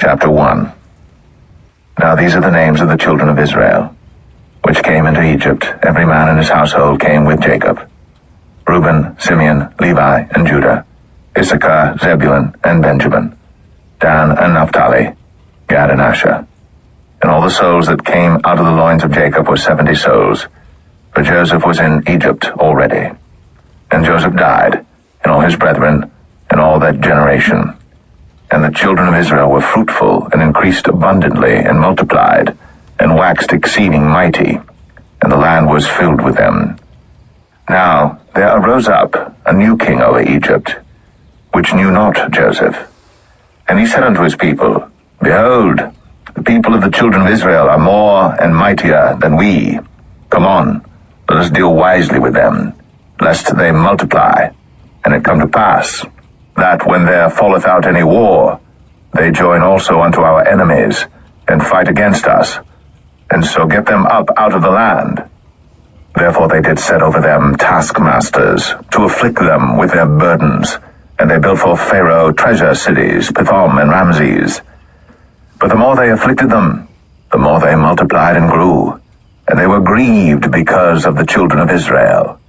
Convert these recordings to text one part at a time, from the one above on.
Chapter 1. Now these are the names of the children of Israel, which came into Egypt. Every man in his household came with Jacob: Reuben, Simeon, Levi, and Judah, Issachar, Zebulun, and Benjamin, Dan and Naphtali, Gad and Asher. And all the souls that came out of the loins of Jacob were 70 souls, for Joseph was in Egypt already. And Joseph died, and all his brethren, and all that generation. And the children of Israel were fruitful, and increased abundantly, and multiplied, and waxed exceeding mighty, and the land was filled with them. Now there arose up a new king over Egypt, which knew not Joseph. And he said unto his people, Behold, the people of the children of Israel are more and mightier than we. Come on, let us deal wisely with them, lest they multiply. And it come to pass, that when there falleth out any war, they join also unto our enemies, and fight against us, and so get them up out of the land. Therefore they did set over them taskmasters, to afflict them with their burdens, and they built for Pharaoh treasure cities, Pithom and Ramses. But the more they afflicted them, the more they multiplied and grew, and they were grieved because of the children of Israel.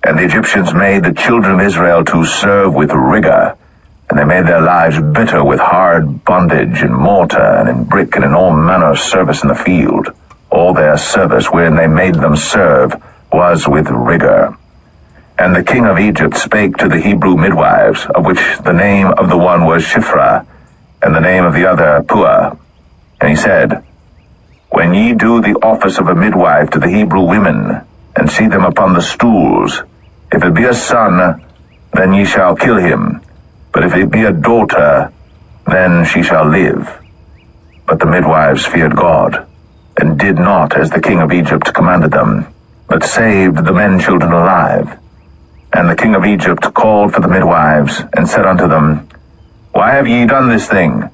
And the Egyptians made the children of Israel to serve with rigor, and they made their lives bitter with hard bondage in mortar and in brick and in all manner of service in the field. All their service wherein they made them serve was with rigor. And the king of Egypt spake to the Hebrew midwives, of which the name of the one was Shiphrah, and the name of the other Puah. And he said, When ye do the office of a midwife to the Hebrew women, and see them upon the stools, if it be a son, then ye shall kill him, but if it be a daughter, then she shall live. But the midwives feared God, and did not as the king of Egypt commanded them, but saved the men children alive. And the king of Egypt called for the midwives, and said unto them, Why have ye done this thing,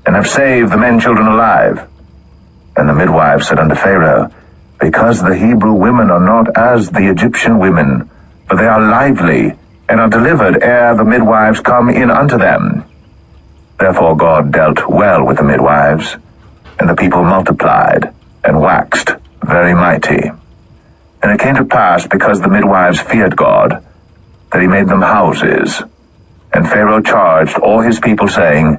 and have saved the men children alive? And the midwives said unto Pharaoh, Because the Hebrew women are not as the Egyptian women, for they are lively, and are delivered ere the midwives come in unto them. Therefore God dealt well with the midwives, and the people multiplied, and waxed very mighty. And it came to pass, because the midwives feared God, that he made them houses. And Pharaoh charged all his people, saying,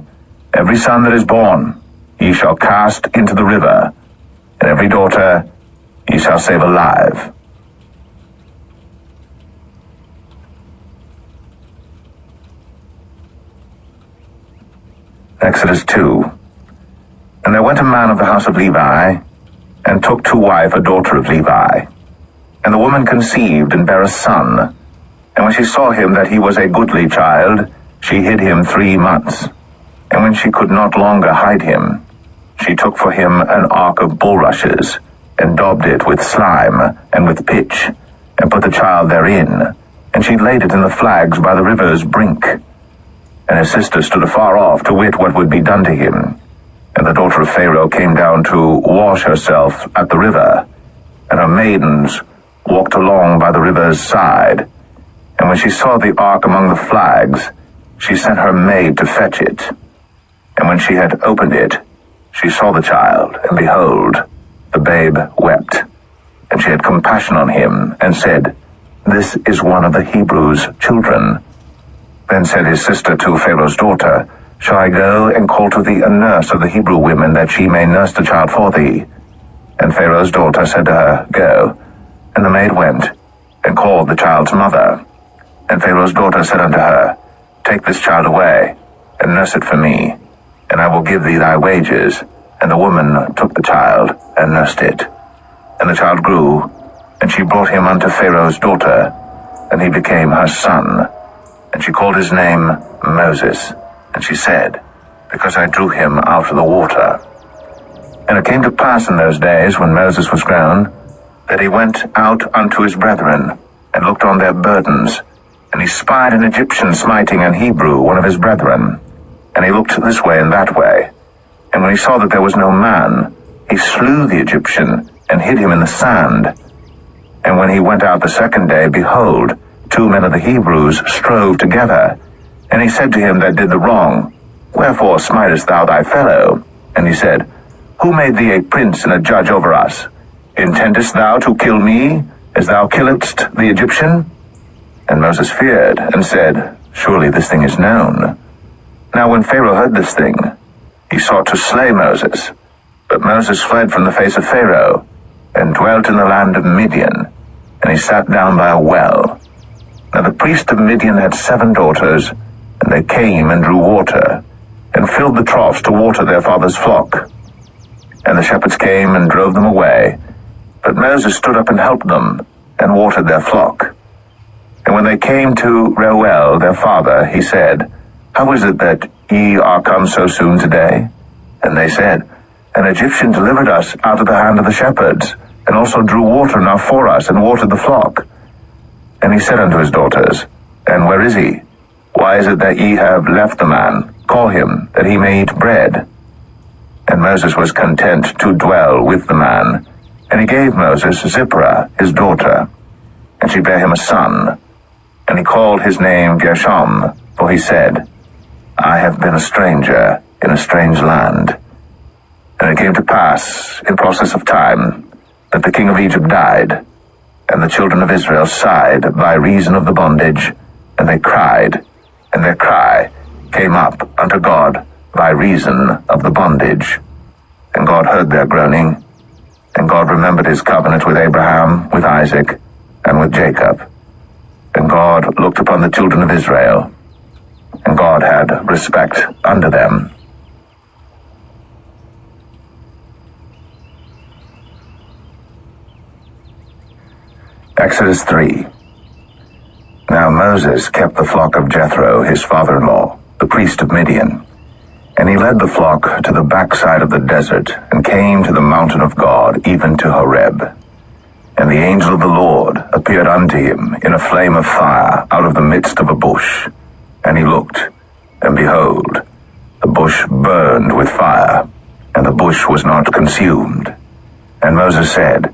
Every son that is born ye shall cast into the river, and every daughter ye shall save alive. Exodus 2. And there went a man of the house of Levi, and took to wife a daughter of Levi. And the woman conceived, and bare a son. And when she saw him that he was a goodly child, she hid him 3 months. And when she could not longer hide him, she took for him an ark of bulrushes, and daubed it with slime and with pitch, and put the child therein, and she laid it in the flags by the river's brink. And his sister stood afar off to wit what would be done to him. And the daughter of Pharaoh came down to wash herself at the river, and her maidens walked along by the river's side. And when she saw the ark among the flags, she sent her maid to fetch it. And when she had opened it, she saw the child, and behold, the babe wept. And she had compassion on him, and said, This is one of the Hebrews' children. Then said his sister to Pharaoh's daughter, Shall I go and call to thee a nurse of the Hebrew women, that she may nurse the child for thee? And Pharaoh's daughter said to her, Go. And the maid went, and called the child's mother. And Pharaoh's daughter said unto her, Take this child away, and nurse it for me, and I will give thee thy wages. And the woman took the child, and nursed it. And the child grew, and she brought him unto Pharaoh's daughter, and he became her son. And she called his name Moses. And she said, Because I drew him out of the water. And it came to pass in those days, when Moses was grown, that he went out unto his brethren, and looked on their burdens. And he spied an Egyptian smiting an Hebrew, one of his brethren. And he looked this way and that way. And when he saw that there was no man, he slew the Egyptian, and hid him in the sand. And when he went out the second day, behold, 2 men of the Hebrews strove together. And he said to him that did the wrong, Wherefore smitest thou thy fellow? And he said, Who made thee a prince and a judge over us? Intendest thou to kill me, as thou killedst the Egyptian? And Moses feared, and said, Surely this thing is known. Now when Pharaoh heard this thing, he sought to slay Moses. But Moses fled from the face of Pharaoh, and dwelt in the land of Midian, and he sat down by a well. Now the priest of Midian had 7 daughters, and they came and drew water, and filled the troughs to water their father's flock. And the shepherds came and drove them away. But Moses stood up and helped them, and watered their flock. And when they came to Reuel their father, he said, How is it that ye are come so soon today? And they said, An Egyptian delivered us out of the hand of the shepherds, and also drew water enough for us, and watered the flock. And he said unto his daughters, And where is he? Why is it that ye have left the man? Call him, that he may eat bread. And Moses was content to dwell with the man. And he gave Moses Zipporah, his daughter, and she bare him a son. And he called his name Gershom, for he said, I have been a stranger in a strange land. And it came to pass, in process of time, that the king of Egypt died, and the children of Israel sighed by reason of the bondage, and they cried, and their cry came up unto God by reason of the bondage. And God heard their groaning, and God remembered his covenant with Abraham, with Isaac, and with Jacob. And God looked upon the children of Israel, and God had respect unto them. Exodus 3. Now Moses kept the flock of Jethro, his father-in-law, the priest of Midian. And he led the flock to the backside of the desert, and came to the mountain of God, even to Horeb. And the angel of the Lord appeared unto him in a flame of fire out of the midst of a bush. And he looked, and behold, the bush burned with fire, and the bush was not consumed. And Moses said,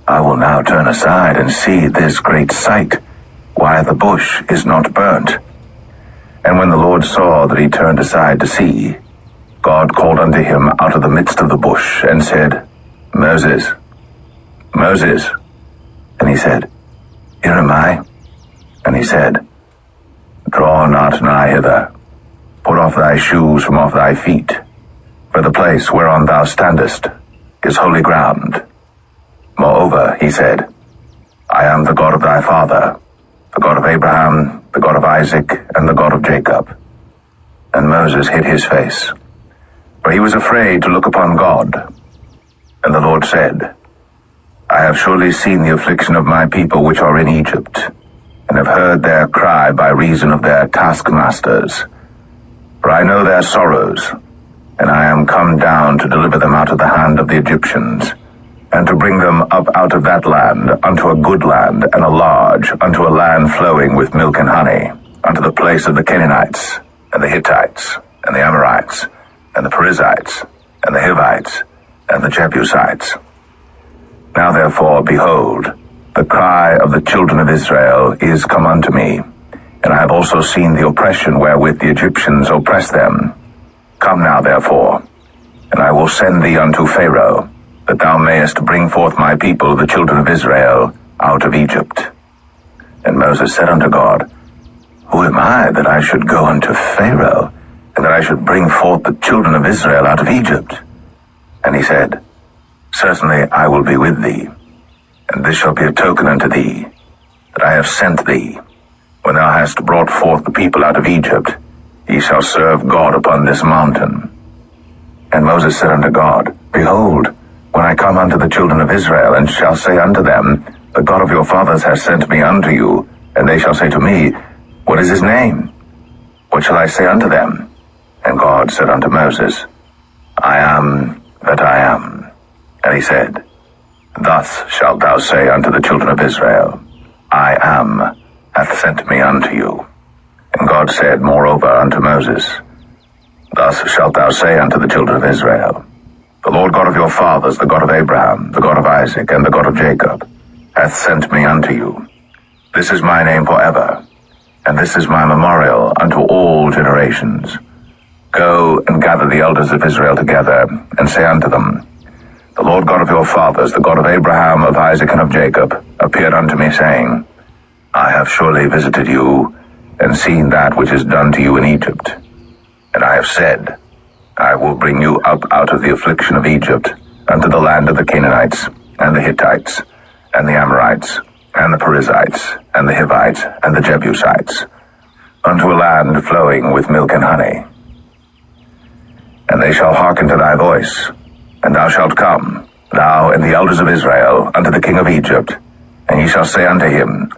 I will now turn aside and see this great sight, why the bush is not burnt. And when the Lord saw that he turned aside to see, God called unto him out of the midst of the bush, and said, Moses, Moses. And he said, Here am I. And he said, Draw not nigh hither. Put off thy shoes from off thy feet, for the place whereon thou standest is holy ground. Moreover, he said, I am the God of thy father, the God of Abraham, the God of Isaac, and the God of Jacob. And Moses hid his face, for he was afraid to look upon God. And the Lord said, I have surely seen the affliction of my people which are in Egypt, and have heard their cry by reason of their taskmasters. For I know their sorrows, and I am come down to deliver them out of the hand of the Egyptians, and to bring them up out of that land unto a good land, and a large, unto a land flowing with milk and honey, unto the place of the Canaanites, and the Hittites, and the Amorites, and the Perizzites, and the Hivites, and the Jebusites. Now therefore, behold, the cry of the children of Israel is come unto me, and I have also seen the oppression wherewith the Egyptians oppress them. Come now therefore, and I will send thee unto Pharaoh, that thou mayest bring forth my people, the children of Israel, out of Egypt. And Moses said unto God, Who am I that I should go unto Pharaoh, and that I should bring forth the children of Israel out of Egypt? And he said, Certainly I will be with thee, and this shall be a token unto thee, that I have sent thee. When thou hast brought forth the people out of Egypt, ye shall serve God upon this mountain. And Moses said unto God, Behold, when I come unto the children of Israel, and shall say unto them, The God of your fathers has sent me unto you, and they shall say to me, What is his name? What shall I say unto them? And God said unto Moses, I am that I am. And he said, Thus shalt thou say unto the children of Israel, I am hath sent me unto you. And God said moreover unto Moses, Thus shalt thou say unto the children of Israel, The Lord God of your fathers, the God of Abraham, the God of Isaac, and the God of Jacob, hath sent me unto you. This is my name forever, and this is my memorial unto all generations. Go and gather the elders of Israel together, and say unto them, The Lord God of your fathers, the God of Abraham, of Isaac, and of Jacob, appeared unto me, saying, I have surely visited you, and seen that which is done to you in Egypt. And I have said, I will bring you up out of the affliction of Egypt, unto the land of the Canaanites, and the Hittites, and the Amorites, and the Perizzites, and the Hivites, and the Jebusites, unto a land flowing with milk and honey. And they shall hearken to thy voice, and thou shalt come, thou and the elders of Israel, unto the king of Egypt, and ye shall say unto him,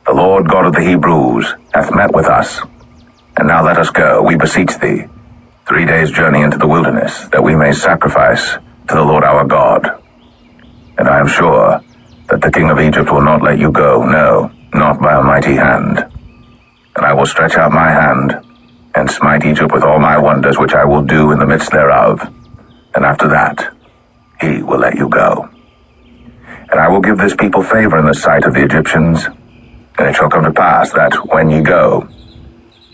The Lord God of the Hebrews hath met with us. And now let us go, we beseech thee, 3 days' journey into the wilderness, that we may sacrifice to the Lord our God. And I am sure that the king of Egypt will not let you go, no, not by a mighty hand. And I will stretch out my hand, and smite Egypt with all my wonders which I will do in the midst thereof. And after that, he will let you go. And I will give this people favor in the sight of the Egyptians. And it shall come to pass that, when ye go,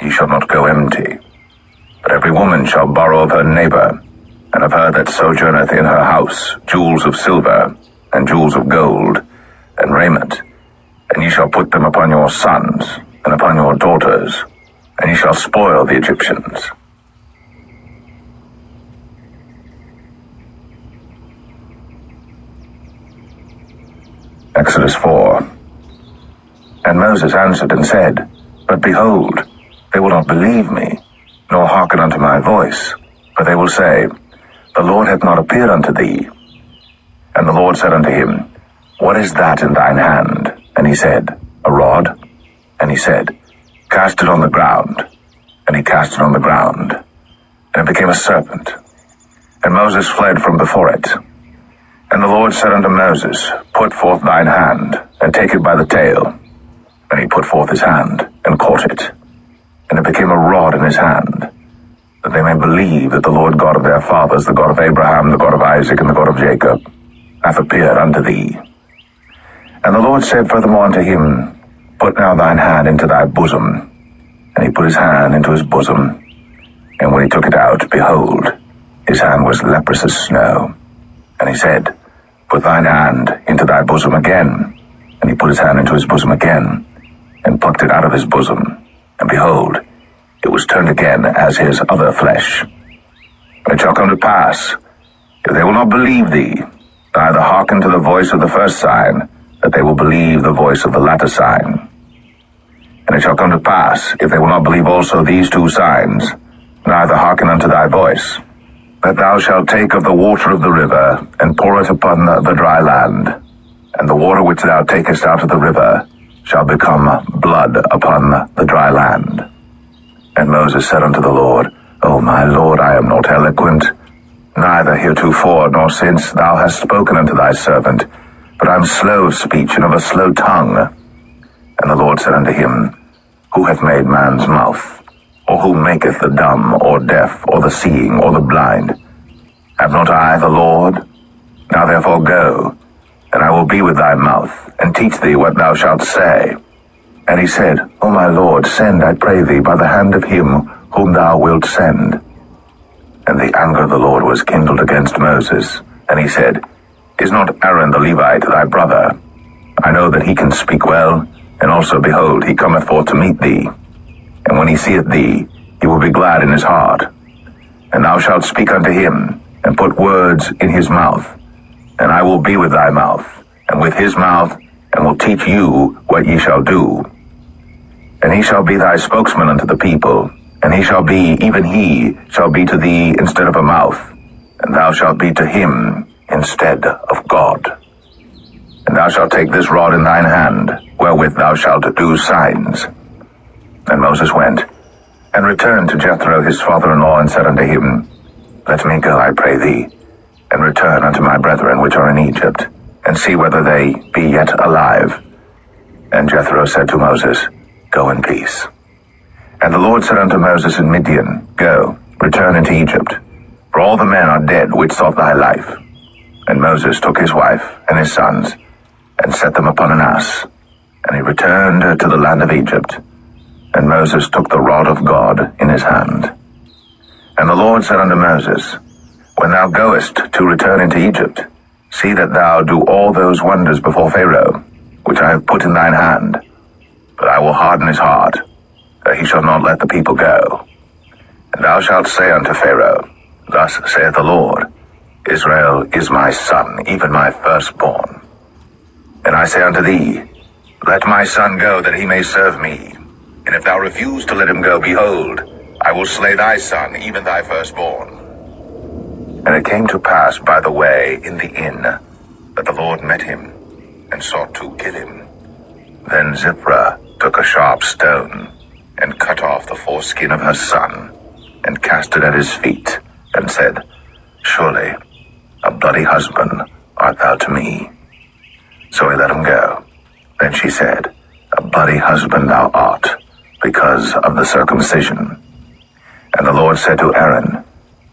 ye shall not go empty. But every woman shall borrow of her neighbor, and of her that sojourneth in her house, jewels of silver, and jewels of gold, and raiment. And ye shall put them upon your sons, and upon your daughters, and ye shall spoil the Egyptians. Exodus 4. And Moses answered and said, But behold, they will not believe me, nor hearken unto my voice, but they will say, The Lord hath not appeared unto thee. And the Lord said unto him, What is that in thine hand? And he said, A rod. And he said, Cast it on the ground. And he cast it on the ground, and it became a serpent. And Moses fled from before it. And the Lord said unto Moses, Put forth thine hand, and take it by the tail. And he put forth his hand, and caught it. And it became a rod in his hand, that they may believe that the Lord God of their fathers, the God of Abraham, the God of Isaac, and the God of Jacob, hath appeared unto thee. And the Lord said furthermore unto him, Put now thine hand into thy bosom. And he put his hand into his bosom. And when he took it out, behold, his hand was leprous as snow. And he said, Put thine hand into thy bosom again. And he put his hand into his bosom again, and plucked it out of his bosom. And behold, it was turned again as his other flesh. And it shall come to pass, if they will not believe thee, neither hearken to the voice of the first sign, that they will believe the voice of the latter sign. And it shall come to pass, if they will not believe also these 2 signs, neither hearken unto thy voice, that thou shalt take of the water of the river, and pour it upon the dry land, and the water which thou takest out of the river shall become blood upon the dry land. And Moses said unto the Lord, O my Lord, I am not eloquent, neither heretofore nor since thou hast spoken unto thy servant, but I am slow of speech and of a slow tongue. And the Lord said unto him, Who hath made man's mouth? Or who maketh the dumb, or deaf, or the seeing, or the blind? Have not I the Lord? Now therefore go, and I will be with thy mouth, and teach thee what thou shalt say. And he said, O my Lord, send, I pray thee, by the hand of him whom thou wilt send. And the anger of the Lord was kindled against Moses. And he said, Is not Aaron the Levite thy brother? I know that he can speak well, and also, behold, he cometh forth to meet thee. And when he seeth thee, he will be glad in his heart. And thou shalt speak unto him, and put words in his mouth. And I will be with thy mouth, and with his mouth, and will teach you what ye shall do. And he shall be thy spokesman unto the people, and he shall be, even he shall be to thee instead of a mouth, and thou shalt be to him instead of God. And thou shalt take this rod in thine hand, wherewith thou shalt do signs. And Moses went, and returned to Jethro his father-in-law, and said unto him, Let me go, I pray thee, and return unto my brethren which are in Egypt, and see whether they be yet alive. And Jethro said to Moses, Go in peace. And the Lord said unto Moses in Midian, Go, return into Egypt, for all the men are dead which sought thy life. And Moses took his wife and his sons, and set them upon an ass, and he returned to the land of Egypt. And Moses took the rod of God in his hand. And the Lord said unto Moses, When thou goest to return into Egypt, see that thou do all those wonders before Pharaoh, which I have put in thine hand. But I will harden his heart, that he shall not let the people go. And thou shalt say unto Pharaoh, Thus saith the Lord, Israel is my son, even my firstborn. And I say unto thee, Let my son go, that he may serve me. And if thou refuse to let him go, behold, I will slay thy son, even thy firstborn. And it came to pass by the way in the inn, that the Lord met him, and sought to kill him. Then Zipporah took a sharp stone, and cut off the foreskin of her son, and cast it at his feet, and said, Surely a bloody husband art thou to me. So he let him go. Then she said, A bloody husband thou art, because of the circumcision. And the Lord said to Aaron,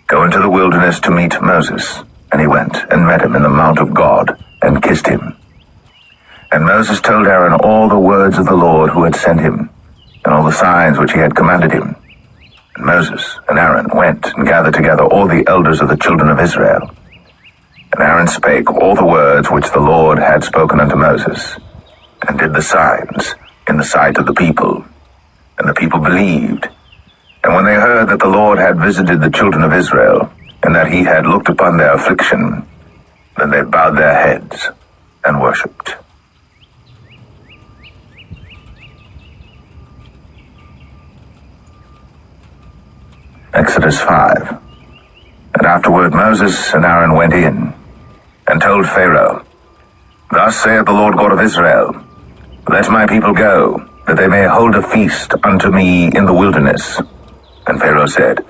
Go into the wilderness to meet Moses. And he went and met him in the mount of God, and kissed him. And Moses told Aaron all the words of the Lord who had sent him, and all the signs which he had commanded him. And Moses and Aaron went and gathered together all the elders of the children of Israel. And Aaron spake all the words which the Lord had spoken unto Moses, and did the signs in the sight of the people. And the people believed. And when they heard that the Lord had visited the children of Israel, and that he had looked upon their affliction, then they bowed their heads and worshipped. Exodus 5. And afterward Moses and Aaron went in, and told Pharaoh, Thus saith the Lord God of Israel, Let my people go, that they may hold a feast unto me in the wilderness. And Pharaoh said,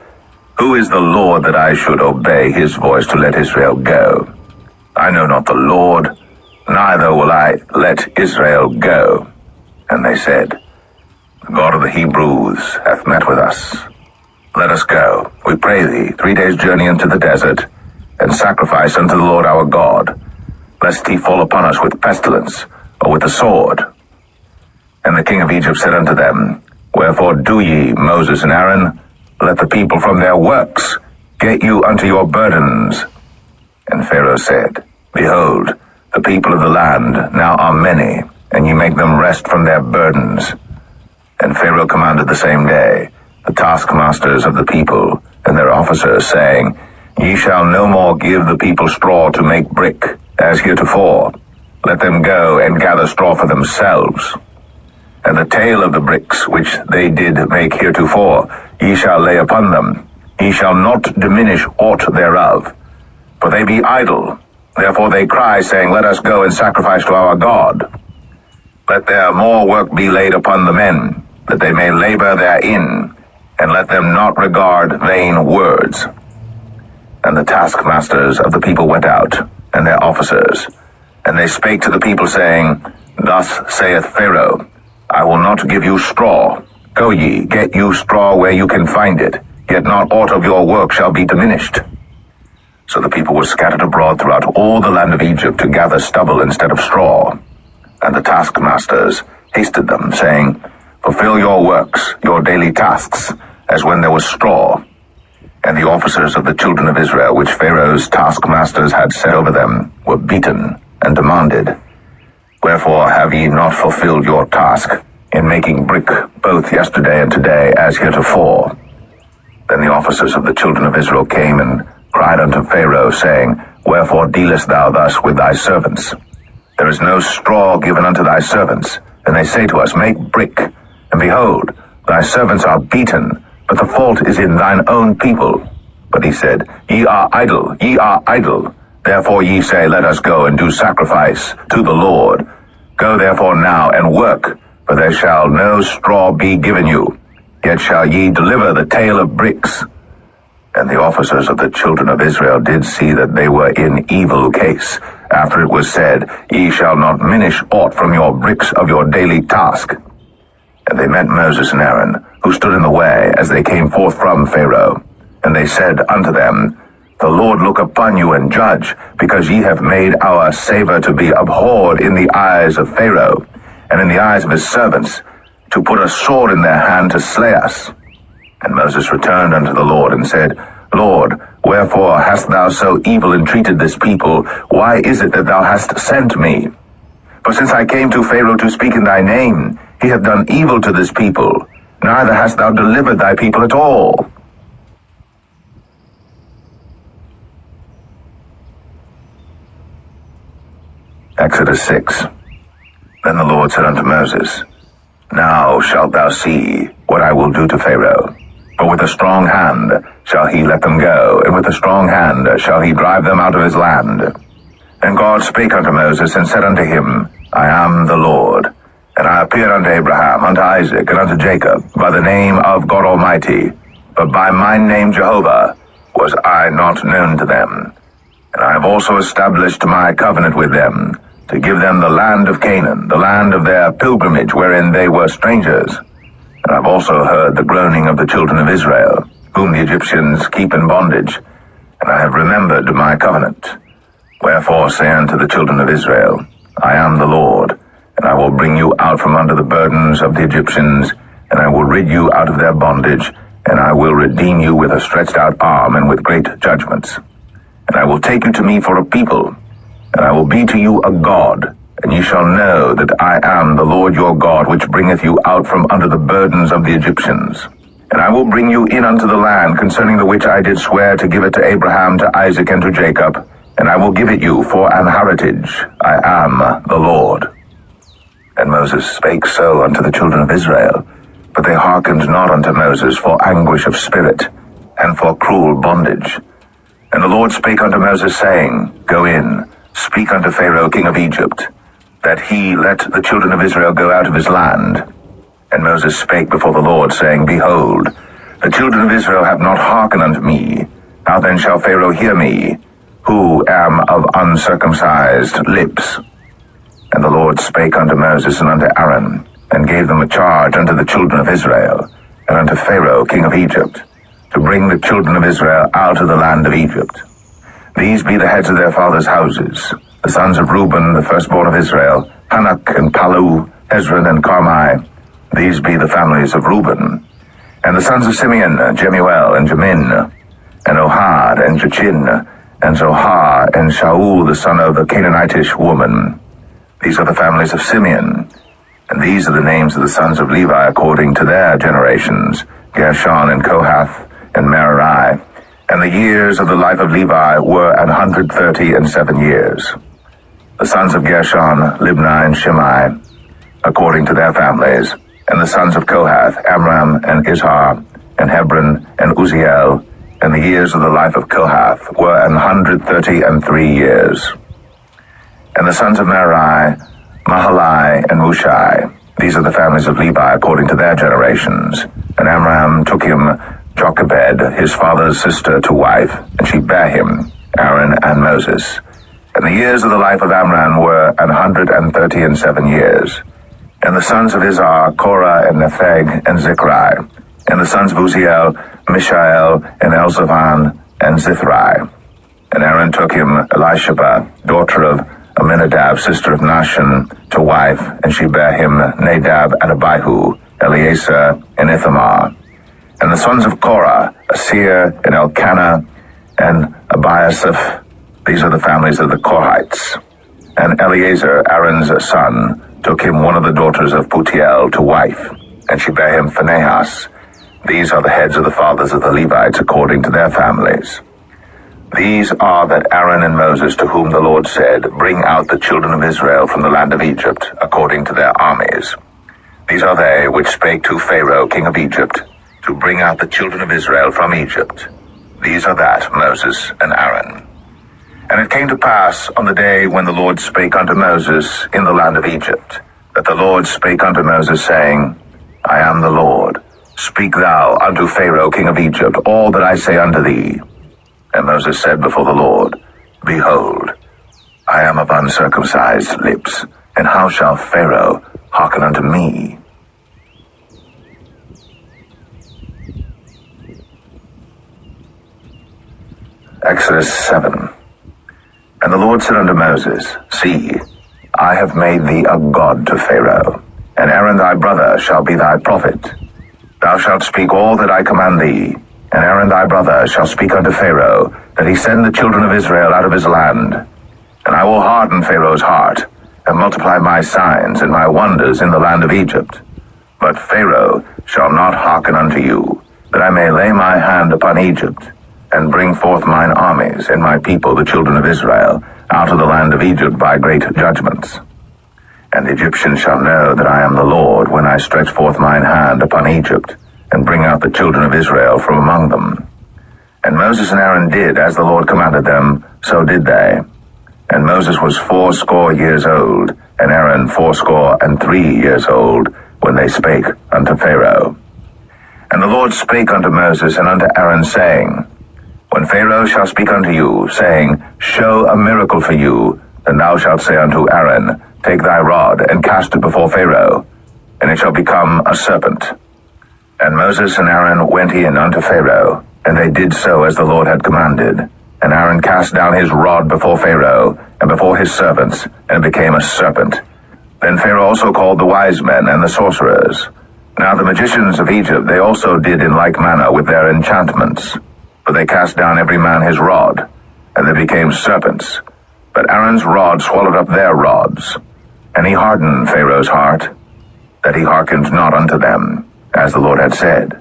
Who is the Lord that I should obey his voice to let Israel go? I know not the Lord, neither will I let Israel go. And they said, The God of the Hebrews hath met with us. Let us go, we pray thee, 3 days' journey into the desert, and sacrifice unto the Lord our God, lest he fall upon us with pestilence, or with the sword. And the king of Egypt said unto them, Wherefore do ye, Moses and Aaron, let the people from their works get you unto your burdens. And Pharaoh said, Behold, the people of the land now are many, and ye make them rest from their burdens. And Pharaoh commanded the same day the taskmasters of the people and their officers, saying, Ye shall no more give the people straw to make brick, as heretofore. Let them go and gather straw for themselves. And the tale of the bricks which they did make heretofore, ye shall lay upon them. Ye shall not diminish aught thereof. For they be idle. Therefore they cry, saying, Let us go and sacrifice to our God. Let their more work be laid upon the men, that they may labor therein, and let them not regard vain words. And the taskmasters of the people went out, and their officers, and they spake to the people, saying, Thus saith Pharaoh, I will not give you straw. Go ye, get you straw where you can find it, yet not aught of your work shall be diminished. So the people were scattered abroad throughout all the land of Egypt to gather stubble instead of straw. And the taskmasters hasted them, saying, Fulfill your works, your daily tasks, as when there was straw. And the officers of the children of Israel, which Pharaoh's taskmasters had set over them, were beaten and demanded, Wherefore have ye not fulfilled your task in making brick both yesterday and today as heretofore? Then the officers of the children of Israel came and cried unto Pharaoh, saying, Wherefore dealest thou thus with thy servants? There is no straw given unto thy servants. And they say to us, Make brick. And behold, thy servants are beaten, but the fault is in thine own people. But he said, Ye are idle, ye are idle. Therefore ye say, Let us go and do sacrifice to the Lord. Go therefore now and work, for there shall no straw be given you. Yet shall ye deliver the tale of bricks. And the officers of the children of Israel did see that they were in evil case, after it was said, Ye shall not minish aught from your bricks of your daily task. And they met Moses and Aaron, who stood in the way as they came forth from Pharaoh. And they said unto them, The Lord look upon you and judge, because ye have made our savor to be abhorred in the eyes of Pharaoh, and in the eyes of his servants, to put a sword in their hand to slay us. And Moses returned unto the Lord and said, Lord, wherefore hast thou so evil entreated this people? Why is it that thou hast sent me? For since I came to Pharaoh to speak in thy name, he hath done evil to this people, neither hast thou delivered thy people at all. Exodus 6. Then the Lord said unto Moses, Now shalt thou see what I will do to Pharaoh. For with a strong hand shall he let them go, and with a strong hand shall he drive them out of his land. And God spake unto Moses, and said unto him, I am the Lord. And I appeared unto Abraham, unto Isaac, and unto Jacob, by the name of God Almighty. But by my name Jehovah was I not known to them. And I have also established my covenant with them, to give them the land of Canaan, the land of their pilgrimage, wherein they were strangers. And I have also heard the groaning of the children of Israel, whom the Egyptians keep in bondage, and I have remembered my covenant. Wherefore say unto the children of Israel, I am the Lord, and I will bring you out from under the burdens of the Egyptians, and I will rid you out of their bondage, and I will redeem you with a stretched out arm and with great judgments. And I will take you to me for a people, and I will be to you a God, and ye shall know that I am the Lord your God, which bringeth you out from under the burdens of the Egyptians. And I will bring you in unto the land concerning the which I did swear to give it to Abraham, to Isaac, and to Jacob, and I will give it you for an heritage. I am the Lord. And Moses spake so unto the children of Israel, but they hearkened not unto Moses for anguish of spirit, and for cruel bondage. And the Lord spake unto Moses, saying, Go in, speak unto Pharaoh king of Egypt, that he let the children of Israel go out of his land. And Moses spake before the Lord, saying, Behold, the children of Israel have not hearkened unto me. How then shall Pharaoh hear me, who am of uncircumcised lips? And the Lord spake unto Moses and unto Aaron, and gave them a charge unto the children of Israel, and unto Pharaoh king of Egypt, to bring the children of Israel out of the land of Egypt. These be the heads of their fathers' houses, the sons of Reuben, the firstborn of Israel, Hanok and Palu, Hezron and Carmi. These be the families of Reuben. And the sons of Simeon, Jemuel and Jamin, and Ohad and Jachin, and Zohar and Shaul, the son of the Canaanitish woman. These are the families of Simeon. And these are the names of the sons of Levi according to their generations, Gershon and Kohath and Merari. And the years of the life of Levi were 137 years. The sons of Gershon, Libni and Shimei, according to their families. And the sons of Kohath, Amram and Izhar, and Hebron and Uzziel. And the years of the life of Kohath were 133 years. And the sons of Merari, Mahalai and Mushai. These are the families of Levi according to their generations. And Amram took him Jochebed, his father's sister, to wife, and she bare him, Aaron and Moses. And the years of the life of Amram were 137 years. And the sons of Izhar, Korah and Nepheg and Zichri. And the sons of Uzziel, Mishael and Elzaphan and Zithri. And Aaron took him Elisheba, daughter of Aminadab, sister of Nahshon, to wife, and she bare him Nadab and Abihu, Eleazar and Ithamar. And the sons of Korah, Asir and Elkanah and Abiasaph. These are the families of the Korhites. And Eleazar, Aaron's son, took him one of the daughters of Putiel to wife, and she bare him Phinehas. These are the heads of the fathers of the Levites according to their families. These are that Aaron and Moses, to whom the Lord said, Bring out the children of Israel from the land of Egypt, according to their armies. These are they which spake to Pharaoh king of Egypt, to bring out the children of Israel from Egypt. These are that Moses and Aaron. And it came to pass on the day when the Lord spake unto Moses in the land of Egypt, that the Lord spake unto Moses, saying, I am the Lord. Speak thou unto Pharaoh king of Egypt all that I say unto thee. And Moses said before the Lord, Behold, I am of uncircumcised lips, and how shall Pharaoh hearken unto me? Exodus 7. And the Lord said unto Moses, See, I have made thee a God to Pharaoh, and Aaron thy brother shall be thy prophet. Thou shalt speak all that I command thee, and Aaron thy brother shall speak unto Pharaoh, that he send the children of Israel out of his land. And I will harden Pharaoh's heart, and multiply my signs and my wonders in the land of Egypt. But Pharaoh shall not hearken unto you, that I may lay my hand upon Egypt, and bring forth mine armies and my people, the children of Israel, out of the land of Egypt by great judgments. And the Egyptians shall know that I am the Lord, when I stretch forth mine hand upon Egypt, and bring out the children of Israel from among them. And Moses and Aaron did as the Lord commanded them, so did they. And Moses was 80 years old, and Aaron 83 years old, when they spake unto Pharaoh. And the Lord spake unto Moses and unto Aaron, saying, When Pharaoh shall speak unto you, saying, Show a miracle for you, then thou shalt say unto Aaron, Take thy rod, and cast it before Pharaoh, and it shall become a serpent. And Moses and Aaron went in unto Pharaoh, and they did so as the Lord had commanded. And Aaron cast down his rod before Pharaoh, and before his servants, and it became a serpent. Then Pharaoh also called the wise men and the sorcerers. Now the magicians of Egypt they also did in like manner with their enchantments. For they cast down every man his rod, and they became serpents. But Aaron's rod swallowed up their rods. And he hardened Pharaoh's heart, that he hearkened not unto them, as the Lord had said.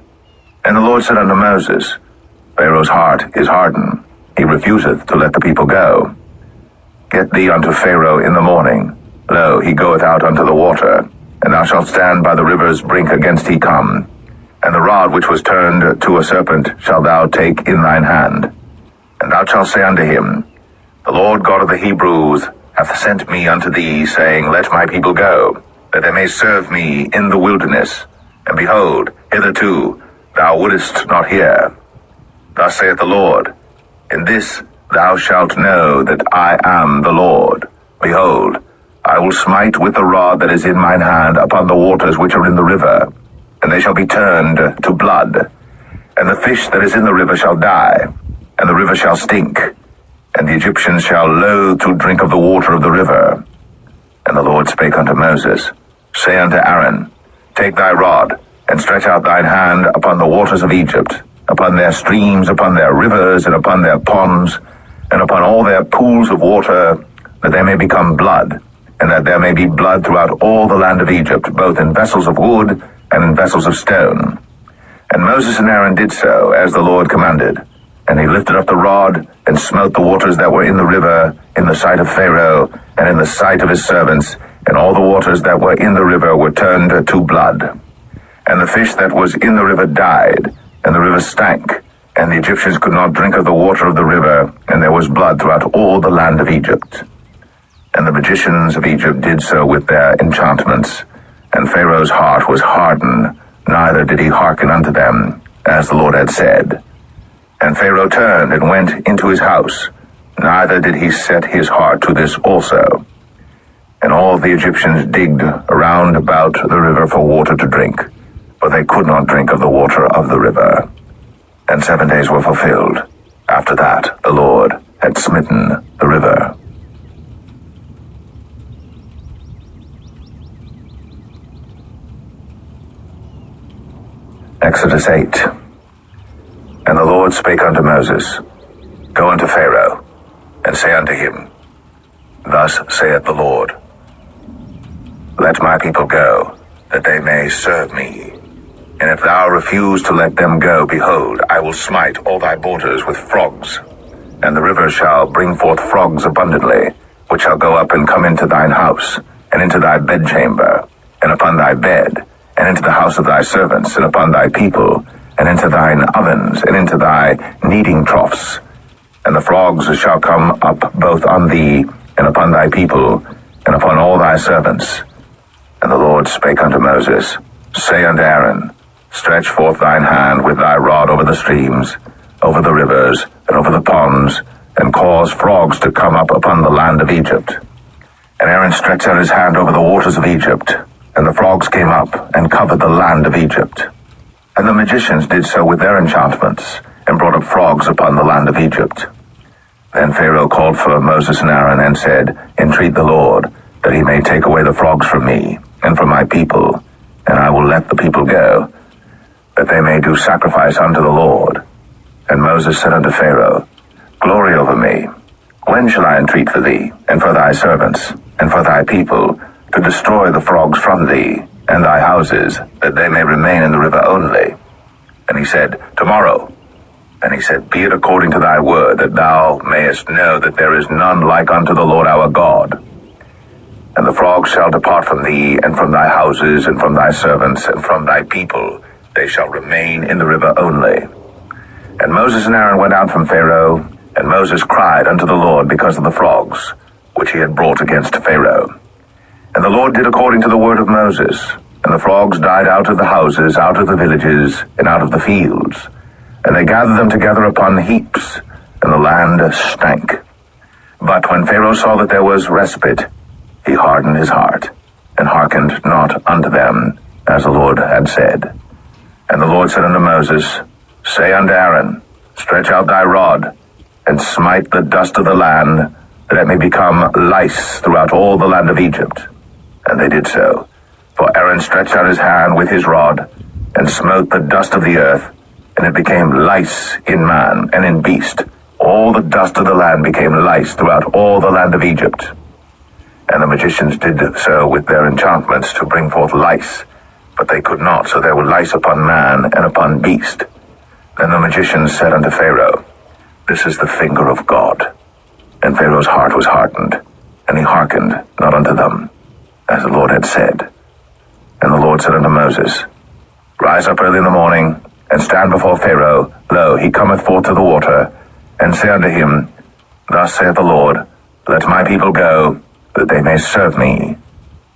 And the Lord said unto Moses, Pharaoh's heart is hardened, he refuseth to let the people go. Get thee unto Pharaoh in the morning. Lo, he goeth out unto the water, and thou shalt stand by the river's brink against he come. And the rod which was turned to a serpent shalt thou take in thine hand. And thou shalt say unto him, The Lord God of the Hebrews hath sent me unto thee, saying, Let my people go, that they may serve me in the wilderness. And behold, hitherto thou wouldest not hear. Thus saith the Lord, In this thou shalt know that I am the Lord. Behold, I will smite with the rod that is in mine hand upon the waters which are in the river, and they shall be turned to blood. And the fish that is in the river shall die, and the river shall stink, and the Egyptians shall loathe to drink of the water of the river. And the Lord spake unto Moses, Say unto Aaron, Take thy rod, and stretch out thine hand upon the waters of Egypt, upon their streams, upon their rivers, and upon their ponds, and upon all their pools of water, that they may become blood, and that there may be blood throughout all the land of Egypt, both in vessels of wood and in vessels of stone. And Moses and Aaron did so, as the Lord commanded. And he lifted up the rod, and smote the waters that were in the river, in the sight of Pharaoh, and in the sight of his servants, and all the waters that were in the river were turned to blood. And the fish that was in the river died, and the river stank, and the Egyptians could not drink of the water of the river, and there was blood throughout all the land of Egypt. And the magicians of Egypt did so with their enchantments, and Pharaoh's heart was hardened, neither did he hearken unto them, as the Lord had said. And Pharaoh turned and went into his house, neither did he set his heart to this also. And all the Egyptians digged around about the river for water to drink, but they could not drink of the water of the river. And 7 days were fulfilled. After that the Lord had smitten the river. Exodus 8. And the Lord spake unto Moses, Go unto Pharaoh, and say unto him, Thus saith the Lord, Let my people go, that they may serve me. And if thou refuse to let them go, behold, I will smite all thy borders with frogs. And the river shall bring forth frogs abundantly, which shall go up and come into thine house, and into thy bedchamber, and upon thy bed, and into the house of thy servants, and upon thy people, and into thine ovens, and into thy kneading troughs. And the frogs shall come up both on thee, and upon thy people, and upon all thy servants. And the Lord spake unto Moses, Say unto Aaron, Stretch forth thine hand with thy rod over the streams, over the rivers, and over the ponds, and cause frogs to come up upon the land of Egypt. And Aaron stretched out his hand over the waters of Egypt, and the frogs came up and covered the land of Egypt. And the magicians did so with their enchantments, and brought up frogs upon the land of Egypt. Then Pharaoh called for Moses and Aaron, and said, Entreat the Lord, that he may take away the frogs from me, and from my people, and I will let the people go. that they may do sacrifice unto the Lord. And Moses said unto Pharaoh, Glory over me, when shall I entreat for thee, and for thy servants, and for thy people, to destroy the frogs from thee, and thy houses, that they may remain in the river only? And he said, Tomorrow. And he said, Be it according to thy word, that thou mayest know that there is none like unto the Lord our God. And the frogs shall depart from thee, and from thy houses, and from thy servants, and from thy people. They shall remain in the river only. And Moses and Aaron went out from Pharaoh, and Moses cried unto the Lord because of the frogs, which he had brought against Pharaoh. And the Lord did according to the word of Moses, and the frogs died out of the houses, out of the villages, and out of the fields. And they gathered them together upon heaps, and the land stank. But when Pharaoh saw that there was respite, he hardened his heart, and hearkened not unto them, as the Lord had said. And the Lord said unto Moses, Say unto Aaron, Stretch out thy rod, and smite the dust of the land, that it may become lice throughout all the land of Egypt. And they did so. For Aaron stretched out his hand with his rod, and smote the dust of the earth, and it became lice in man and in beast. All the dust of the land became lice throughout all the land of Egypt. And the magicians did so with their enchantments to bring forth lice, but they could not, so there were lice upon man and upon beast. Then the magicians said unto Pharaoh, This is the finger of God. And Pharaoh's heart was hardened, and he hearkened not unto them, as the Lord had said. And the Lord said unto Moses, Rise up early in the morning, and stand before Pharaoh. Lo, he cometh forth to the water, and say unto him, Thus saith the Lord, Let my people go, that they may serve me.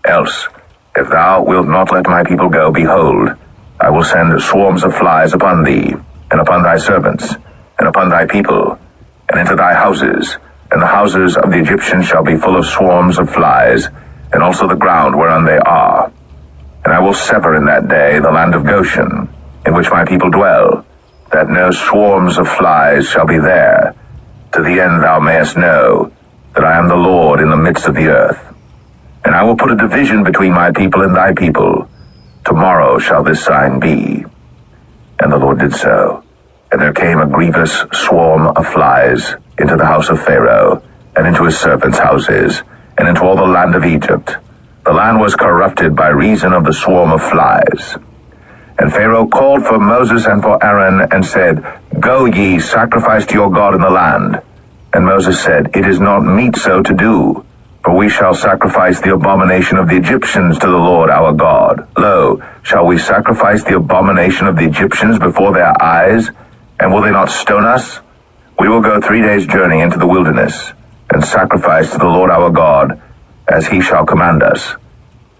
Else, if thou wilt not let my people go, behold, I will send swarms of flies upon thee, and upon thy servants, and upon thy people, and into thy houses, and the houses of the Egyptians shall be full of swarms of flies, and also the ground whereon they are. And I will sever in that day the land of Goshen, in which my people dwell, that no swarms of flies shall be there, to the end thou mayest know that I am the Lord in the midst of the earth. And I will put a division between my people and thy people. Tomorrow shall this sign be. And the Lord did so. And there came a grievous swarm of flies into the house of Pharaoh, and into his servants' houses, and into all the land of Egypt. The land was corrupted by reason of the swarm of flies. And Pharaoh called for Moses and for Aaron, and said, Go ye, sacrifice to your God in the land. And Moses said, It is not meet so to do, for we shall sacrifice the abomination of the Egyptians to the Lord our God. Lo, shall we sacrifice the abomination of the Egyptians before their eyes? And will they not stone us? We will go 3 days' journey into the wilderness, and sacrifice to the Lord our God, as he shall command us.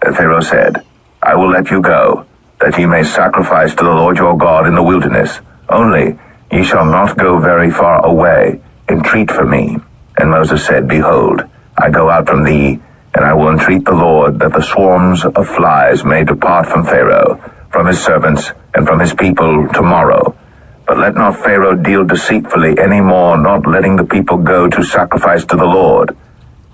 And Pharaoh said, I will let you go, that ye may sacrifice to the Lord your God in the wilderness. Only ye shall not go very far away. Entreat for me. And Moses said, Behold, I go out from thee, and I will entreat the Lord that the swarms of flies may depart from Pharaoh, from his servants, and from his people tomorrow. But let not Pharaoh deal deceitfully any more, not letting the people go to sacrifice to the Lord.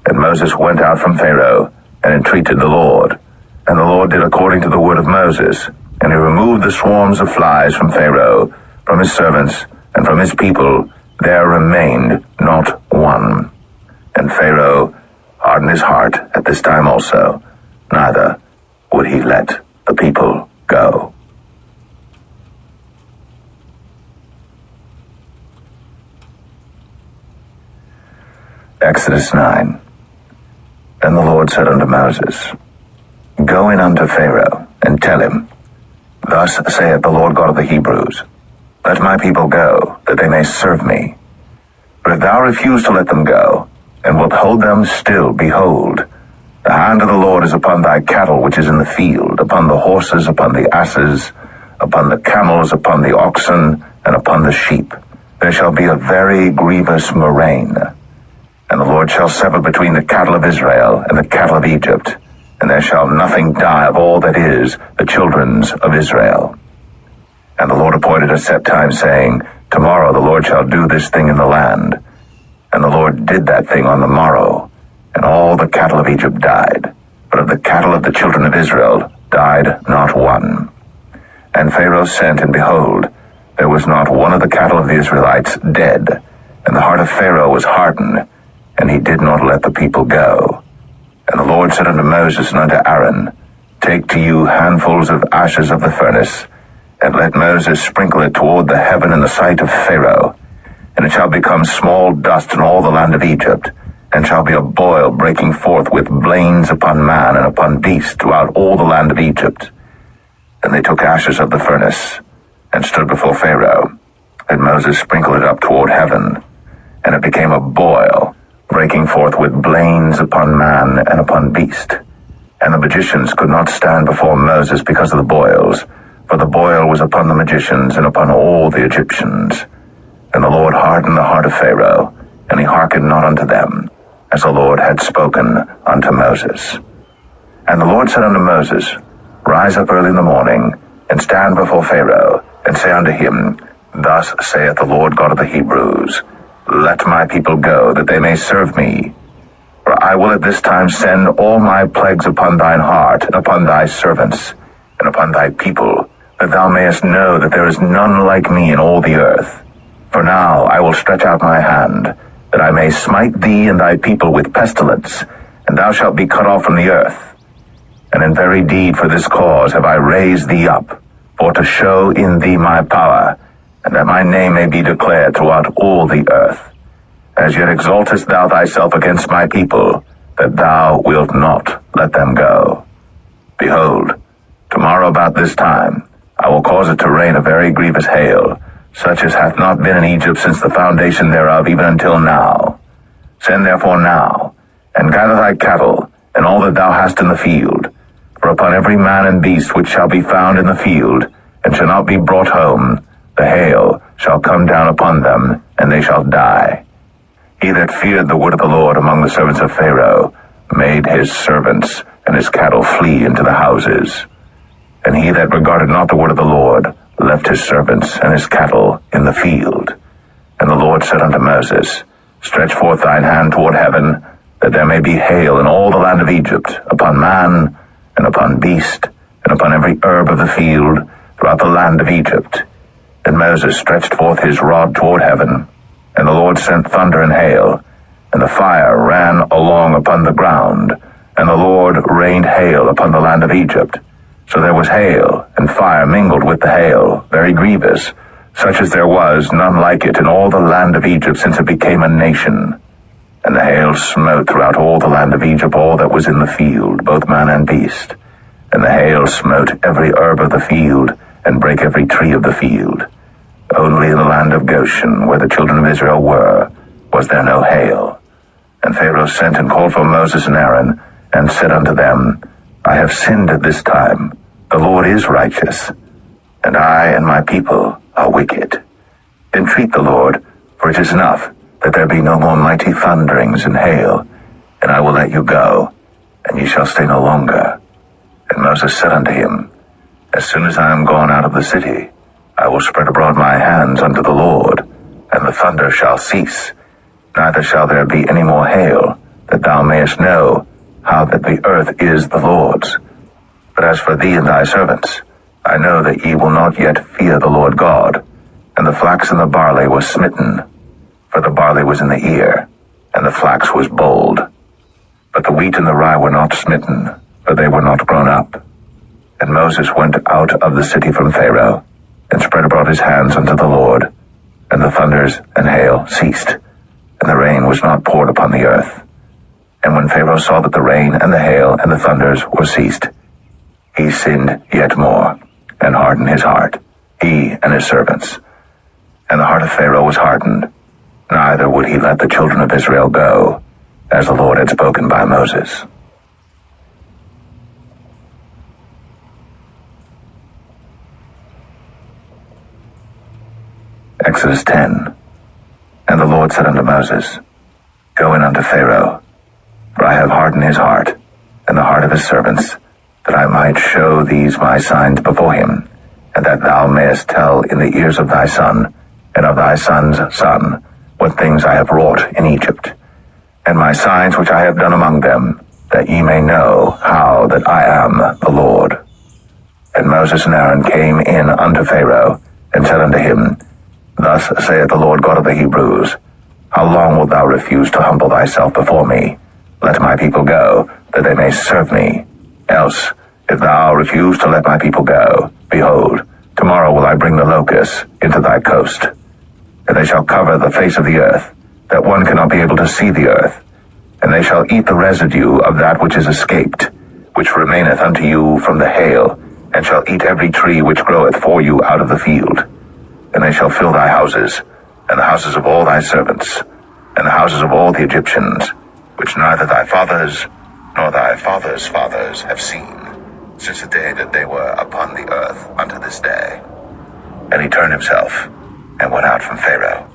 And Moses went out from Pharaoh, and entreated the Lord. And the Lord did according to the word of Moses, and he removed the swarms of flies from Pharaoh, from his servants, and from his people. There remained not one. And Pharaoh hardened his heart at this time also, neither would he let the people go. Exodus 9. Then the Lord said unto Moses, Go in unto Pharaoh, and tell him, Thus saith the Lord God of the Hebrews, Let my people go, that they may serve me. But if thou refuse to let them go, and wilt hold them still, behold, the hand of the Lord is upon thy cattle which is in the field, upon the horses, upon the asses, upon the camels, upon the oxen, and upon the sheep. There shall be a very grievous murrain. And the Lord shall sever between the cattle of Israel and the cattle of Egypt, and there shall nothing die of all that is the children's of Israel. And the Lord appointed a set time, saying, Tomorrow the Lord shall do this thing in the land. And the Lord did that thing on the morrow, and all the cattle of Egypt died, but of the cattle of the children of Israel died not one. And Pharaoh sent, and behold, there was not one of the cattle of the Israelites dead. And the heart of Pharaoh was hardened, and he did not let the people go. And the Lord said unto Moses and unto Aaron, Take to you handfuls of ashes of the furnace, and let Moses sprinkle it toward the heaven in the sight of Pharaoh. And it shall become small dust in all the land of Egypt, and shall be a boil breaking forth with blains upon man and upon beast throughout all the land of Egypt. And they took ashes of the furnace, and stood before Pharaoh. And Moses sprinkled it up toward heaven, and it became a boil, breaking forth with blains upon man and upon beast. And the magicians could not stand before Moses because of the boils, for the boil was upon the magicians and upon all the Egyptians. And the Lord hardened the heart of Pharaoh, and he hearkened not unto them, as the Lord had spoken unto Moses. And the Lord said unto Moses, Rise up early in the morning, and stand before Pharaoh, and say unto him, Thus saith the Lord God of the Hebrews, Let my people go, that they may serve me. For I will at this time send all my plagues upon thine heart, and upon thy servants, and upon thy people, that thou mayest know that there is none like me in all the earth. For now I will stretch out my hand, that I may smite thee and thy people with pestilence, and thou shalt be cut off from the earth. And in very deed for this cause have I raised thee up, for to show in thee my power, and that my name may be declared throughout all the earth. As yet exaltest thou thyself against my people, that thou wilt not let them go. Behold, tomorrow about this time I will cause it to rain a very grievous hail, such as hath not been in Egypt since the foundation thereof even until now. Send therefore now, and gather thy cattle, and all that thou hast in the field. For upon every man and beast which shall be found in the field, and shall not be brought home, the hail shall come down upon them, and they shall die. He that feared the word of the Lord among the servants of Pharaoh made his servants and his cattle flee into the houses. And he that regarded not the word of the Lord left his servants and his cattle in the field. And the Lord said unto Moses, Stretch forth thine hand toward heaven, that there may be hail in all the land of Egypt, upon man, and upon beast, and upon every herb of the field, throughout the land of Egypt. And Moses stretched forth his rod toward heaven, and the Lord sent thunder and hail, and the fire ran along upon the ground, and the Lord rained hail upon the land of Egypt. So there was hail and fire mingled with the hail, very grievous, such as there was none like it in all the land of Egypt since it became a nation. And the hail smote throughout all the land of Egypt all that was in the field, both man and beast. And the hail smote every herb of the field, and brake every tree of the field. Only in the land of Goshen, where the children of Israel were, was there no hail. And Pharaoh sent and called for Moses and Aaron, and said unto them, I have sinned at this time. The Lord is righteous, and I and my people are wicked. Entreat the Lord, for it is enough that there be no more mighty thunderings and hail, and I will let you go, and ye shall stay no longer. And Moses said unto him, As soon as I am gone out of the city, I will spread abroad my hands unto the Lord, and the thunder shall cease, neither shall there be any more hail, that thou mayest know how that the earth is the Lord's. But as for thee and thy servants, I know that ye will not yet fear the Lord God. And the flax and the barley was smitten, for the barley was in the ear, and the flax was bold. But the wheat and the rye were not smitten, for they were not grown up. And Moses went out of the city from Pharaoh, and spread abroad his hands unto the Lord, and the thunders and hail ceased, and the rain was not poured upon the earth. And when Pharaoh saw that the rain and the hail and the thunders were ceased, he sinned yet more, and hardened his heart, he and his servants. And the heart of Pharaoh was hardened, neither would he let the children of Israel go, as the Lord had spoken by Moses. Exodus 10. And the Lord said unto Moses, Go in unto Pharaoh, for I have hardened his heart, and the heart of his servants, that I might show these my signs before him, and that thou mayest tell in the ears of thy son, and of thy son's son, what things I have wrought in Egypt, and my signs which I have done among them, that ye may know how that I am the Lord. And Moses and Aaron came in unto Pharaoh, and said unto him, Thus saith the Lord God of the Hebrews, How long wilt thou refuse to humble thyself before me? Let my people go, that they may serve me. Else, if thou refuse to let my people go, behold, tomorrow will I bring the locusts into thy coast. And they shall cover the face of the earth, that one cannot be able to see the earth. And they shall eat the residue of that which is escaped, which remaineth unto you from the hail, and shall eat every tree which groweth for you out of the field. And they shall fill thy houses, and the houses of all thy servants, and the houses of all the Egyptians, which neither thy fathers nor thy fathers' fathers have seen, since the day that they were upon the earth unto this day. And he turned himself, and went out from Pharaoh.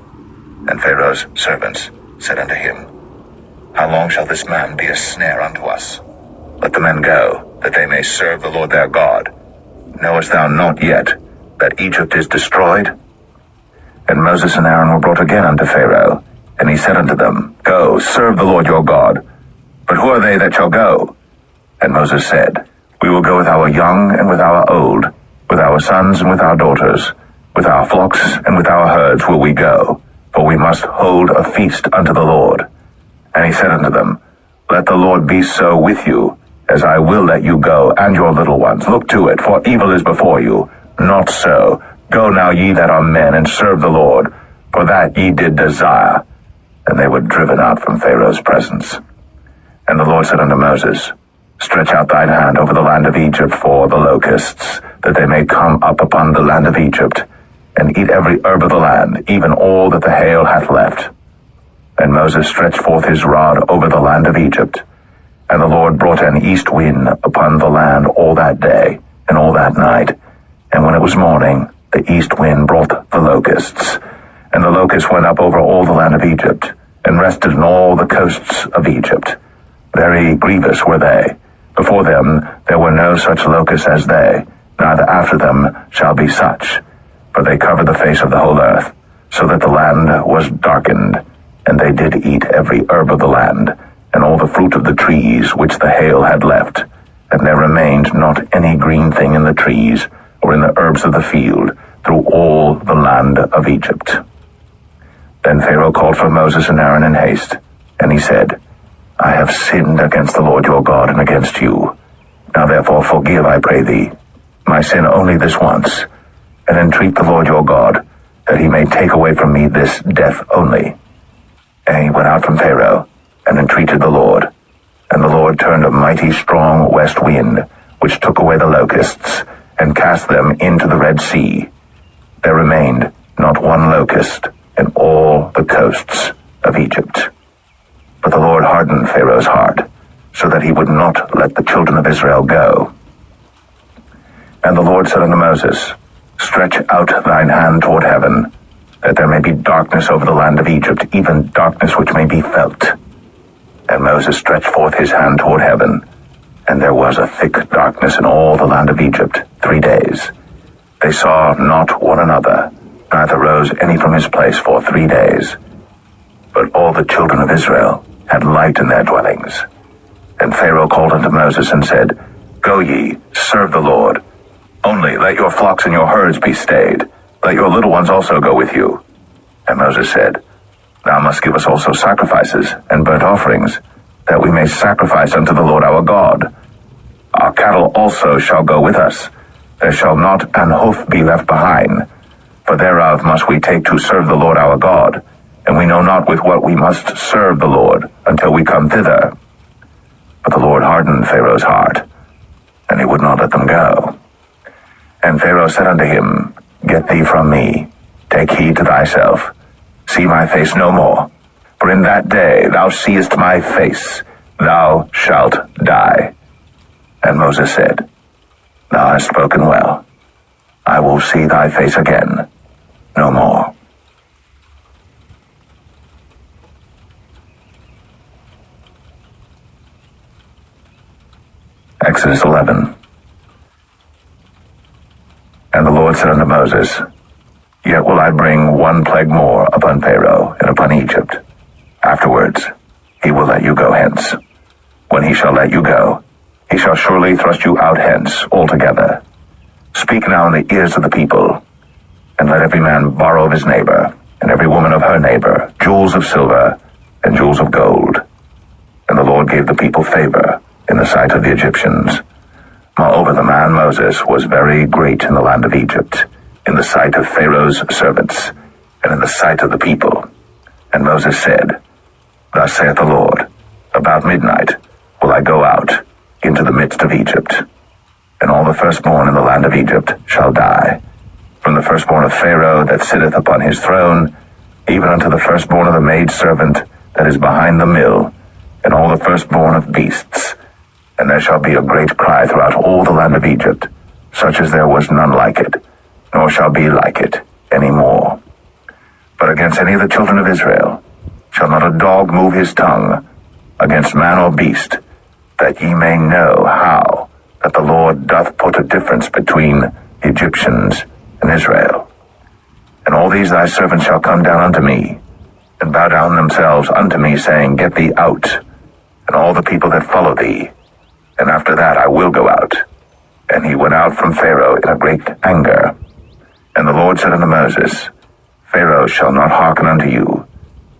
And Pharaoh's servants said unto him, How long shall this man be a snare unto us? Let the men go, that they may serve the Lord their God. Knowest thou not yet that Egypt is destroyed? And Moses and Aaron were brought again unto Pharaoh, and he said unto them, Go, serve the Lord your God. But who are they that shall go? And Moses said, We will go with our young and with our old, with our sons and with our daughters, with our flocks and with our herds will we go, for we must hold a feast unto the Lord. And he said unto them, Let the Lord be so with you, as I will let you go, and your little ones. Look to it, for evil is before you. Not so. Go now, ye that are men, and serve the Lord, for that ye did desire. And they were driven out from Pharaoh's presence. And the Lord said unto Moses, Stretch out thine hand over the land of Egypt for the locusts, that they may come up upon the land of Egypt, and eat every herb of the land, even all that the hail hath left. And Moses stretched forth his rod over the land of Egypt, and the Lord brought an east wind upon the land all that day, and all that night. And when it was morning, the east wind brought the locusts. And the locusts went up over all the land of Egypt, and rested in all the coasts of Egypt. Very grievous were they. Before them there were no such locusts as they, neither after them shall be such. For they covered the face of the whole earth, so that the land was darkened. And they did eat every herb of the land, and all the fruit of the trees which the hail had left. And there remained not any green thing in the trees, or in the herbs of the field, through all the land of Egypt. Then Pharaoh called for Moses and Aaron in haste, and he said, I have sinned against the Lord your God and against you. Now therefore forgive, I pray thee, my sin only this once, and entreat the Lord your God, that he may take away from me this death only. And he went out from Pharaoh, and entreated the Lord. And the Lord turned a mighty strong west wind, which took away the locusts, and cast them into the Red Sea. There remained not one locust in all the coasts of Egypt. But the Lord hardened Pharaoh's heart, so that he would not let the children of Israel go. And the Lord said unto Moses, Stretch out thine hand toward heaven, that there may be darkness over the land of Egypt, even darkness which may be felt. And Moses stretched forth his hand toward heaven, and there was a thick darkness in all the land of Egypt 3 days. They saw not one another, neither rose any from his place for 3 days. But all the children of Israel had light in their dwellings. And Pharaoh called unto Moses and said, Go ye, serve the Lord. Only let your flocks and your herds be stayed. Let your little ones also go with you. And Moses said, Thou must give us also sacrifices and burnt offerings, that we may sacrifice unto the Lord our God. Our cattle also shall go with us. There shall not an hoof be left behind, for thereof must we take to serve the Lord our God, and we know not with what we must serve the Lord until we come thither. But the Lord hardened Pharaoh's heart, and he would not let them go. And Pharaoh said unto him, Get thee from me, take heed to thyself, see my face no more, for in that day thou seest my face, thou shalt die. And Moses said, Thou hast spoken well. I will see thy face again no more. Exodus 11. And the Lord said unto Moses, Yet will I bring one plague more upon Pharaoh and upon Egypt. Afterwards he will let you go hence. When he shall let you go, he shall surely thrust you out hence altogether. Speak now in the ears of the people, and let every man borrow of his neighbor, and every woman of her neighbor, jewels of silver and jewels of gold. And the Lord gave the people favor in the sight of the Egyptians. Moreover, the man Moses was very great in the land of Egypt, in the sight of Pharaoh's servants, and in the sight of the people. And Moses said, Thus saith the Lord, About midnight will I go out into the midst of Egypt, and all the firstborn in the land of Egypt shall die, from the firstborn of Pharaoh that sitteth upon his throne, even unto the firstborn of the maidservant that is behind the mill, and all the firstborn of beasts. And there shall be a great cry throughout all the land of Egypt, such as there was none like it, nor shall be like it any more. But against any of the children of Israel shall not a dog move his tongue, against man or beast, that ye may know how that the Lord doth put a difference between the Egyptians and Israel. And all these thy servants shall come down unto me, and bow down themselves unto me, saying, Get thee out, and all the people that follow thee, and after that I will go out. And he went out from Pharaoh in a great anger. And the Lord said unto Moses, Pharaoh shall not hearken unto you,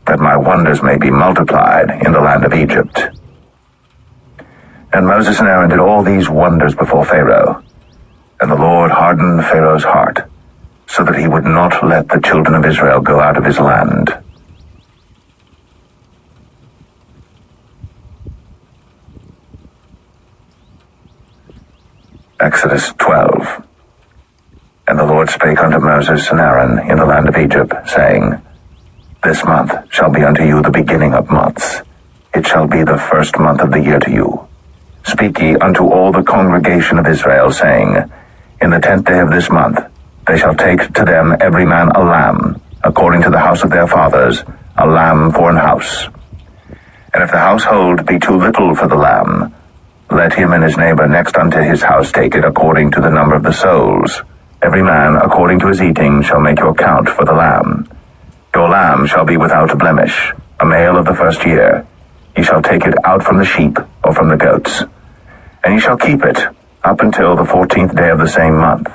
that my wonders may be multiplied in the land of Egypt. And Moses and Aaron did all these wonders before Pharaoh. And the Lord hardened Pharaoh's heart, so that he would not let the children of Israel go out of his land. Exodus 12. And the Lord spake unto Moses and Aaron in the land of Egypt, saying, This month shall be unto you the beginning of months. It shall be the first month of the year to you. Speak ye unto all the congregation of Israel, saying, In the 10th day of this month they shall take to them every man a lamb, according to the house of their fathers, a lamb for an house. And if the household be too little for the lamb, let him and his neighbor next unto his house take it according to the number of the souls. Every man according to his eating shall make your count for the lamb. Your lamb shall be without blemish, a male of the first year. Ye shall take it out from the sheep or from the goats. And ye shall keep it up until the 14th day of the same month.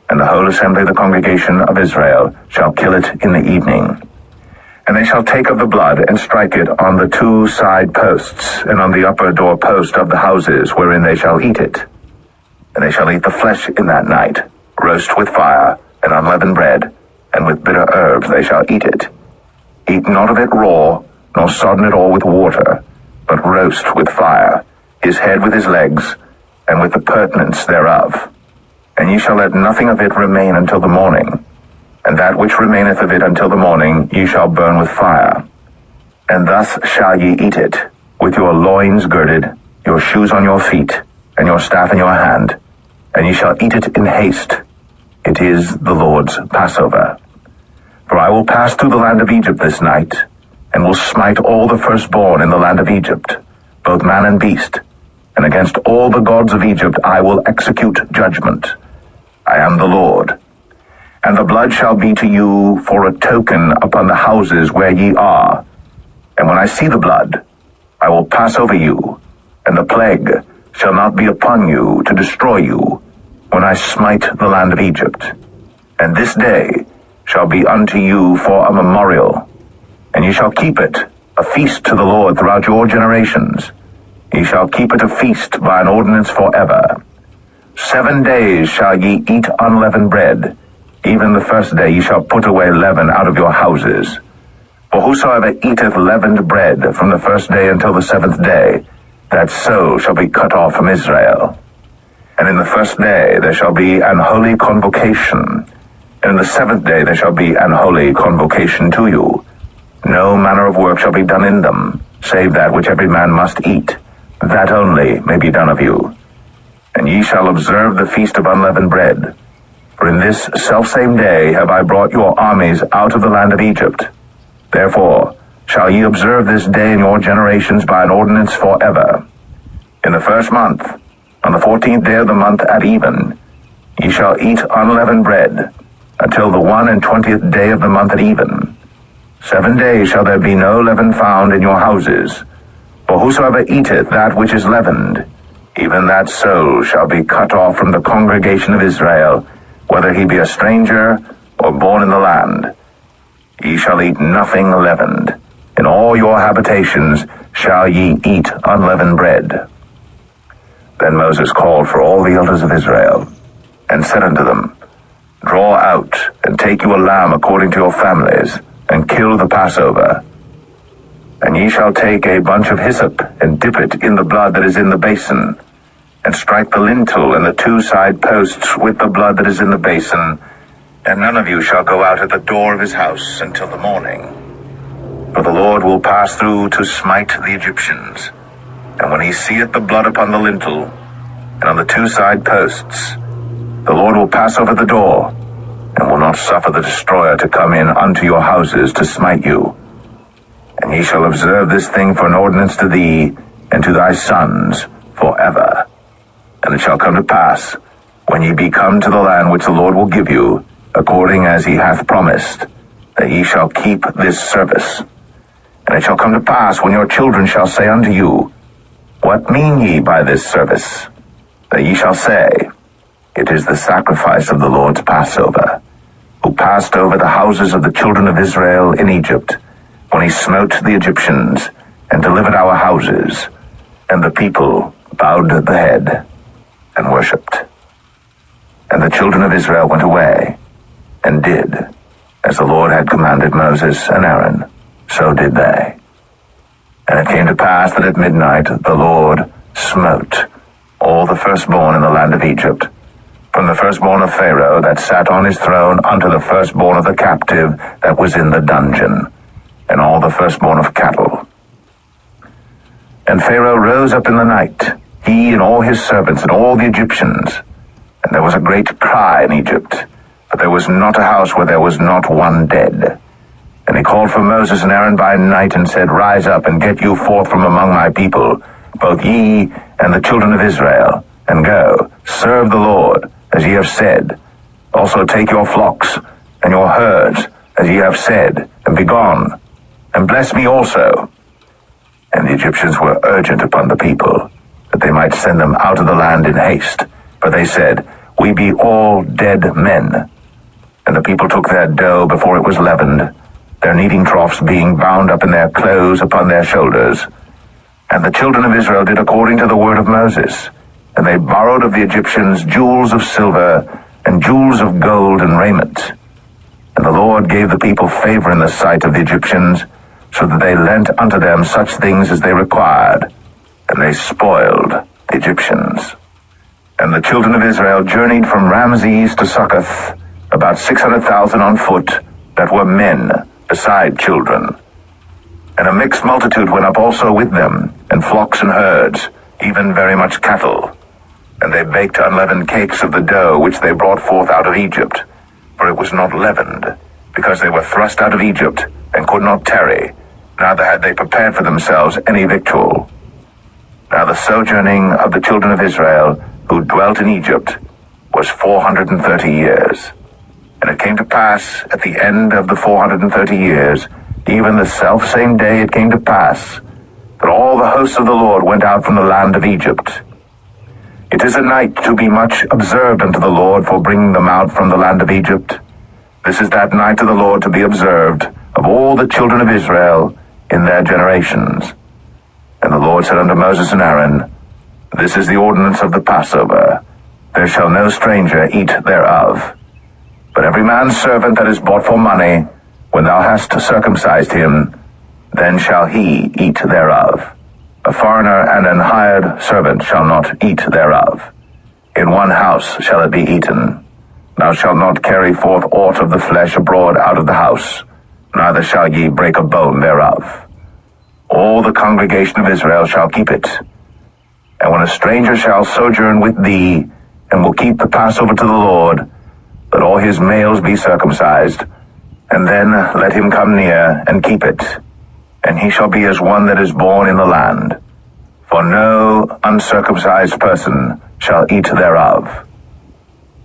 And the whole assembly of the congregation of Israel shall kill it in the evening. And they shall take of the blood and strike it on the 2 side posts, and on the upper door post of the houses wherein they shall eat it. And they shall eat the flesh in that night, roast with fire, and unleavened bread, and with bitter herbs they shall eat it. Eat not of it raw, nor sodden it all with water, but roast with fire, his head with his legs, and with the purtenance thereof. And ye shall let nothing of it remain until the morning, and that which remaineth of it until the morning ye shall burn with fire. And thus shall ye eat it, with your loins girded, your shoes on your feet, and your staff in your hand, and ye shall eat it in haste. It is the Lord's Passover. For I will pass through the land of Egypt this night, and will smite all the firstborn in the land of Egypt, both man and beast, and against all the gods of Egypt I will execute judgment. I am the Lord. And the blood shall be to you for a token upon the houses where ye are. And when I see the blood, I will pass over you, and the plague shall not be upon you to destroy you, when I smite the land of Egypt. And this day shall be unto you for a memorial, and ye shall keep it a feast to the Lord throughout your generations. Ye shall keep it a feast by an ordinance forever. 7 days shall ye eat unleavened bread. Even the first day ye shall put away leaven out of your houses. For whosoever eateth leavened bread from the first day until the 7th day, that soul shall be cut off from Israel. And in the first day there shall be an holy convocation, and in the 7th day there shall be an holy convocation to you. No manner of work shall be done in them, save that which every man must eat. That only may be done of you. And ye shall observe the feast of unleavened bread. For in this selfsame day have I brought your armies out of the land of Egypt. Therefore shall ye observe this day in your generations by an ordinance forever. In the 1st month, on the 14th day of the month at even, ye shall eat unleavened bread, until the 21st day of the month at even. 7 days shall there be no leaven found in your houses. For whosoever eateth that which is leavened, even that soul shall be cut off from the congregation of Israel, whether he be a stranger or born in the land. Ye shall eat nothing leavened. In all your habitations shall ye eat unleavened bread. Then Moses called for all the elders of Israel, and said unto them, Draw out, and take you a lamb according to your families, and kill the Passover. And ye shall take a bunch of hyssop, and dip it in the blood that is in the basin, and strike the lintel and the two side posts with the blood that is in the basin, and none of you shall go out at the door of his house until the morning. For the Lord will pass through to smite the Egyptians. And when he seeth the blood upon the lintel, and on the two side posts, the Lord will pass over the door, and will not suffer the destroyer to come in unto your houses to smite you. And ye shall observe this thing for an ordinance to thee, and to thy sons forever. And it shall come to pass, when ye be come to the land which the Lord will give you, according as he hath promised, that ye shall keep this service. And it shall come to pass, when your children shall say unto you, What mean ye by this service? That ye shall say, It is the sacrifice of the Lord's Passover, who passed over the houses of the children of Israel in Egypt, when he smote the Egyptians, and delivered our houses. And the people bowed the head, and worshipped. And the children of Israel went away, and did, as the Lord had commanded Moses and Aaron, so did they. And it came to pass that at midnight the Lord smote all the firstborn in the land of Egypt, from the firstborn of Pharaoh that sat on his throne unto the firstborn of the captive that was in the dungeon, and all the firstborn of cattle. And Pharaoh rose up in the night, he and all his servants and all the Egyptians, and there was a great cry in Egypt, but there was not a house where there was not one dead. And he called for Moses and Aaron by night, and said, Rise up, and get you forth from among my people, both ye and the children of Israel, and go, serve the Lord, as ye have said. Also take your flocks and your herds, as ye have said, and be gone, and bless me also. And the Egyptians were urgent upon the people, that they might send them out of the land in haste. For they said, We be all dead men. And the people took their dough before it was leavened, their kneading troughs being bound up in their clothes upon their shoulders. And the children of Israel did according to the word of Moses. And they borrowed of the Egyptians jewels of silver, and jewels of gold and raiment. And the Lord gave the people favor in the sight of the Egyptians, so that they lent unto them such things as they required, and they spoiled the Egyptians. And the children of Israel journeyed from Ramses to Succoth, about 600,000 on foot, that were men, beside children. And a mixed multitude went up also with them, and flocks and herds, even very much cattle. And they baked unleavened cakes of the dough which they brought forth out of Egypt, for it was not leavened, because they were thrust out of Egypt, and could not tarry, neither had they prepared for themselves any victual. Now the sojourning of the children of Israel, who dwelt in Egypt, was 430 years. And it came to pass, at the end of the 430 years, even the selfsame day it came to pass, that all the hosts of the Lord went out from the land of Egypt. It is a night to be much observed unto the Lord for bringing them out from the land of Egypt. This is that night to the Lord to be observed of all the children of Israel in their generations. And the Lord said unto Moses and Aaron, This is the ordinance of the Passover. There shall no stranger eat thereof. But every man's servant that is bought for money, when thou hast circumcised him, then shall he eat thereof. A foreigner and an hired servant shall not eat thereof. In one house shall it be eaten. Thou shalt not carry forth aught of the flesh abroad out of the house, neither shall ye break a bone thereof. All the congregation of Israel shall keep it. And when a stranger shall sojourn with thee, and will keep the Passover to the Lord, let all his males be circumcised, and then let him come near and keep it. And he shall be as one that is born in the land. For no uncircumcised person shall eat thereof.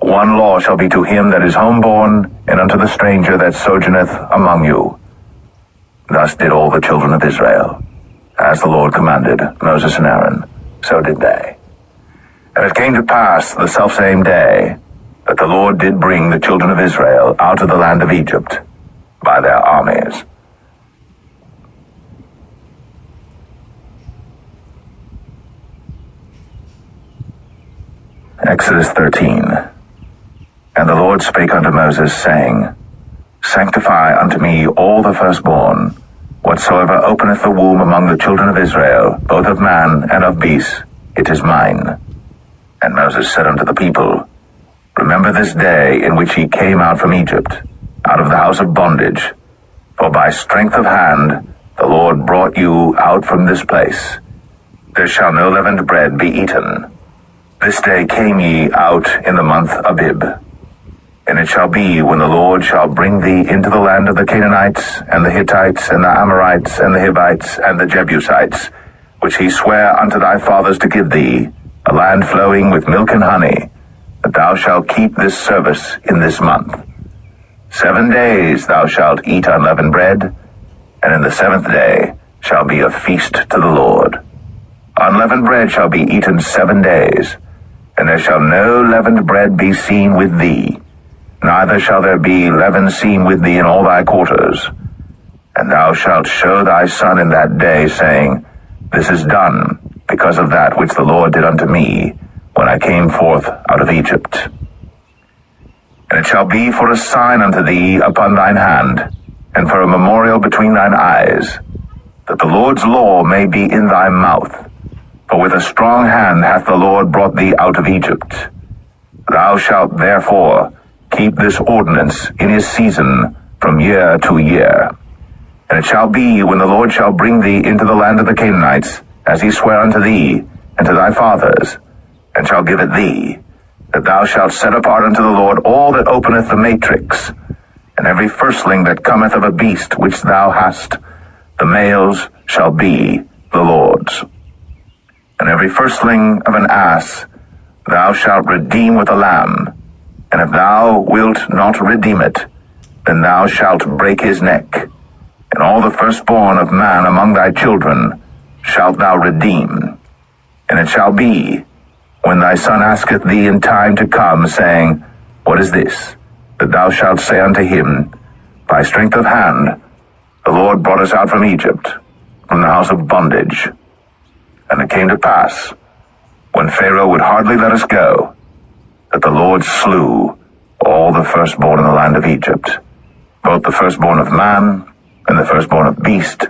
One law shall be to him that is homeborn, and unto the stranger that sojourneth among you. Thus did all the children of Israel, as the Lord commanded Moses and Aaron, so did they. And it came to pass the selfsame day that the Lord did bring the children of Israel out of the land of Egypt by their armies. Exodus 13. And the Lord spake unto Moses, saying, Sanctify unto me all the firstborn, whatsoever openeth the womb among the children of Israel, both of man and of beast, it is mine. And Moses said unto the people, Remember this day in which ye came out from Egypt, out of the house of bondage, for by strength of hand the Lord brought you out from this place. There shall no leavened bread be eaten. This day came ye out in the month Abib. And it shall be, when the Lord shall bring thee into the land of the Canaanites, and the Hittites, and the Amorites, and the Hivites, and the Jebusites, which he sware unto thy fathers to give thee, a land flowing with milk and honey, that thou shalt keep this service in this month. 7 days thou shalt eat unleavened bread, and in the 7th day shall be a feast to the Lord. Unleavened bread shall be eaten 7 days, and there shall no leavened bread be seen with thee, neither shall there be leaven seen with thee in all thy quarters. And thou shalt show thy son in that day, saying, This is done because of that which the Lord did unto me when I came forth out of Egypt. And it shall be for a sign unto thee upon thine hand, and for a memorial between thine eyes, that the Lord's law may be in thy mouth. For with a strong hand hath the Lord brought thee out of Egypt. Thou shalt therefore keep this ordinance in his season from year to year. And it shall be, when the Lord shall bring thee into the land of the Canaanites, as he sware unto thee and to thy fathers, and shall give it thee, that thou shalt set apart unto the Lord all that openeth the matrix, and every firstling that cometh of a beast which thou hast, the males shall be the Lord's. And every firstling of an ass thou shalt redeem with a lamb, and if thou wilt not redeem it, then thou shalt break his neck. And all the firstborn of man among thy children shalt thou redeem. And it shall be, when thy son asketh thee in time to come, saying, What is this? That thou shalt say unto him, By strength of hand the Lord brought us out from Egypt, from the house of bondage. And it came to pass, when Pharaoh would hardly let us go, that the Lord slew all the firstborn in the land of Egypt, both the firstborn of man and the firstborn of beast.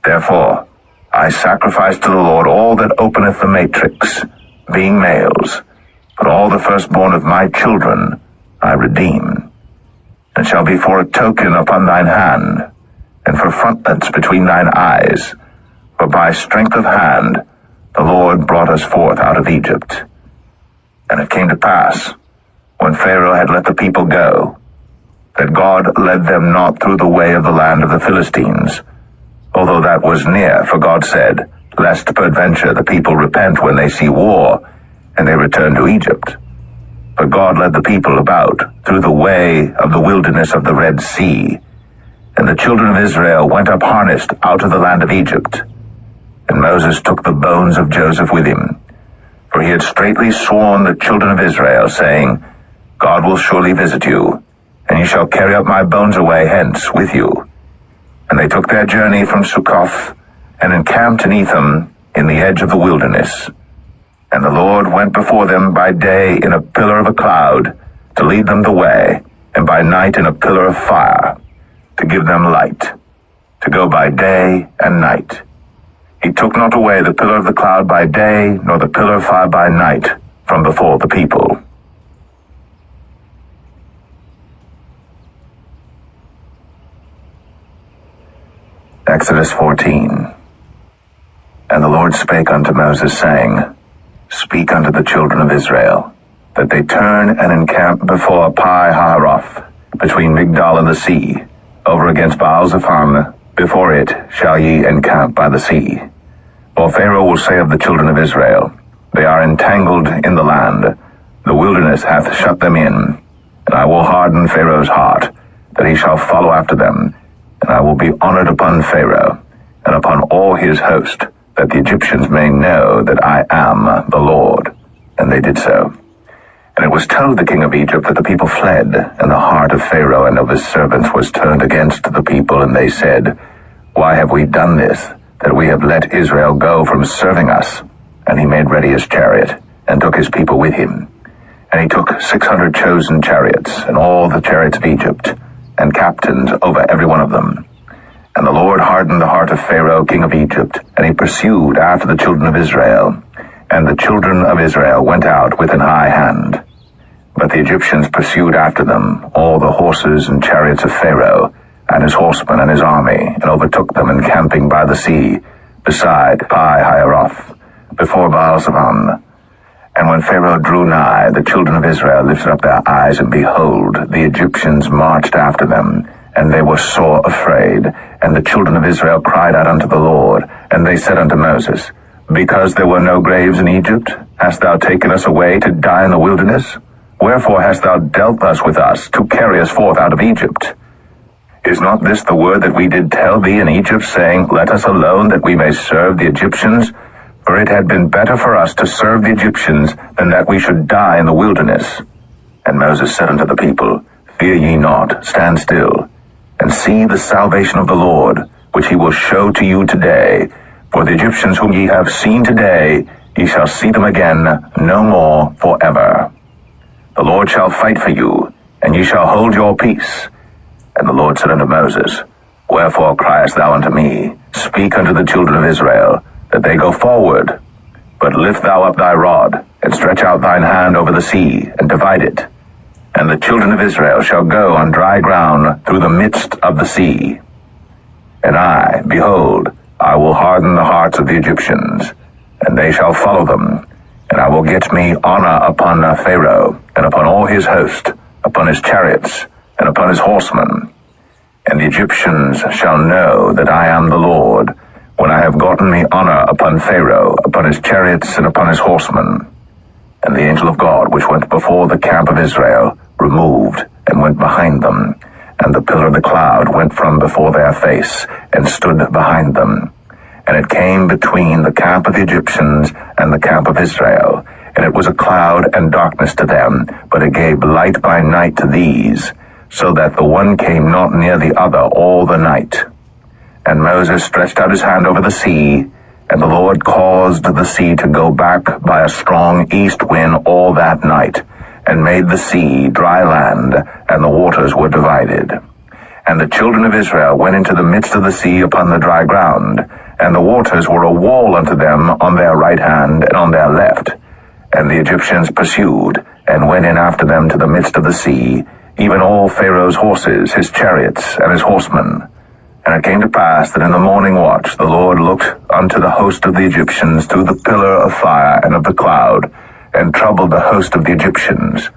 Therefore I sacrifice to the Lord all that openeth the matrix, being males, but all the firstborn of my children I redeem. And shall be for a token upon thine hand, and for frontlets between thine eyes, for by strength of hand the Lord brought us forth out of Egypt. And it came to pass, when Pharaoh had let the people go, that God led them not through the way of the land of the Philistines, although that was near, for God said, Lest peradventure the people repent when they see war, and they return to Egypt. But God led the people about through the way of the wilderness of the Red Sea, and the children of Israel went up harnessed out of the land of Egypt. And Moses took the bones of Joseph with him, for he had straitly sworn the children of Israel, saying, God will surely visit you, and ye shall carry up my bones away hence with you. And they took their journey from Succoth, and encamped in Etham in the edge of the wilderness. And the Lord went before them by day in a pillar of a cloud, to lead them the way, and by night in a pillar of fire, to give them light, to go by day and night. He took not away the pillar of the cloud by day, nor the pillar of fire by night, from before the people. Exodus 14. And the Lord spake unto Moses, saying, Speak unto the children of Israel, that they turn and encamp before Pi-hahiroth, between Migdol and the sea, over against Baal-zephon. Before it shall ye encamp by the sea. For Pharaoh will say of the children of Israel, They are entangled in the land, the wilderness hath shut them in, and I will harden Pharaoh's heart, that he shall follow after them, and I will be honored upon Pharaoh, and upon all his host, that the Egyptians may know that I am the Lord. And they did so. And it was told the king of Egypt that the people fled, and the heart of Pharaoh and of his servants was turned against the people, and they said, Why have we done this, that we have let Israel go from serving us? And he made ready his chariot, and took his people with him. And he took 600 chosen chariots, and all the chariots of Egypt, and captains over every one of them. And the Lord hardened the heart of Pharaoh, king of Egypt, and he pursued after the children of Israel. And the children of Israel went out with an high hand. But the Egyptians pursued after them, all the horses and chariots of Pharaoh, and his horsemen and his army, and overtook them encamping by the sea, beside Pi-hahiroth, before Baal-Zephon. And when Pharaoh drew nigh, the children of Israel lifted up their eyes, and behold, the Egyptians marched after them, and they were sore afraid. And the children of Israel cried out unto the Lord, and they said unto Moses, Because there were no graves in Egypt, hast thou taken us away to die in the wilderness? Wherefore hast thou dealt thus with us, to carry us forth out of Egypt? Is not this the word that we did tell thee in Egypt, saying, Let us alone, that we may serve the Egyptians? For it had been better for us to serve the Egyptians, than that we should die in the wilderness. And Moses said unto the people, Fear ye not, stand still, and see the salvation of the Lord, which he will show to you today. For the Egyptians whom ye have seen today, ye shall see them again no more forever. The Lord shall fight for you, and ye shall hold your peace. And the Lord said unto Moses, Wherefore criest thou unto me? Speak unto the children of Israel, that they go forward. But lift thou up thy rod, and stretch out thine hand over the sea, and divide it. And the children of Israel shall go on dry ground through the midst of the sea. And I, behold, I will harden the hearts of the Egyptians, and they shall follow them. And I will get me honor upon Pharaoh, and upon all his host, upon his chariots, and upon his horsemen. And the Egyptians shall know that I am the Lord, when I have gotten me honor upon Pharaoh, upon his chariots, and upon his horsemen. And the angel of God, which went before the camp of Israel, removed, and went behind them. And the pillar of the cloud went from before their face, and stood behind them. And it came between the camp of the Egyptians and the camp of Israel. And it was a cloud and darkness to them, but it gave light by night to these, so that the one came not near the other all the night. And Moses stretched out his hand over the sea, and the Lord caused the sea to go back by a strong east wind all that night, and made the sea dry land, and the waters were divided. And the children of Israel went into the midst of the sea upon the dry ground, and the waters were a wall unto them on their right hand and on their left. And the Egyptians pursued, and went in after them to the midst of the sea, even all Pharaoh's horses, his chariots, and his horsemen. And it came to pass that in the morning watch the Lord looked unto the host of the Egyptians through the pillar of fire and of the cloud, and troubled the host of the Egyptians,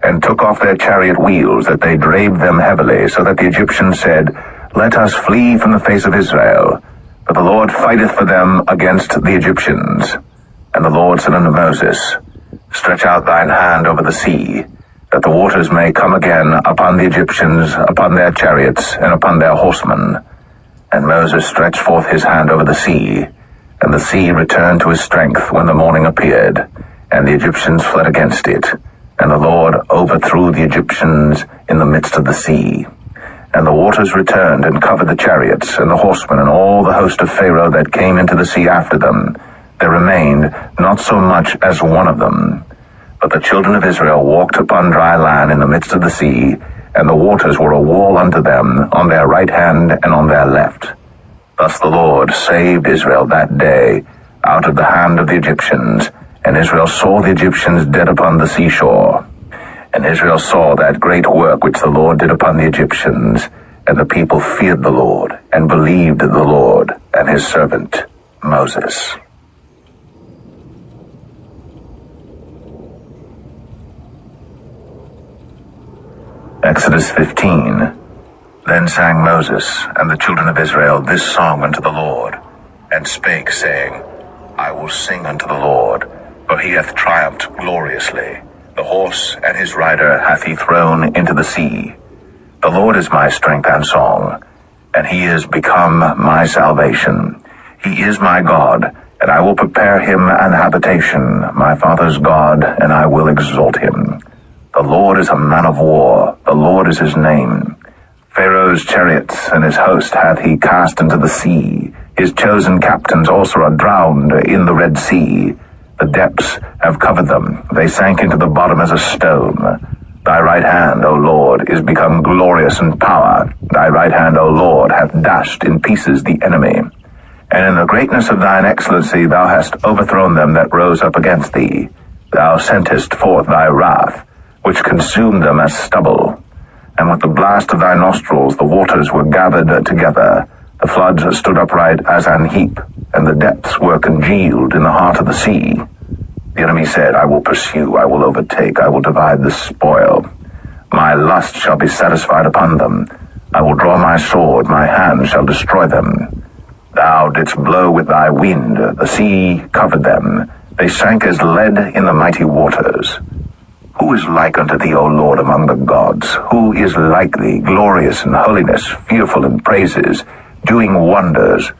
and took off their chariot wheels, that they drave them heavily, so that the Egyptians said, Let us flee from the face of Israel. But the Lord fighteth for them against the Egyptians. And the Lord said unto Moses, Stretch out thine hand over the sea, that the waters may come again upon the Egyptians, upon their chariots, and upon their horsemen. And Moses stretched forth his hand over the sea, and the sea returned to his strength when the morning appeared, and the Egyptians fled against it. And the Lord overthrew the Egyptians in the midst of the sea. And the waters returned and covered the chariots, and the horsemen, and all the host of Pharaoh that came into the sea after them. There remained not so much as one of them. But the children of Israel walked upon dry land in the midst of the sea, and the waters were a wall unto them on their right hand and on their left. Thus the Lord saved Israel that day out of the hand of the Egyptians, and Israel saw the Egyptians dead upon the seashore. And Israel saw that great work which the Lord did upon the Egyptians, and the people feared the Lord, and believed the Lord and his servant Moses. Exodus 15. Then sang Moses and the children of Israel this song unto the Lord, and spake, saying, I will sing unto the Lord, for he hath triumphed gloriously. The horse and his rider hath he thrown into the sea. The Lord is my strength and song, and he is become my salvation. He is my God, And I will prepare him an habitation, my father's God, and I will exalt him. The Lord is a man of war, the Lord is his name. Pharaoh's chariots and his host hath he cast into the sea. His chosen captains also are drowned in the Red Sea. The depths have covered them, they sank into the bottom as a stone. Thy right hand, O Lord, is become glorious in power. Thy right hand, O Lord, hath dashed in pieces the enemy. And in the greatness of thine excellency thou hast overthrown them that rose up against thee. Thou sentest forth thy wrath, which consumed them as stubble. And with the blast of thy nostrils the waters were gathered together. The floods stood upright as an heap, and the depths were congealed in the heart of the sea. The enemy said, I will pursue, I will overtake, I will divide the spoil. My lust shall be satisfied upon them. I will draw my sword, my hand shall destroy them. Thou didst blow with thy wind, the sea covered them. They sank as lead in the mighty waters. Who is like unto thee, O Lord, among the gods? Who is like thee, glorious in holiness, fearful in praises, doing wonders?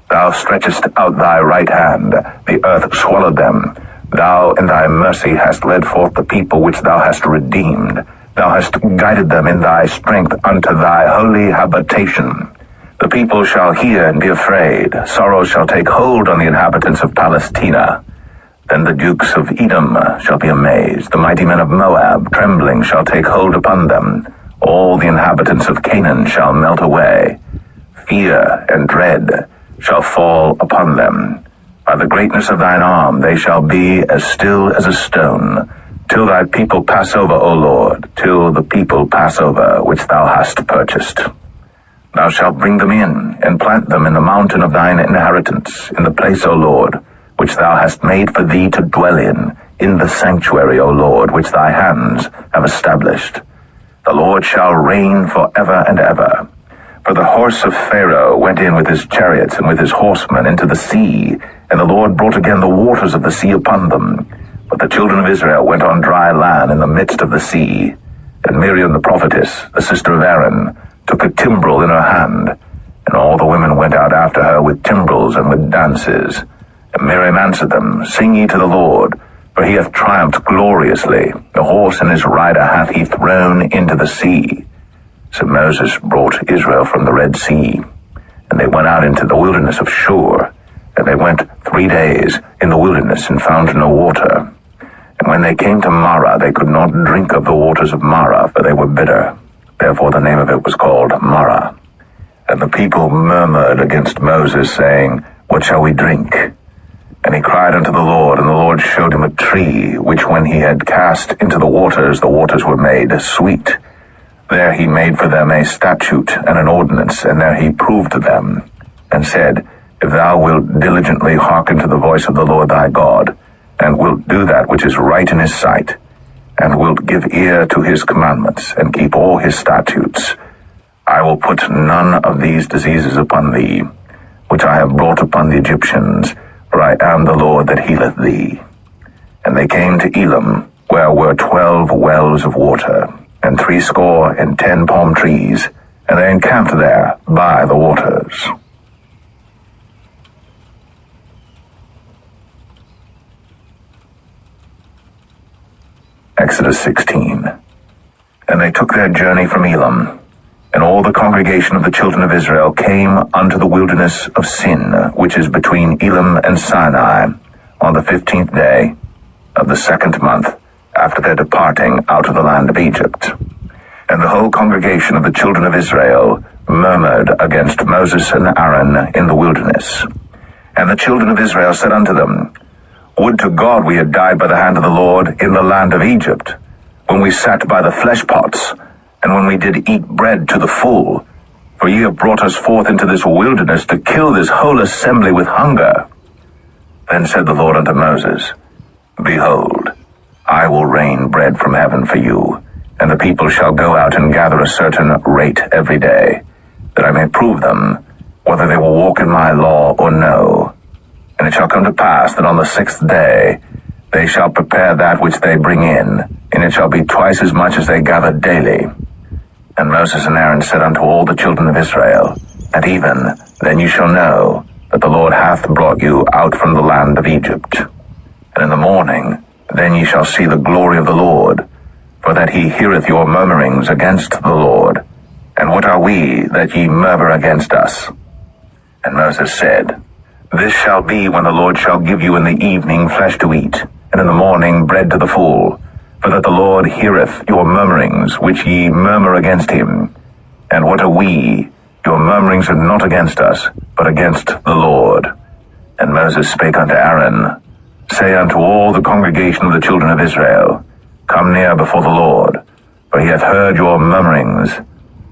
Thou stretchest out thy right hand, the earth swallowed them. Thou in thy mercy hast led forth the people which thou hast redeemed. Thou hast guided them in thy strength unto thy holy habitation. The people shall hear and be afraid. Sorrow shall take hold on the inhabitants of Palestina. Then the dukes of Edom shall be amazed. The mighty men of Moab, trembling, shall take hold upon them. All the inhabitants of Canaan shall melt away. Fear and dread shall fall upon them. By the greatness of thine arm they shall be as still as a stone, till thy people pass over, O Lord, till the people pass over which thou hast purchased. Thou shalt bring them in, and plant them in the mountain of thine inheritance, in the place, O Lord, which thou hast made for thee to dwell in the sanctuary, O Lord, which thy hands have established. The Lord shall reign for ever and ever. For the horse of Pharaoh went in with his chariots and with his horsemen into the sea, and the Lord brought again the waters of the sea upon them. But the children of Israel went on dry land in the midst of the sea. And Miriam the prophetess, the sister of Aaron, took a timbrel in her hand, and all the women went out after her with timbrels and with dances. And Miriam answered them, Sing ye to the Lord, for he hath triumphed gloriously. The horse and his rider hath he thrown into the sea. So Moses brought Israel from the Red Sea, and they went out into the wilderness of Shur. And they went 3 days in the wilderness and found no water. And when they came to Marah, they could not drink of the waters of Marah, for they were bitter. Therefore the name of it was called Marah. And the people murmured against Moses, saying, What shall we drink? And he cried unto the Lord, and the Lord showed him a tree, which when he had cast into the waters were made sweet. There he made for them a statute and an ordinance, and there he proved them, and said, If thou wilt diligently hearken to the voice of the Lord thy God, and wilt do that which is right in his sight, and wilt give ear to his commandments, and keep all his statutes, I will put none of these diseases upon thee, which I have brought upon the Egyptians, for I am the Lord that healeth thee. And they came to Elim, where were 12 wells of water, and 70 palm trees, and they encamped there by the waters. Exodus 16. And they took their journey from Elim, and all the congregation of the children of Israel came unto the wilderness of Sin, which is between Elim and Sinai, on the 15th day of the 2nd month, after their departing out of the land of Egypt. And the whole congregation of the children of Israel murmured against Moses and Aaron in the wilderness. And the children of Israel said unto them, Would to God we had died by the hand of the Lord in the land of Egypt, when we sat by the flesh pots, and when we did eat bread to the full. For ye have brought us forth into this wilderness to kill this whole assembly with hunger. Then said the Lord unto Moses, Behold, I will rain bread from heaven for you, and the people shall go out and gather a certain rate every day, that I may prove them, whether they will walk in my law or no. And it shall come to pass that on the 6th day they shall prepare that which they bring in, and it shall be twice as much as they gather daily. And Moses and Aaron said unto all the children of Israel, At even then you shall know that the Lord hath brought you out from the land of Egypt. And in the morning then ye shall see the glory of the Lord, for that he heareth your murmurings against the Lord. And what are we that ye murmur against us? And Moses said, This shall be when the Lord shall give you in the evening flesh to eat, and in the morning bread to the full, for that the Lord heareth your murmurings, which ye murmur against him. And what are we? Your murmurings are not against us, but against the Lord. And Moses spake unto Aaron, Say unto all the congregation of the children of Israel, Come near before the Lord, for he hath heard your murmurings.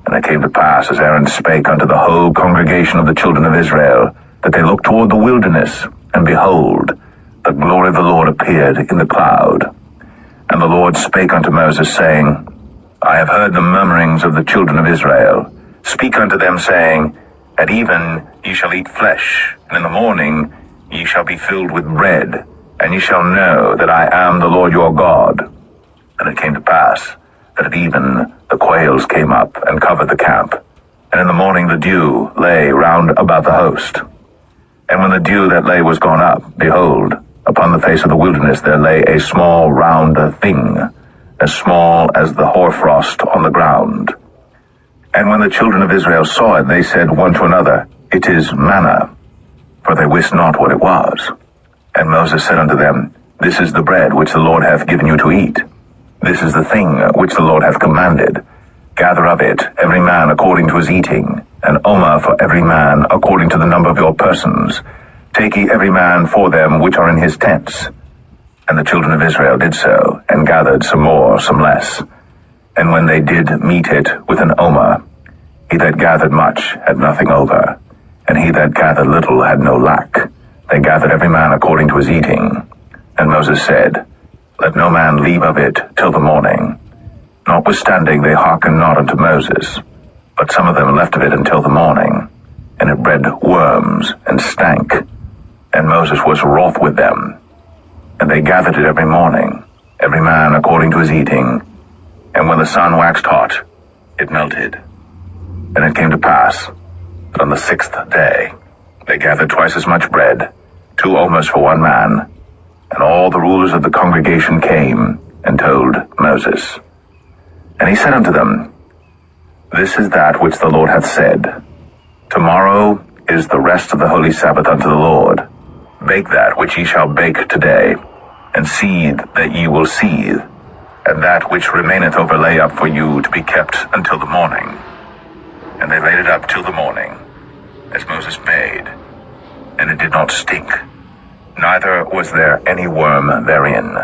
And it came to pass, as Aaron spake unto the whole congregation of the children of Israel, that they looked toward the wilderness, and behold, the glory of the Lord appeared in the cloud. And the Lord spake unto Moses, saying, I have heard the murmurings of the children of Israel. Speak unto them, saying, At even ye shall eat flesh, and in the morning ye shall be filled with bread, and ye shall know that I am the Lord your God. And it came to pass, that at even the quails came up and covered the camp, and in the morning the dew lay round about the host. And when the dew that lay was gone up, behold, upon the face of the wilderness there lay a small round thing, as small as the hoarfrost on the ground. And when the children of Israel saw it, they said one to another, It is manna, for they wist not what it was. And Moses said unto them, This is the bread which the Lord hath given you to eat. This is the thing which the Lord hath commanded. Gather of it every man according to his eating, an omer for every man according to the number of your persons. Take ye every man for them which are in his tents. And the children of Israel did so, and gathered some more, some less. And when they did meet it with an omer, he that gathered much had nothing over, and he that gathered little had no lack. They gathered every man according to his eating. And Moses said, Let no man leave of it till the morning. Notwithstanding they hearkened not unto Moses, but some of them left of it until the morning, and it bred worms, and stank. And Moses was wroth with them. And they gathered it every morning, every man according to his eating. And when the sun waxed hot, it melted. And it came to pass, that on the 6th day they gathered twice as much bread, 2 omers for one man. And all the rulers of the congregation came, and told Moses. And he said unto them, This is that which the Lord hath said. Tomorrow is the rest of the holy Sabbath unto the Lord. Bake that which ye shall bake today, and seethe that ye will seethe, and that which remaineth overlay up for you to be kept until the morning. And they laid it up till the morning, as Moses bade, and it did not stink, neither was there any worm therein.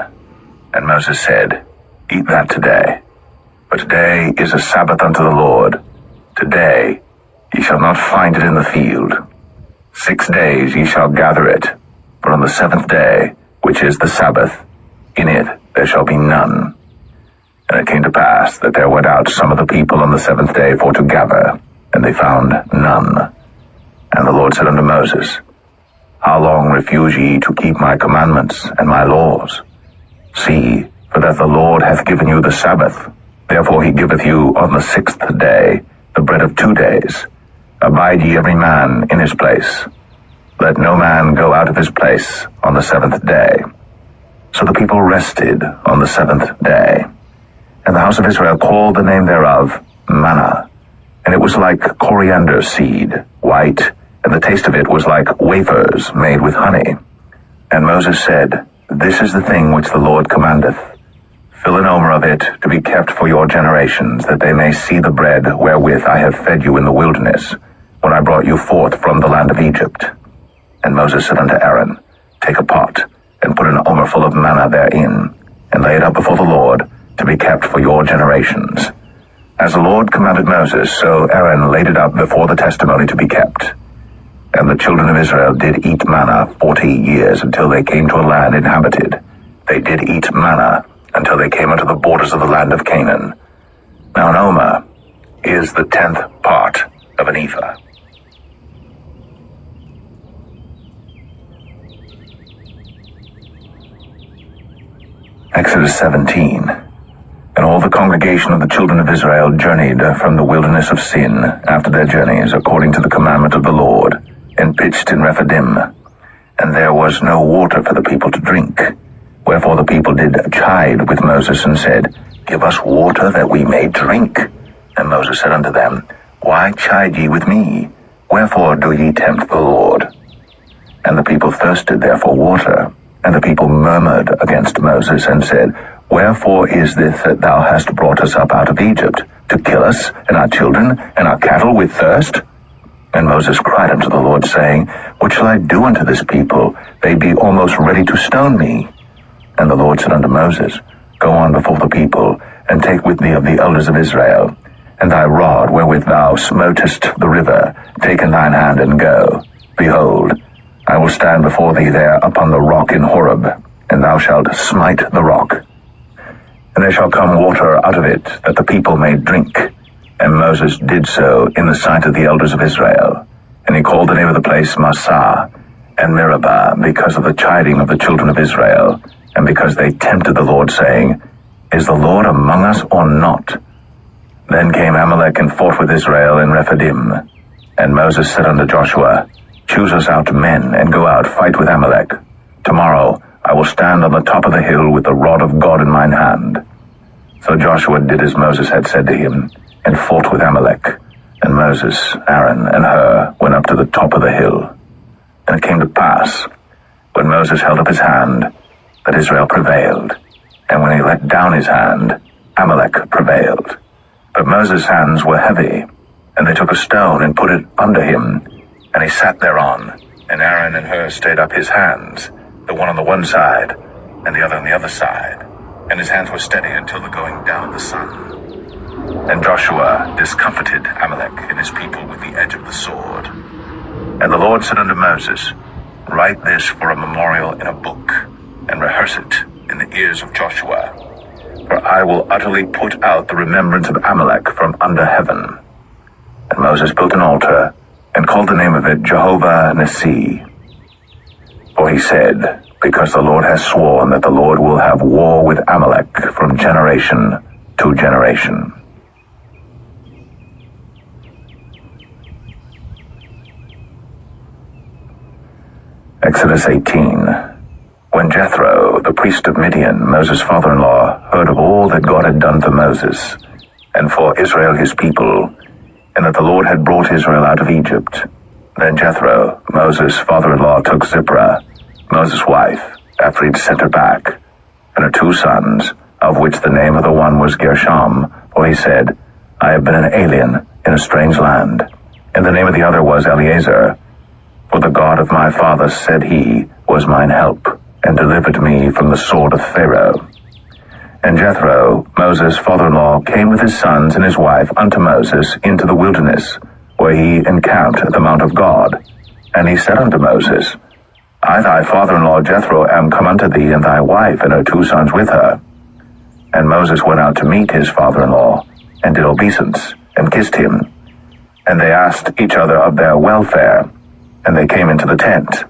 And Moses said, Eat that today, for today is a Sabbath unto the Lord. Today ye shall not find it in the field. 6 days ye shall gather it, but on the 7th day, which is the Sabbath, in it there shall be none. And it came to pass that there went out some of the people on the 7th day for to gather, and they found none. And the Lord said unto Moses, How long refuse ye to keep my commandments and my laws? See, for that the Lord hath given you the Sabbath. Therefore he giveth you on the 6th day the bread of 2 days. Abide ye every man in his place. Let no man go out of his place on the 7th day. So the people rested on the 7th day. And the house of Israel called the name thereof manna. And it was like coriander seed, white, and the taste of it was like wafers made with honey. And Moses said, This is the thing which the Lord commandeth. Fill an omer of it to be kept for your generations, that they may see the bread wherewith I have fed you in the wilderness, when I brought you forth from the land of Egypt. And Moses said unto Aaron, Take a pot, and put an omer full of manna therein, and lay it up before the Lord, to be kept for your generations. As the Lord commanded Moses, so Aaron laid it up before the testimony to be kept. And the children of Israel did eat manna 40 years, until they came to a land inhabited. They did eat manna until they came unto the borders of the land of Canaan. Now an omer is the 10th part of an ephah. Exodus 17. And all the congregation of the children of Israel journeyed from the wilderness of Sin after their journeys, according to the commandment of the Lord, and pitched in Rephidim, and there was no water for the people to drink. Wherefore the people did chide with Moses, and said, Give us water that we may drink. And Moses said unto them, Why chide ye with me? Wherefore do ye tempt the Lord? And the people thirsted there for water. And the people murmured against Moses, and said, Wherefore is this that thou hast brought us up out of Egypt, to kill us, and our children, and our cattle with thirst? And Moses cried unto the Lord, saying, What shall I do unto this people? They be almost ready to stone me. And the Lord said unto Moses, Go on before the people, and take with thee of the elders of Israel, and thy rod wherewith thou smotest the river, take in thine hand, and go. Behold, I will stand before thee there upon the rock in Horeb, and thou shalt smite the rock. And there shall come water out of it, that the people may drink. And Moses did so in the sight of the elders of Israel. And he called the name of the place Massah and Meribah, because of the chiding of the children of Israel, and because they tempted the Lord, saying, Is the Lord among us or not? Then came Amalek and fought with Israel in Rephidim. And Moses said unto Joshua, Choose us out men, and go out, fight with Amalek. Tomorrow I will stand on the top of the hill with the rod of God in mine hand. So Joshua did as Moses had said to him, and fought with Amalek. And Moses, Aaron, and Hur went up to the top of the hill. And it came to pass, when Moses held up his hand, that Israel prevailed. And when he let down his hand, Amalek prevailed. But Moses' hands were heavy, and they took a stone and put it under him, and he sat thereon. And Aaron and Hur stayed up his hands, the one on the one side, and the other on the other side. And his hands were steady until the going down of the sun. And Joshua discomfited Amalek and his people with the edge of the sword. And the Lord said unto Moses, Write this for a memorial in a book, and rehearse it in the ears of Joshua. For I will utterly put out the remembrance of Amalek from under heaven. And Moses built an altar, and called the name of it Jehovah Nissi. For he said, Because the Lord has sworn that the Lord will have war with Amalek from generation to generation. Exodus 18. When Jethro, the priest of Midian, Moses' father-in-law, heard of all that God had done for Moses, and for Israel his people, and that the Lord had brought Israel out of Egypt, then Jethro, Moses' father-in-law, took Zipporah, Moses' wife, after he'd sent her back, and her 2 sons, of which the name of the one was Gershom, for he said, I have been an alien in a strange land. And the name of the other was Eleazar, for the God of my father, said he, was mine help, and delivered me from the sword of Pharaoh. And Jethro, Moses' father-in-law, came with his sons and his wife unto Moses into the wilderness, where he encamped at the mount of God. And he said unto Moses, I thy father-in-law Jethro am come unto thee, and thy wife and her 2 sons with her. And Moses went out to meet his father-in-law, and did obeisance, and kissed him. And they asked each other of their welfare, and they came into the tent.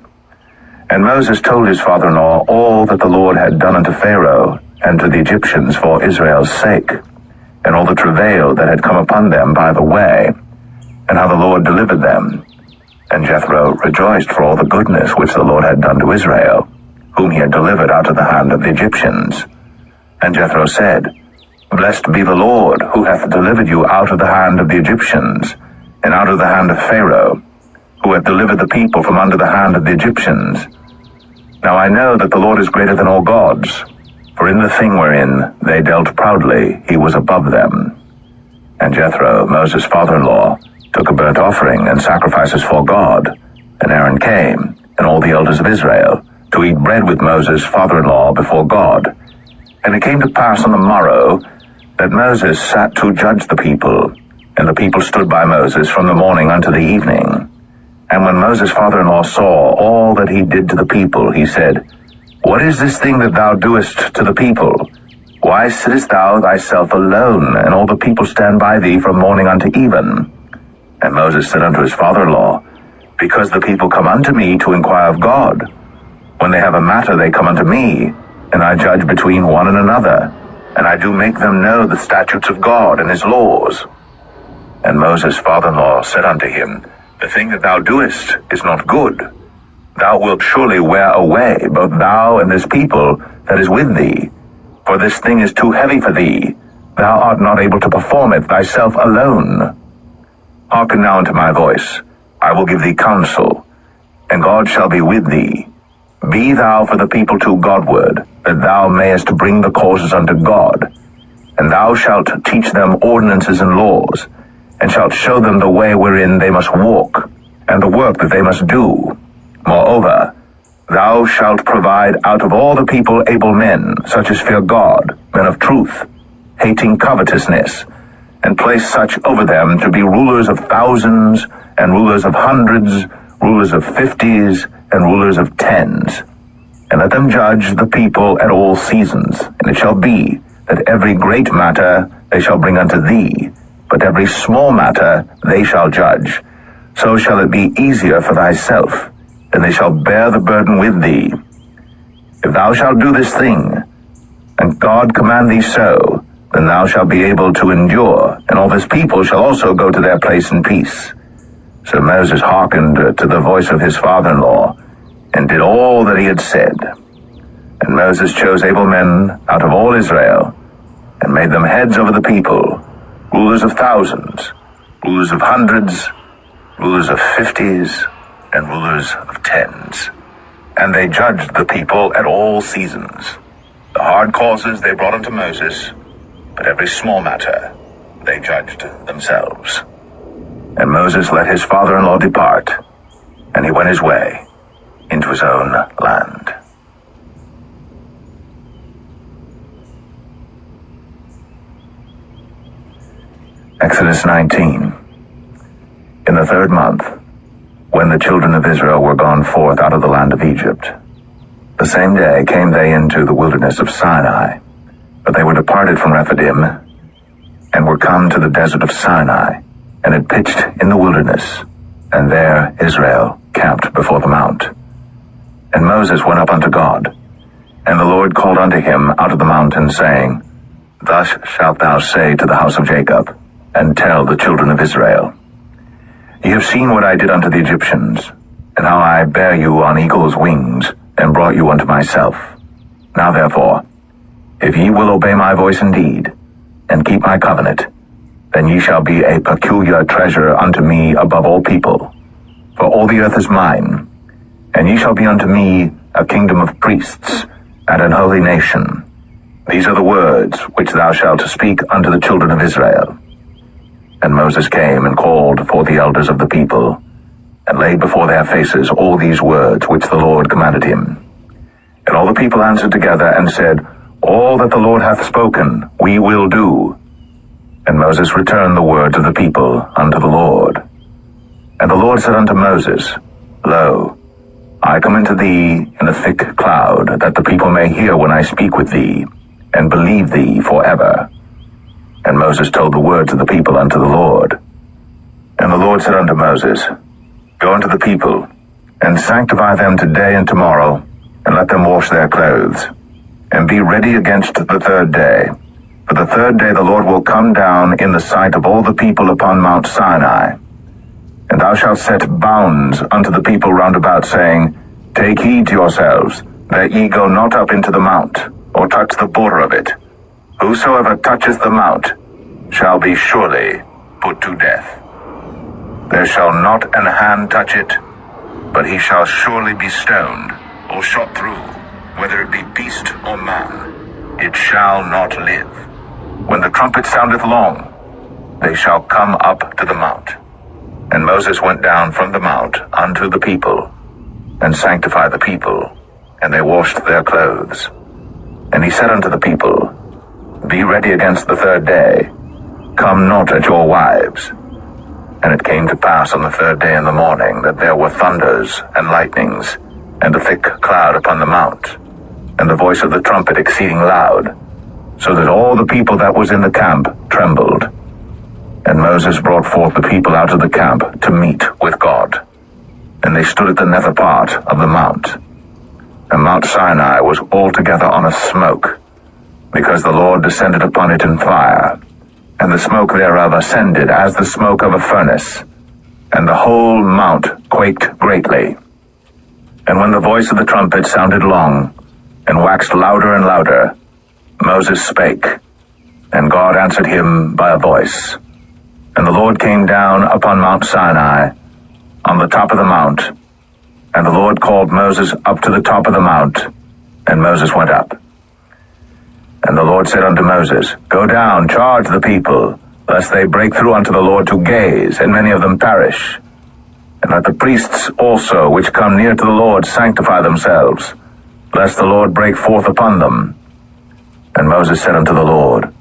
And Moses told his father-in-law all that the Lord had done unto Pharaoh and to the Egyptians for Israel's sake, and all the travail that had come upon them by the way, and how the Lord delivered them. And Jethro rejoiced for all the goodness which the Lord had done to Israel, whom he had delivered out of the hand of the Egyptians. And Jethro said, Blessed be the Lord, who hath delivered you out of the hand of the Egyptians, and out of the hand of Pharaoh, who hath delivered the people from under the hand of the Egyptians. Now I know that the Lord is greater than all gods, for in the thing wherein they dealt proudly he was above them. And Jethro, Moses' father-in-law, took a burnt offering and sacrifices for God. And Aaron came, and all the elders of Israel, to eat bread with Moses' father-in-law before God. And it came to pass on the morrow that Moses sat to judge the people, and the people stood by Moses from the morning unto the evening. And when Moses' father-in-law saw all that he did to the people, he said, What is this thing that thou doest to the people? Why sittest thou thyself alone, and all the people stand by thee from morning unto even? And Moses said unto his father-in-law, Because the people come unto me to inquire of God. When they have a matter, they come unto me, and I judge between one and another, and I do make them know the statutes of God and his laws. And Moses' father-in-law said unto him, The thing that thou doest is not good. Thou wilt surely wear away both thou and this people that is with thee. For this thing is too heavy for thee. Thou art not able to perform it thyself alone. Hearken now unto my voice. I will give thee counsel, and God shall be with thee. Be thou for the people too Godward, that thou mayest bring the causes unto God. And thou shalt teach them ordinances and laws, and shalt show them the way wherein they must walk, and the work that they must do. Moreover, thou shalt provide out of all the people able men, such as fear God, men of truth, hating covetousness, and place such over them to be rulers of thousands, and rulers of hundreds, rulers of 50s, and rulers of 10s. And let them judge the people at all seasons. And it shall be that every great matter they shall bring unto thee, but every small matter they shall judge. So shall it be easier for thyself, and they shall bear the burden with thee. If thou shalt do this thing, and God command thee so, then thou shalt be able to endure, and all this people shall also go to their place in peace. So Moses hearkened to the voice of his father-in-law, and did all that he had said. And Moses chose able men out of all Israel, and made them heads over the people, rulers of thousands, rulers of hundreds, rulers of 50s, and rulers of 10s. And they judged the people at all seasons. The hard causes they brought unto Moses, but every small matter they judged themselves. And Moses let his father-in-law depart, and he went his way into his own land. Exodus 19. In the 3rd month, when the children of Israel were gone forth out of the land of Egypt, the same day came they into the wilderness of Sinai, but they were departed from Rephidim, and were come to the desert of Sinai, and had pitched in the wilderness, and there Israel camped before the mount. And Moses went up unto God, and the Lord called unto him out of the mountain, saying, Thus shalt thou say to the house of Jacob, and tell the children of Israel, Ye have seen what I did unto the Egyptians, and how I bare you on eagle's wings, and brought you unto myself. Now therefore, if ye will obey my voice indeed, and keep my covenant, then ye shall be a peculiar treasure unto me above all people. For all the earth is mine, and ye shall be unto me a kingdom of priests, and an holy nation. These are the words which thou shalt speak unto the children of Israel. And Moses came and called for the elders of the people, and laid before their faces all these words which the Lord commanded him. And all the people answered together and said, All that the Lord hath spoken, we will do. And Moses returned the words of the people unto the Lord. And the Lord said unto Moses, Lo, I come unto thee in a thick cloud, that the people may hear when I speak with thee, and believe thee forever. And Moses told the words of the people unto the Lord. And the Lord said unto Moses, Go unto the people, and sanctify them today and tomorrow, and let them wash their clothes, and be ready against the 3rd day. For the 3rd day the Lord will come down in the sight of all the people upon Mount Sinai. And thou shalt set bounds unto the people round about, saying, Take heed to yourselves, that ye go not up into the mount, or touch the border of it. Whosoever toucheth the mount shall be surely put to death. There shall not an hand touch it, but he shall surely be stoned, or shot through, whether it be beast or man. It shall not live. When the trumpet soundeth long, they shall come up to the mount. And Moses went down from the mount unto the people, and sanctified the people, and they washed their clothes. And he said unto the people, Be ready against the 3rd day, come not at your wives. And it came to pass on the 3rd day in the morning, that there were thunders and lightnings, and a thick cloud upon the mount, and the voice of the trumpet exceeding loud, so that all the people that was in the camp trembled. And Moses brought forth the people out of the camp to meet with God. And they stood at the nether part of the mount. And Mount Sinai was altogether on a smoke, because the Lord descended upon it in fire, and the smoke thereof ascended as the smoke of a furnace. and the whole mount quaked greatly. And when the voice of the trumpet sounded long, and waxed louder and louder, Moses spake, and God answered him by a voice. And the Lord came down upon Mount Sinai, on the top of the mount, and the Lord called Moses up to the top of the mount, and Moses went up. And the Lord said unto Moses, Go down, charge the people, lest they break through unto the Lord to gaze, and many of them perish. And let the priests also which come near to the Lord sanctify themselves, lest the Lord break forth upon them. And Moses said unto the Lord,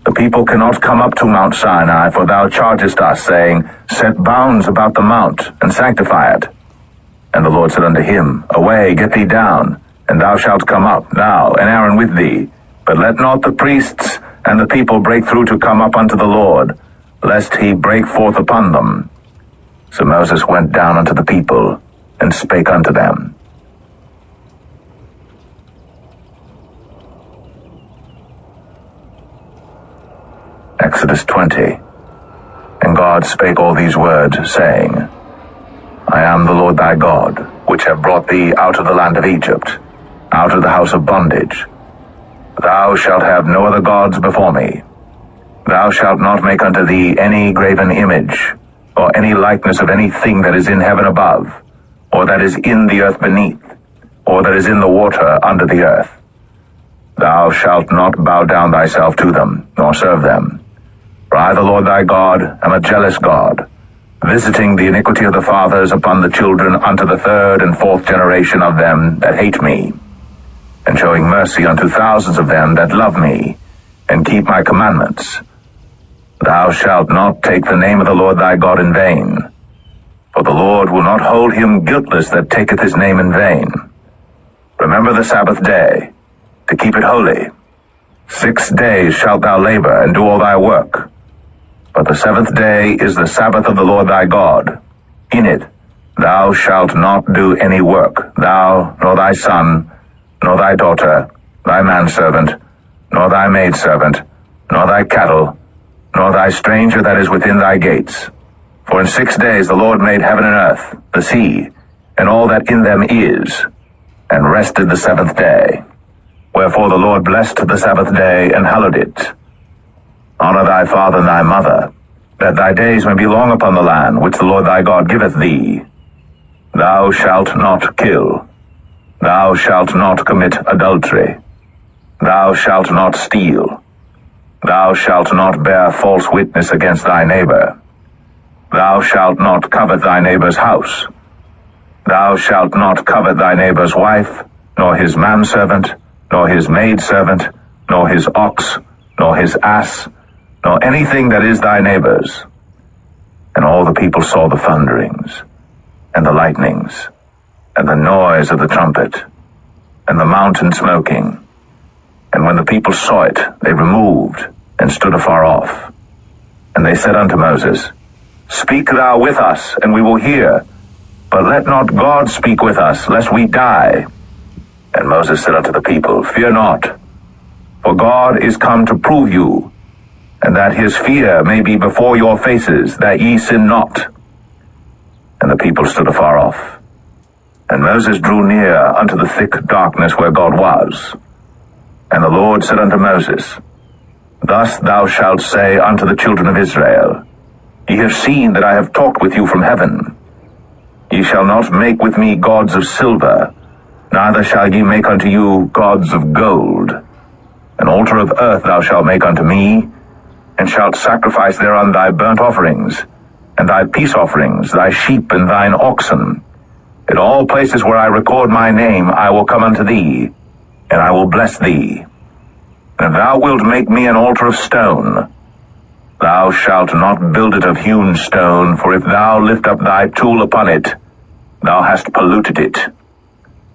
The people cannot come up to Mount Sinai, for thou chargest us, saying, Set bounds about the mount, and sanctify it. And the Lord said unto him, Away, get thee down, and thou shalt come up, thou and Aaron with thee. But let not the priests and the people break through to come up unto the Lord, lest he break forth upon them. So Moses went down unto the people, and spake unto them. Exodus 20. And God spake all these words, saying, I am the Lord thy God, which have brought thee out of the land of Egypt, out of the house of bondage. Thou shalt have no other gods before me. Thou shalt not make unto thee any graven image, or any likeness of anything that is in heaven above, or that is in the earth beneath, or that is in the water under the earth. Thou shalt not bow down thyself to them, nor serve them. For I, the Lord thy God, am a jealous God, visiting the iniquity of the fathers upon the children unto the third and fourth generation of them that hate me, and showing mercy unto thousands of them that love me, and keep my commandments. Thou shalt not take the name of the Lord thy God in vain, for the Lord will not hold him guiltless that taketh his name in vain. Remember the Sabbath day, to keep it holy. 6 days shalt thou labor, and do all thy work. But the seventh day is the Sabbath of the Lord thy God. In it thou shalt not do any work, thou, nor thy son, nor thy daughter, thy manservant, nor thy maidservant, nor thy cattle, nor thy stranger that is within thy gates. For in 6 days the Lord made heaven and earth, the sea, and all that in them is, and rested the seventh day. Wherefore the Lord blessed the Sabbath day, and hallowed it. Honor thy father and thy mother, that thy days may be long upon the land which the Lord thy God giveth thee. Thou shalt not kill. Thou shalt not commit adultery. Thou shalt not steal. Thou shalt not bear false witness against thy neighbor. Thou shalt not covet thy neighbor's house. Thou shalt not covet thy neighbor's wife, nor his manservant, nor his maidservant, nor his ox, nor his ass, nor anything that is thy neighbor's. And all the people saw the thunderings, and the lightnings, and the noise of the trumpet, and the mountain smoking. And when the people saw it, they removed, and stood afar off. And they said unto Moses, Speak thou with us, and we will hear. But let not God speak with us, lest we die. And Moses said unto the people, Fear not, for God is come to prove you, and that his fear may be before your faces, that ye sin not. And the people stood afar off. And Moses drew near unto the thick darkness where God was. And the Lord said unto Moses, Thus thou shalt say unto the children of Israel, Ye have seen that I have talked with you from heaven. Ye shall not make with me gods of silver, neither shall ye make unto you gods of gold. An altar of earth thou shalt make unto me, and shalt sacrifice thereon thy burnt offerings, and thy peace offerings, thy sheep and thine oxen. In all places where I record my name I will come unto thee, and I will bless thee. And if thou wilt make me an altar of stone, thou shalt not build it of hewn stone, for if thou lift up thy tool upon it, thou hast polluted it.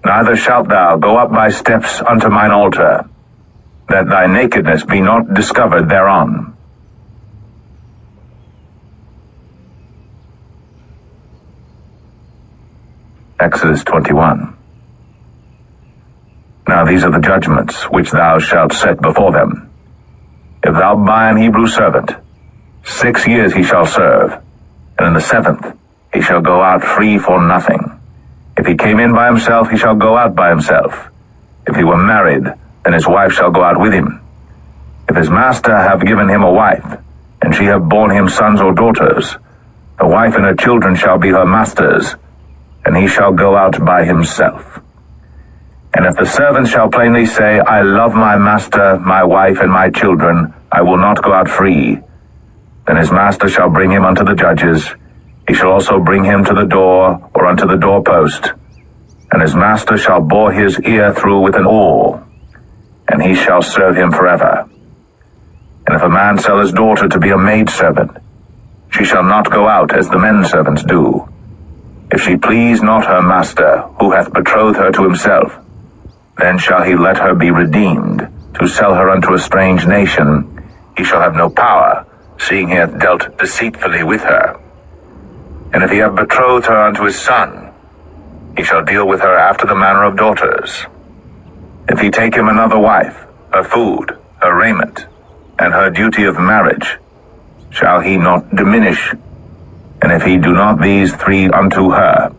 Neither shalt thou go up by steps unto mine altar, that thy nakedness be not discovered thereon. Exodus 21. Now these are the judgments which thou shalt set before them. If thou buy an Hebrew servant, 6 years he shall serve, and in the 7th he shall go out free for nothing. If he came in by himself, he shall go out by himself. If he were married, then his wife shall go out with him. If his master have given him a wife, and she have borne him sons or daughters, the wife and her children shall be her master's, and he shall go out by himself. And if the servant shall plainly say, I love my master, my wife, and my children, I will not go out free, then his master shall bring him unto the judges. He shall also bring him to the door, or unto the doorpost, and his master shall bore his ear through with an awl, and he shall serve him forever. And if a man sell his daughter to be a maidservant, she shall not go out as the men servants do. If she please not her master, who hath betrothed her to himself, then shall he let her be redeemed. To sell her unto a strange nation, he shall have no power, seeing he hath dealt deceitfully with her. And if he have betrothed her unto his son, he shall deal with her after the manner of daughters. If he take him another wife, her food, her raiment, and her duty of marriage, shall he not diminish? And if he do not these three unto her,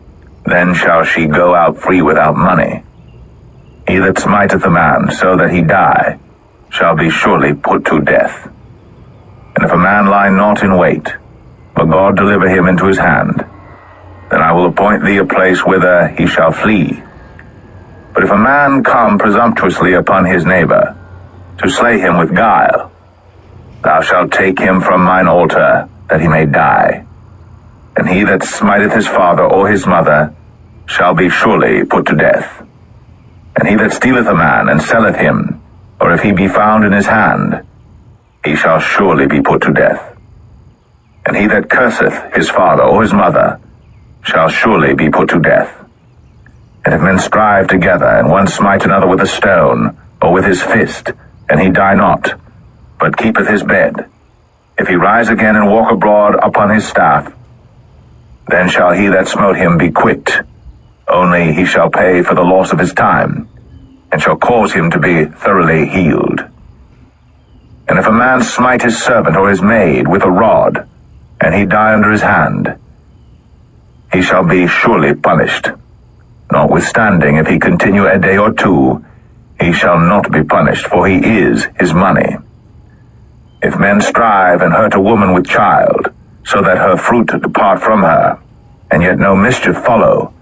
then shall she go out free without money. He that smiteth a man so that he die, shall be surely put to death. And if a man lie not in wait, but God deliver him into his hand, then I will appoint thee a place whither he shall flee. But if a man come presumptuously upon his neighbor, to slay him with guile, thou shalt take him from mine altar, that he may die. And he that smiteth his father or his mother shall be surely put to death. And he that stealeth a man and selleth him, or if he be found in his hand, he shall surely be put to death. And he that curseth his father or his mother shall surely be put to death. And if men strive together, and one smite another with a stone, or with his fist, and he die not, but keepeth his bed, if he rise again and walk abroad upon his staff, then shall he that smote him be quit. Only he shall pay for the loss of his time, and shall cause him to be thoroughly healed. And if a man smite his servant or his maid with a rod, and he die under his hand, he shall be surely punished. Notwithstanding, if he continue a day or two, he shall not be punished, for he is his money. If men strive and hurt a woman with child, so that her fruit depart from her, and yet no mischief follow,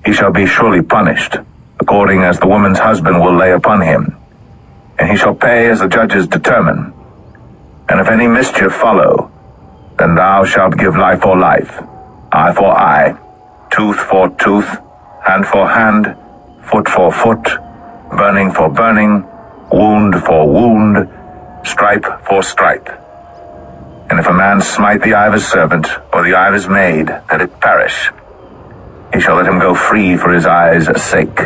he shall be surely punished, according as the woman's husband will lay upon him, and he shall pay as the judges determine. And if any mischief follow, then thou shalt give life for life, eye for eye, tooth for tooth, hand for hand, foot for foot, burning for burning, wound for wound, stripe for stripe. And if a man smite the eye of his servant, or the eye of his maid, that it perish, he shall let him go free for his eye's sake.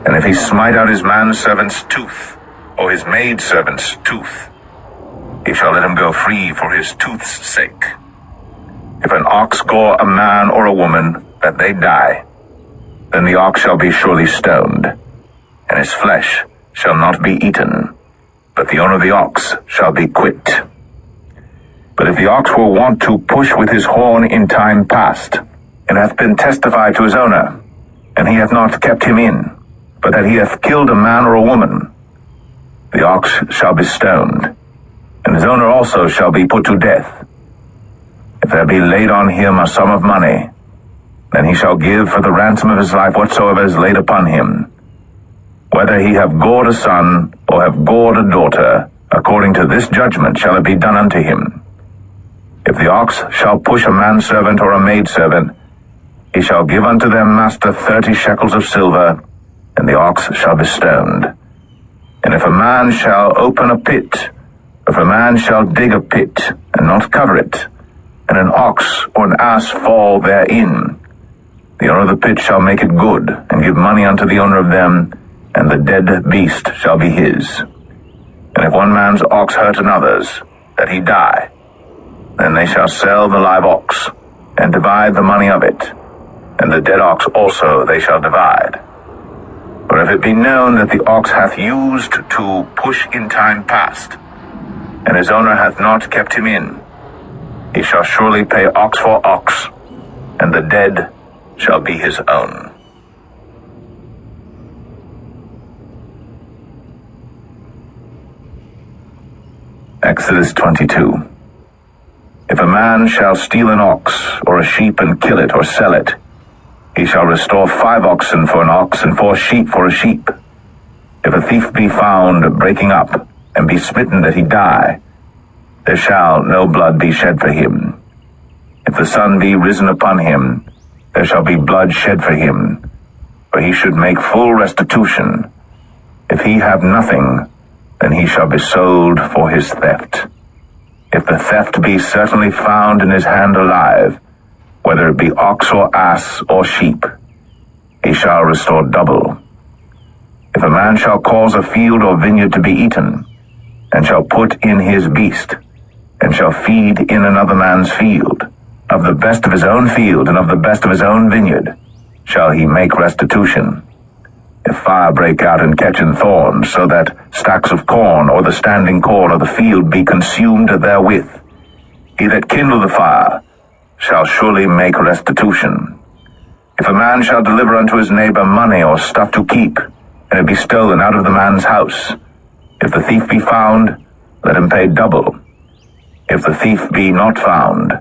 And if he smite out his manservant's tooth, or his maidservant's tooth, he shall let him go free for his tooth's sake. If an ox gore a man or a woman, that they die, then the ox shall be surely stoned, and his flesh shall not be eaten, but the owner of the ox shall be quit. But if the ox were wont to push with his horn in time past, and hath been testified to his owner, and he hath not kept him in, but that he hath killed a man or a woman, the ox shall be stoned, and his owner also shall be put to death. If there be laid on him a sum of money, then he shall give for the ransom of his life whatsoever is laid upon him. Whether he have gored a son, or have gored a daughter, according to this judgment shall it be done unto him. If the ox shall push a manservant or a maidservant, he shall give unto their master 30 shekels of silver, and the ox shall be stoned. And if a man shall open a pit, if a man shall dig a pit, and not cover it, and an ox or an ass fall therein, the owner of the pit shall make it good, and give money unto the owner of them, and the dead beast shall be his. And if one man's ox hurt another's, that he die, then they shall sell the live ox, and divide the money of it, and the dead ox also they shall divide. Or if it be known that the ox hath used to push in time past, and his owner hath not kept him in, he shall surely pay ox for ox, and the dead shall be his own. Exodus 22. If a man shall steal an ox or a sheep and kill it or sell it, he shall restore 5 oxen for an ox and 4 sheep for a sheep. If a thief be found breaking up and be smitten that he die, there shall no blood be shed for him. If the sun be risen upon him, there shall be blood shed for him, for he should make full restitution. If he have nothing, then he shall be sold for his theft. If the theft be certainly found in his hand alive, whether it be ox or ass or sheep, he shall restore double. If a man shall cause a field or vineyard to be eaten, and shall put in his beast, and shall feed in another man's field, of the best of his own field and of the best of his own vineyard, shall he make restitution. If fire break out and catch in thorns, so that stacks of corn or the standing corn of the field be consumed therewith, he that kindle the fire shall surely make restitution. If a man shall deliver unto his neighbor money or stuff to keep, and it be stolen out of the man's house, if the thief be found, let him pay double. If the thief be not found,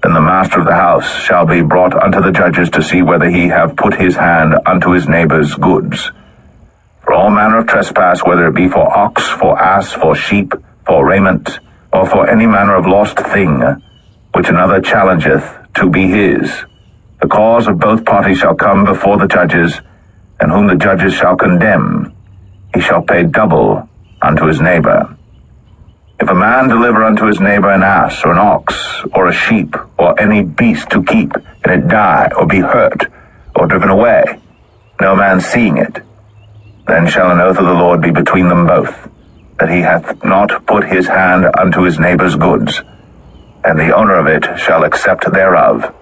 then the master of the house shall be brought unto the judges to see whether he have put his hand unto his neighbor's goods. For all manner of trespass, whether it be for ox, for ass, for sheep, for raiment, or for any manner of lost thing, which another challengeth to be his, the cause of both parties shall come before the judges, and whom the judges shall condemn, he shall pay double unto his neighbor. If a man deliver unto his neighbor an ass, or an ox, or a sheep, or any beast to keep, and it die, or be hurt, or driven away, no man seeing it, then shall an oath of the Lord be between them both, that he hath not put his hand unto his neighbor's goods, and the owner of it shall accept thereof,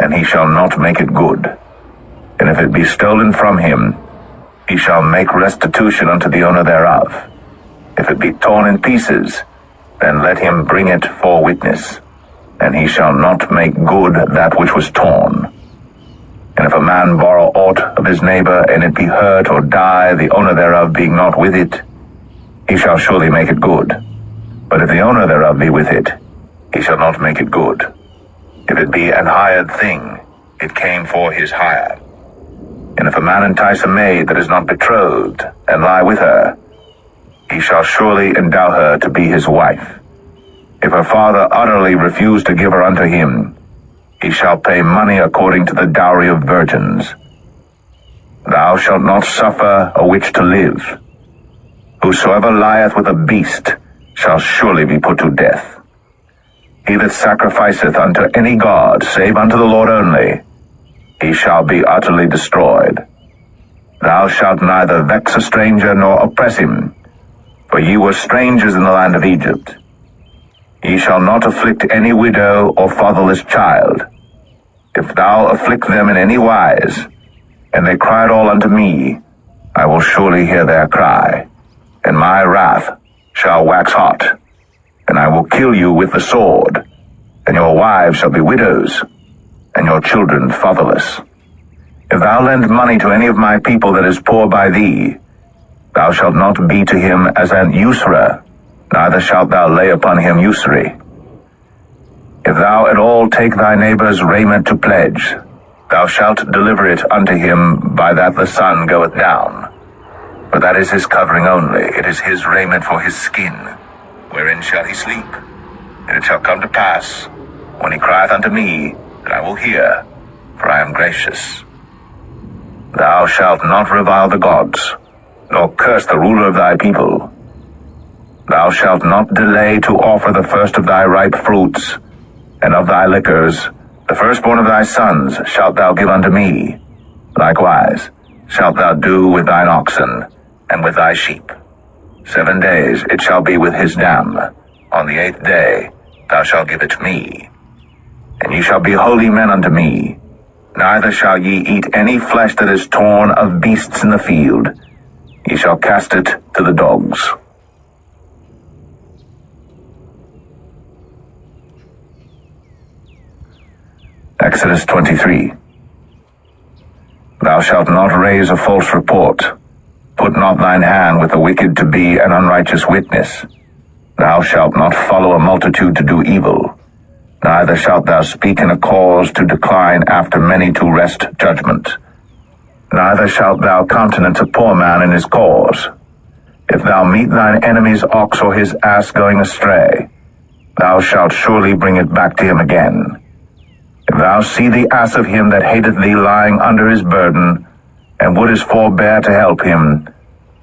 and he shall not make it good. And if it be stolen from him, he shall make restitution unto the owner thereof. If it be torn in pieces, then let him bring it for witness, and he shall not make good that which was torn. And if a man borrow aught of his neighbor, and it be hurt or die, the owner thereof being not with it, he shall surely make it good. But if the owner thereof be with it, he shall not make it good. If it be an hired thing, it came for his hire. And if a man entice a maid that is not betrothed, and lie with her, he shall surely endow her to be his wife. If her father utterly refuse to give her unto him, he shall pay money according to the dowry of virgins. Thou shalt not suffer a witch to live. Whosoever lieth with a beast shall surely be put to death. He that sacrificeth unto any god, save unto the Lord only, he shall be utterly destroyed. Thou shalt neither vex a stranger nor oppress him, for ye were strangers in the land of Egypt. Ye shall not afflict any widow or fatherless child. If thou afflict them in any wise, and they cry at all unto me, I will surely hear their cry, and my wrath shall wax hot, and I will kill you with the sword, and your wives shall be widows, and your children fatherless. If thou lend money to any of my people that is poor by thee, thou shalt not be to him as an usurer, neither shalt thou lay upon him usury. If thou at all take thy neighbor's raiment to pledge, thou shalt deliver it unto him by that the sun goeth down. For that is his covering only, it is his raiment for his skin, wherein shall he sleep. And it shall come to pass, when he crieth unto me, that I will hear, for I am gracious. Thou shalt not revile the gods, nor curse the ruler of thy people. Thou shalt not delay to offer the first of thy ripe fruits, and of thy liquors, the firstborn of thy sons shalt thou give unto me. Likewise shalt thou do with thine oxen, and with thy sheep. 7 days it shall be with his dam. On the 8th day thou shalt give it me. And ye shall be holy men unto me. Neither shall ye eat any flesh that is torn of beasts in the field. Ye shall cast it to the dogs. Exodus 23. Thou shalt not raise a false report. Put not thine hand with the wicked to be an unrighteous witness. Thou shalt not follow a multitude to do evil. Neither shalt thou speak in a cause to decline after many to wrest judgment. Neither shalt thou countenance a poor man in his cause. If thou meet thine enemy's ox or his ass going astray, thou shalt surely bring it back to him again. If thou see the ass of him that hateth thee lying under his burden, and wouldest forbear to help him,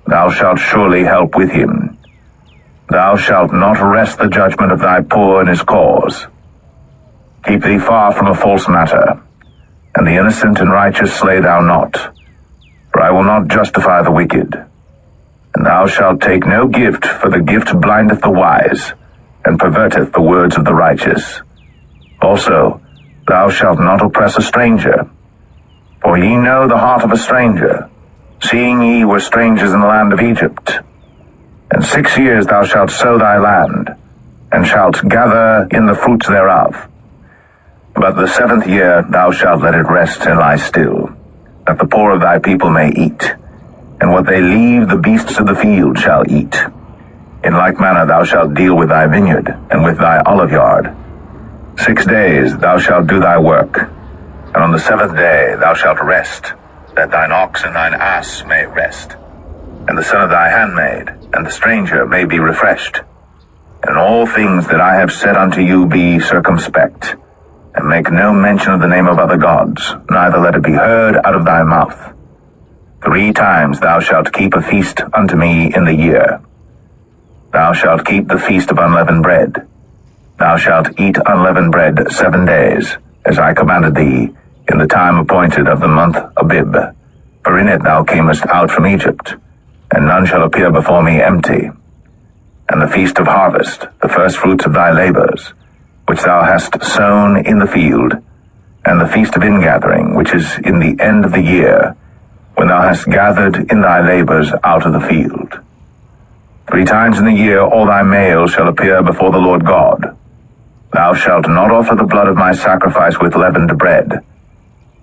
thou shalt surely help with him. Thou shalt not wrest the judgment of thy poor in his cause. Keep thee far from a false matter, and the innocent and righteous slay thou not. For I will not justify the wicked. And thou shalt take no gift, for the gift blindeth the wise, and perverteth the words of the righteous. Also, thou shalt not oppress a stranger. For ye know the heart of a stranger, seeing ye were strangers in the land of Egypt. And 6 years thou shalt sow thy land, and shalt gather in the fruits thereof. But the 7th year thou shalt let it rest and lie still, that the poor of thy people may eat, and what they leave the beasts of the field shall eat. In like manner thou shalt deal with thy vineyard, and with thy oliveyard. 6 days thou shalt do thy work, and on the 7th day thou shalt rest, that thine ox and thine ass may rest, and the son of thy handmaid, and the stranger may be refreshed. And in all things that I have said unto you be circumspect, and make no mention of the name of other gods, neither let it be heard out of thy mouth. 3 times thou shalt keep a feast unto me in the year. Thou shalt keep the feast of unleavened bread. Thou shalt eat unleavened bread 7 days, as I commanded thee, in the time appointed of the month Abib. For in it thou camest out from Egypt, and none shall appear before me empty. And the feast of harvest, the first fruits of thy labors, which thou hast sown in the field, and the feast of ingathering, which is in the end of the year, when thou hast gathered in thy labors out of the field. 3 times in the year all thy males shall appear before the Lord God. Thou shalt not offer the blood of my sacrifice with leavened bread,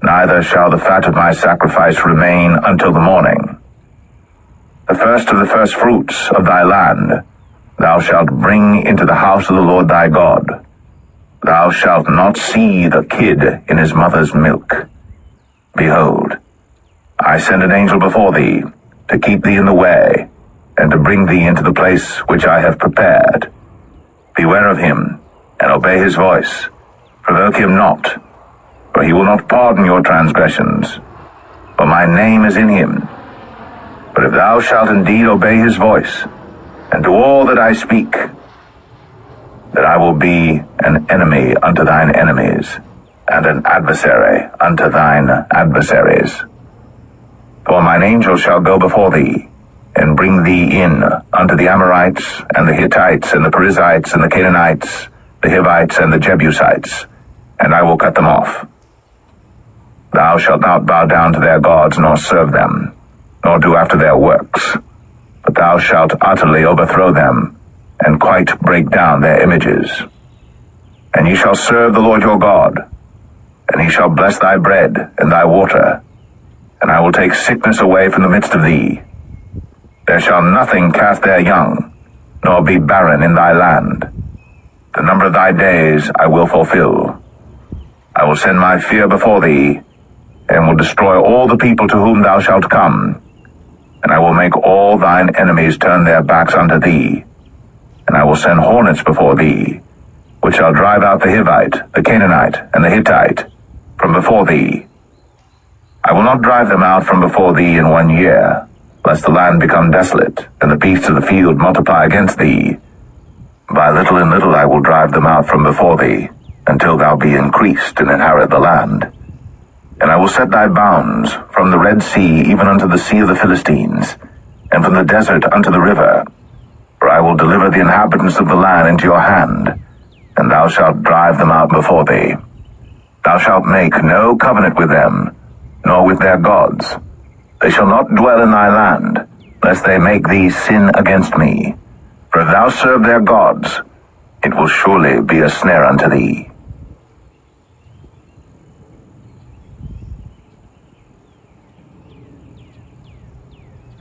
neither shall the fat of my sacrifice remain until the morning. The first of the first fruits of thy land thou shalt bring into the house of the Lord thy God. Thou shalt not see the kid in his mother's milk. Behold, I send an angel before thee, to keep thee in the way, and to bring thee into the place which I have prepared. Beware of him, and obey his voice. Provoke him not, for he will not pardon your transgressions, for my name is in him. But if thou shalt indeed obey his voice, and do all that I speak, that I will be an enemy unto thine enemies, and an adversary unto thine adversaries. For mine angel shall go before thee, and bring thee in unto the Amorites, and the Hittites, and the Perizzites, and the Canaanites, the Hivites, and the Jebusites, and I will cut them off. Thou shalt not bow down to their gods, nor serve them, nor do after their works, but thou shalt utterly overthrow them, and quite break down their images. And ye shall serve the Lord your God, and he shall bless thy bread and thy water, and I will take sickness away from the midst of thee. There shall nothing cast their young, nor be barren in thy land. The number of thy days I will fulfill. I will send my fear before thee, and will destroy all the people to whom thou shalt come. And I will make all thine enemies turn their backs unto thee. And I will send hornets before thee, which shall drive out the Hivite, the Canaanite, and the Hittite from before thee. I will not drive them out from before thee in 1 year, lest the land become desolate, and the beasts of the field multiply against thee. By little and little I will drive them out from before thee, until thou be increased and inherit the land. And I will set thy bounds from the Red Sea even unto the sea of the Philistines, and from the desert unto the river. For I will deliver the inhabitants of the land into your hand, and thou shalt drive them out before thee. Thou shalt make no covenant with them, nor with their gods. They shall not dwell in thy land, lest they make thee sin against me. For if thou serve their gods, it will surely be a snare unto thee.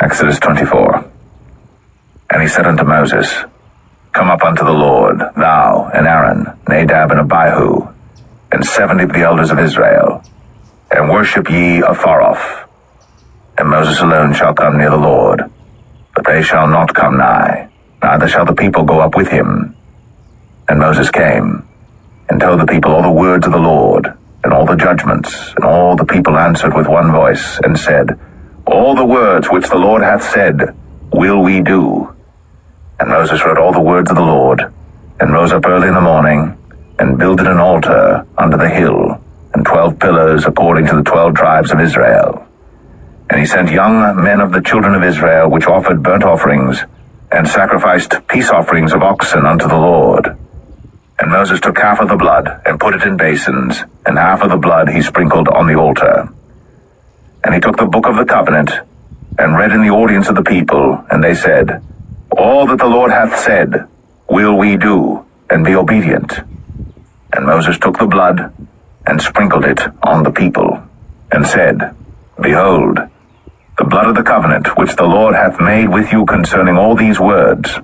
Exodus 24. And he said unto Moses, Come up unto the Lord, thou and Aaron, Nadab and Abihu, and 70 of the elders of Israel, and worship ye afar off. And Moses alone shall come near the Lord, but they shall not come nigh, neither shall the people go up with him. And Moses came, and told the people all the words of the Lord, and all the judgments, and all the people answered with one voice, and said, All the words which the Lord hath said will we do. And Moses wrote all the words of the Lord, and rose up early in the morning, and builded an altar under the hill, and 12 pillars according to the 12 tribes of Israel. And he sent young men of the children of Israel, which offered burnt offerings, and sacrificed peace offerings of oxen unto the Lord. And Moses took half of the blood, and put it in basins, and half of the blood he sprinkled on the altar. And he took the book of the covenant, and read in the audience of the people, and they said, All that the Lord hath said will we do, and be obedient. And Moses took the blood, and sprinkled it on the people, and said, Behold, the blood of the covenant which the Lord hath made with you concerning all these words.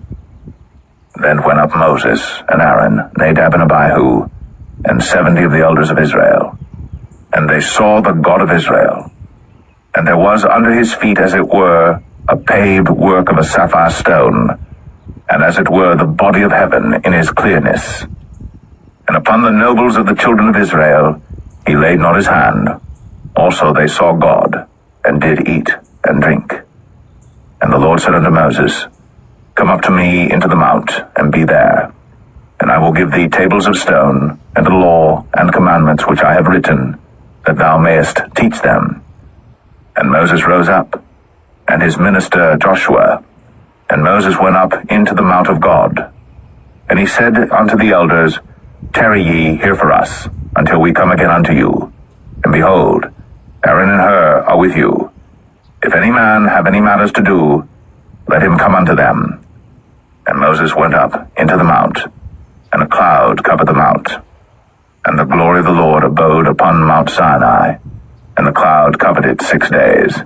Then went up Moses and Aaron, Nadab and Abihu, and 70 of the elders of Israel. And they saw the God of Israel. And there was under his feet, as it were, a paved work of a sapphire stone, and as it were the body of heaven in his clearness. And upon the nobles of the children of Israel he laid not his hand. Also they saw God, and did eat and drink. And the Lord said unto Moses, Come up to me into the mount, and be there. And I will give thee tables of stone, and a law and commandments which I have written, that thou mayest teach them. And Moses rose up, and his minister Joshua, and Moses went up into the mount of God. And he said unto the elders, Tarry ye here for us, until we come again unto you. And behold, Aaron and Hur are with you. If any man have any matters to do, let him come unto them. And Moses went up into the mount, and a cloud covered the mount. And the glory of the Lord abode upon Mount Sinai, and the cloud covered it 6 days.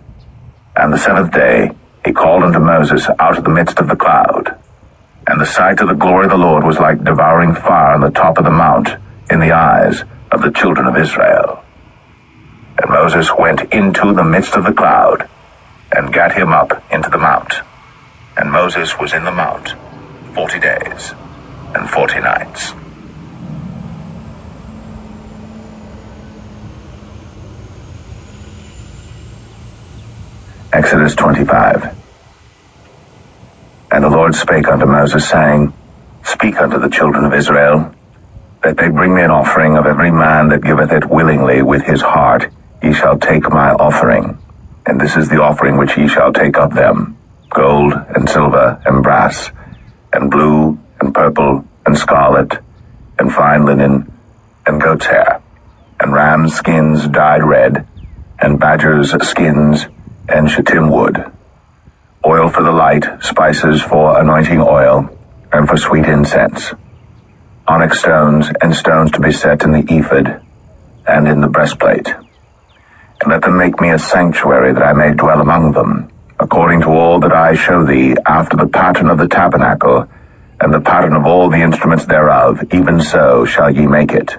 And the 7th day he called unto Moses out of the midst of the cloud. And the sight of the glory of the Lord was like devouring fire on the top of the mount in the eyes of the children of Israel. And Moses went into the midst of the cloud, and gat him up into the mount. And Moses was in the mount 40 days and 40 nights. Exodus 25. And the Lord spake unto Moses, saying, Speak unto the children of Israel, that they bring me an offering of every man that giveth it willingly with his heart. Ye shall take my offering. And this is the offering which ye shall take of them, gold and silver and brass, and blue and purple and scarlet, and fine linen, and goat's hair, and rams' skins dyed red, and badgers' skins, and shittim wood, oil for the light, spices for anointing oil, and for sweet incense, onyx stones, and stones to be set in the ephod, and in the breastplate. And let them make me a sanctuary, that I may dwell among them, according to all that I show thee, after the pattern of the tabernacle, and the pattern of all the instruments thereof, even so shall ye make it.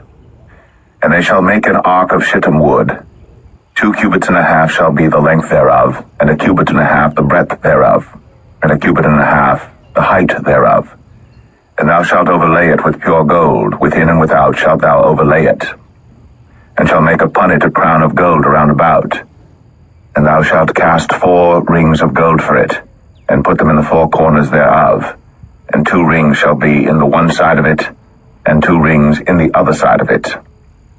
And they shall make an ark of shittim wood. 2 cubits and a half shall be the length thereof, and 1 cubit and a half the breadth thereof, and 1 cubit and a half the height thereof. And thou shalt overlay it with pure gold, within and without shalt thou overlay it. And shalt make upon it a crown of gold around about. And thou shalt cast 4 rings of gold for it, and put them in the 4 corners thereof. And 2 rings shall be in the one side of it, and 2 rings in the other side of it.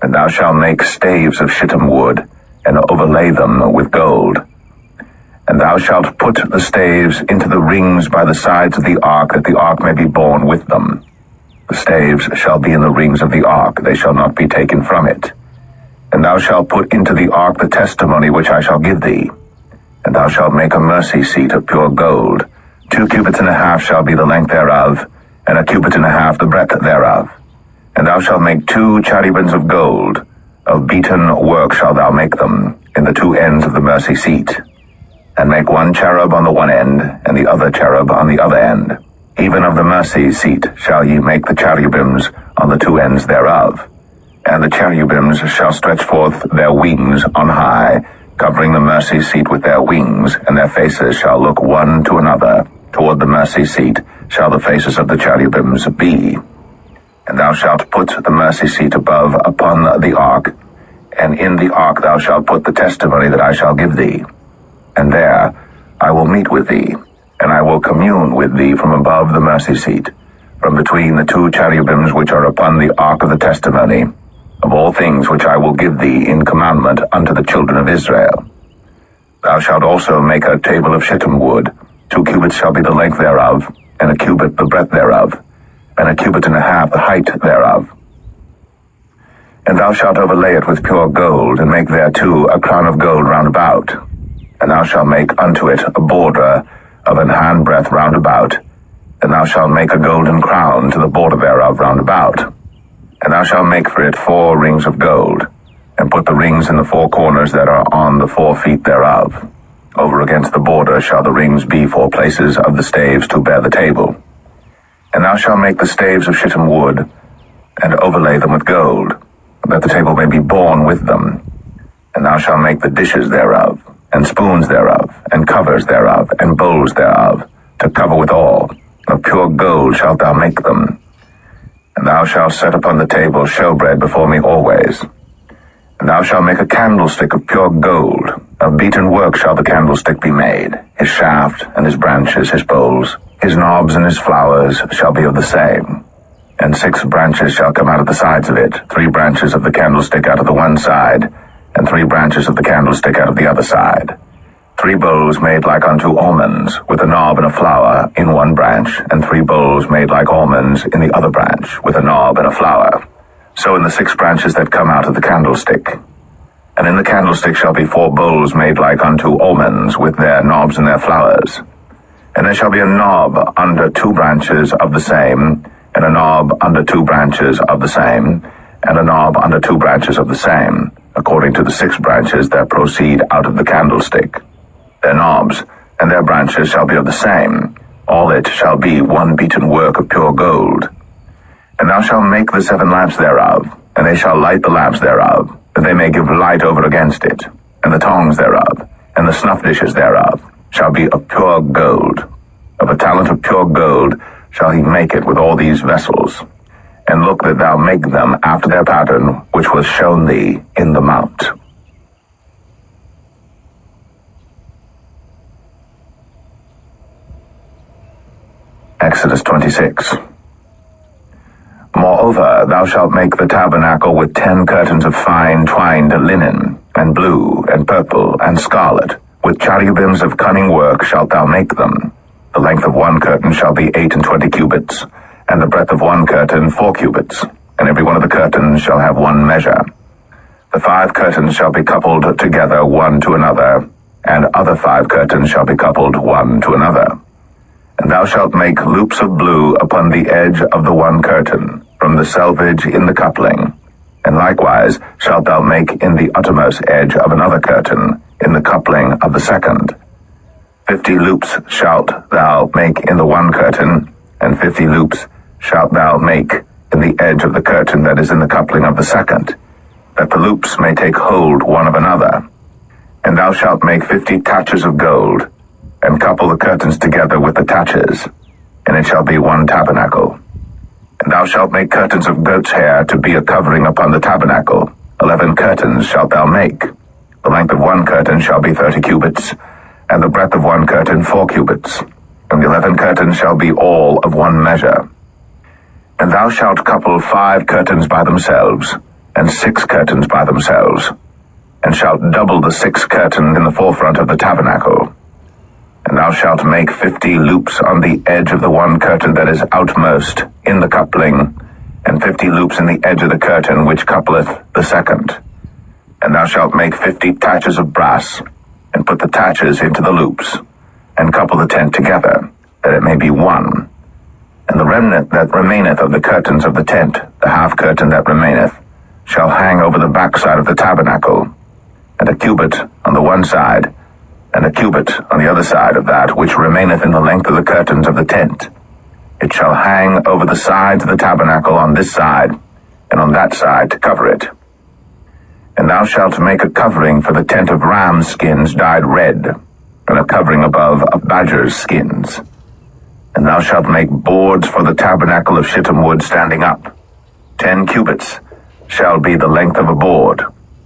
And thou shalt make staves of shittim wood, and overlay them with gold. And thou shalt put the staves into the rings by the sides of the ark, that the ark may be borne with them. The staves shall be in the rings of the ark, they shall not be taken from it. And thou shalt put into the ark the testimony which I shall give thee. And thou shalt make a mercy seat of pure gold. 2 cubits and a half shall be the length thereof, and 1 cubit and a half the breadth thereof. And thou shalt make 2 cherubims of gold. Of beaten work shalt thou make them, in the 2 ends of the mercy seat. and make one cherub on the one end, and the other cherub on the other end. Even of the mercy seat shall ye make the cherubims on the two ends thereof. And the cherubims shall stretch forth their wings on high, covering the mercy seat with their wings, and their faces shall look one to another. Toward the mercy seat shall the faces of the cherubims be. And thou shalt put the mercy seat above upon the ark, and in the ark thou shalt put the testimony that I shall give thee. And there I will meet with thee, and I will commune with thee from above the mercy seat, from between the two cherubims which are upon the ark of the testimony, of all things which I will give thee in commandment unto the children of Israel. Thou shalt also make a table of shittim wood. 2 cubits shall be the length thereof, and a cubit the breadth thereof, and a cubit and a half the height thereof. And thou shalt overlay it with pure gold, and make thereto a crown of gold round about. And thou shalt make unto it a border of an handbreadth round about, and thou shalt make a golden crown to the border thereof round about. And thou shalt make for it 4 rings of gold, and put the rings in the 4 corners that are on the 4 feet thereof. Over against the border shall the rings be 4 places of the staves to bear the table. And thou shalt make the staves of shittim wood, and overlay them with gold, that the table may be borne with them. And thou shalt make the dishes thereof, and spoons thereof, and covers thereof, and bowls thereof, to cover withal. Of pure gold shalt thou make them. And thou shalt set upon the table showbread before me always. And thou shalt make a candlestick of pure gold. Of beaten work shall the candlestick be made. His shaft, and his branches, his bowls, his knobs, and his flowers shall be of the same. And 6 branches shall come out of the sides of it, 3 branches of the candlestick out of the one side, and 3 branches of the candlestick out of the other side. 3 bowls made like unto almonds, with a knob and a flower in one branch, and 3 bowls made like almonds in the other branch, with a knob and a flower. So in the 6 branches that come out of the candlestick. And in the candlestick shall be 4 bowls made like unto almonds, with their knobs and their flowers. And there shall be a knob under 2 branches of the same, and a knob under 2 branches of the same, and a knob under 2 branches of the same, according to the 6 branches that proceed out of the candlestick. Their knobs and their branches shall be of the same. All it shall be one beaten work of pure gold. And thou shalt make the 7 lamps thereof, and they shall light the lamps thereof, that they may give light over against it. And the tongs thereof, and the snuff dishes thereof, shall be of pure gold. Of a talent of pure gold shall he make it with all these vessels. And look that thou make them after their pattern, which was shown thee in the mount. Exodus 26. Moreover, thou shalt make the tabernacle with 10 curtains of fine twined linen, and blue, and purple, and scarlet. With cherubims of cunning work shalt thou make them. The length of one curtain shall be 28 cubits, and the breadth of one curtain 4 cubits, and every one of the curtains shall have one measure. The 5 curtains shall be coupled together one to another, and other 5 curtains shall be coupled one to another. And thou shalt make loops of blue upon the edge of the one curtain, from the selvage in the coupling. And likewise shalt thou make in the uttermost edge of another curtain, in the coupling of the second. 50 loops shalt thou make in the one curtain, and 50 loops shalt thou make in the edge of the curtain that is in the coupling of the second, that the loops may take hold one of another. And thou shalt make 50 taches of gold, and couple the curtains together with the taches, and it shall be one tabernacle. And thou shalt make curtains of goat's hair to be a covering upon the tabernacle. 11 curtains shalt thou make. The length of one curtain shall be 30 cubits, and the breadth of one curtain 4 cubits, and the 11 curtains shall be all of one measure. And thou shalt couple 5 curtains by themselves, and 6 curtains by themselves, and shalt double the 6th curtain in the forefront of the tabernacle. And thou shalt make 50 loops on the edge of the one curtain that is outmost in the coupling, and 50 loops in the edge of the curtain which coupleth the second. And thou shalt make 50 taches of brass, and put the taches into the loops, and couple the tent together, that it may be one. And the remnant that remaineth of the curtains of the tent, the half curtain that remaineth, shall hang over the backside of the tabernacle, and a cubit on the one side, and a cubit on the other side of that which remaineth in the length of the curtains of the tent. It shall hang over the sides of the tabernacle on this side, and on that side to cover it. And thou shalt make a covering for the tent of ram skins dyed red, and a covering above of badgers' skins. And thou shalt make boards for the tabernacle of shittim wood standing up. 10 cubits shall be the length of a board,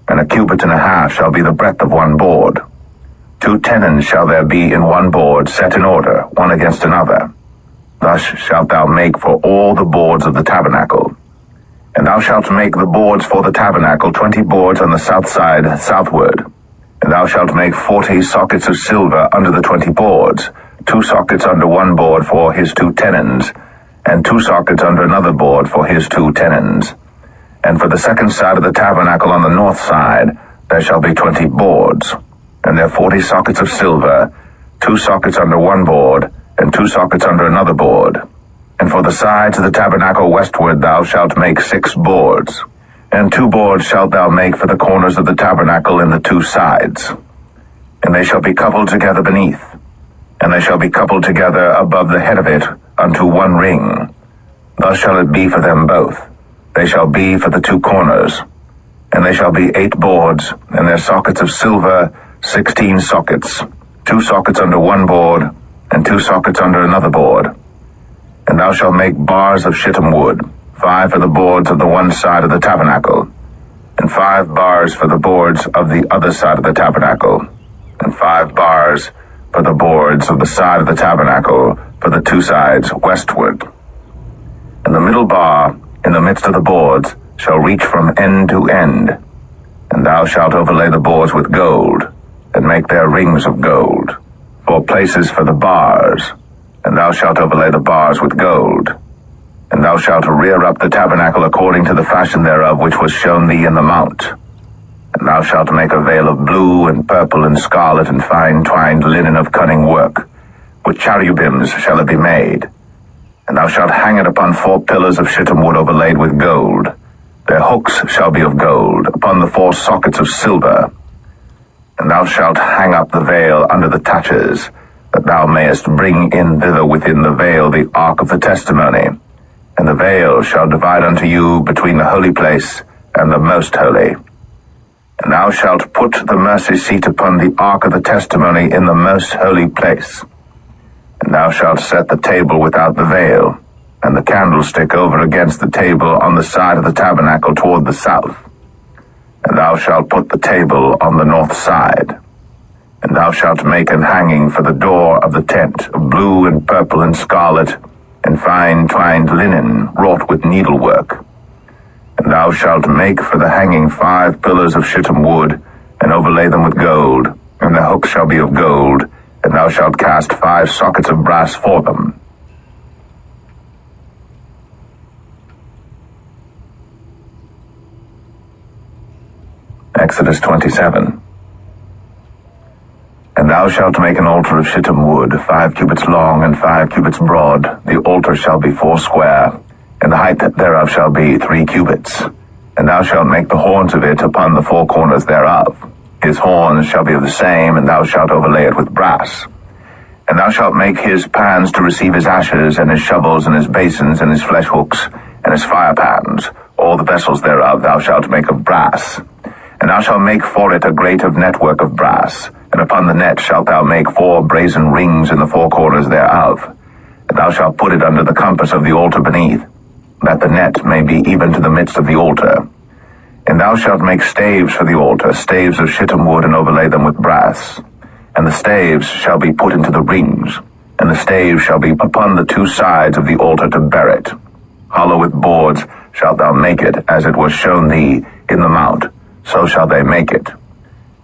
and a cubit and a half shall be the breadth of one board. 2 tenons shall there be in one board, set in order, one against another. Thus shalt thou make for all the boards of the tabernacle. And thou shalt make the boards for the tabernacle 20 boards on the south side southward. And thou shalt make 40 sockets of silver under the 20 boards, 2 sockets under one board for his 2 tenons, and 2 sockets under another board for his 2 tenons. And for the second side of the tabernacle on the north side there shall be 20 boards, and there 40 sockets of silver, 2 sockets under one board, and 2 sockets under another board. And for the sides of the tabernacle westward thou shalt make 6 boards, and 2 boards shalt thou make for the corners of the tabernacle in the 2 sides. And they shall be coupled together beneath, and they shall be coupled together above the head of it unto one ring. Thus shall it be for them both. They shall be for the 2 corners. And they shall be 8 boards, and their sockets of silver 16 sockets, 2 sockets under one board, and 2 sockets under another board. And thou shalt make bars of shittim wood, 5 for the boards of the one side of the tabernacle, and 5 bars for the boards of the other side of the tabernacle, and 5 bars for the boards of the side of the tabernacle for the 2 sides westward. And the middle bar in the midst of the boards shall reach from end to end, and thou shalt overlay the boards with gold, and make their rings of gold, for places for the bars, and thou shalt overlay the bars with gold. And thou shalt rear up the tabernacle according to the fashion thereof which was shown thee in the mount. And thou shalt make a veil of blue and purple and scarlet and fine twined linen of cunning work. With cherubims shall it be made. And thou shalt hang it upon 4 pillars of shittim wood overlaid with gold. Their hooks shall be of gold, upon the 4 sockets of silver. And thou shalt hang up the veil under the taches, that thou mayest bring in thither within the veil the ark of the testimony. And the veil shall divide unto you between the holy place and the most holy. And thou shalt put the mercy seat upon the ark of the testimony in the most holy place. And thou shalt set the table without the veil, and the candlestick over against the table on the side of the tabernacle toward the south. And thou shalt put the table on the north side. And thou shalt make an hanging for the door of the tent of blue and purple and scarlet, and fine twined linen wrought with needlework. And thou shalt make for the hanging 5 pillars of shittim wood, and overlay them with gold, and the hooks shall be of gold, and thou shalt cast 5 sockets of brass for them. Exodus 27. And thou shalt make an altar of shittim wood, 5 cubits long and 5 cubits broad. The altar shall be 4 square, and the height thereof shall be 3 cubits. And thou shalt make the horns of it upon the 4 corners thereof. His horns shall be of the same, and thou shalt overlay it with brass. And thou shalt make his pans to receive his ashes, and his shovels, and his basins, and his flesh hooks, and his fire pans. All the vessels thereof thou shalt make of brass. And thou shalt make for it a grate of network of brass, and upon the net shalt thou make 4 brazen rings in the 4 corners thereof. And thou shalt put it under the compass of the altar beneath, that the net may be even to the midst of the altar. And thou shalt make staves for the altar, staves of shittim wood, and overlay them with brass. And the staves shall be put into the rings, and the staves shall be upon the 2 sides of the altar to bear it. Hollow with boards shalt thou make it, as it was shown thee in the mount, so shall they make it.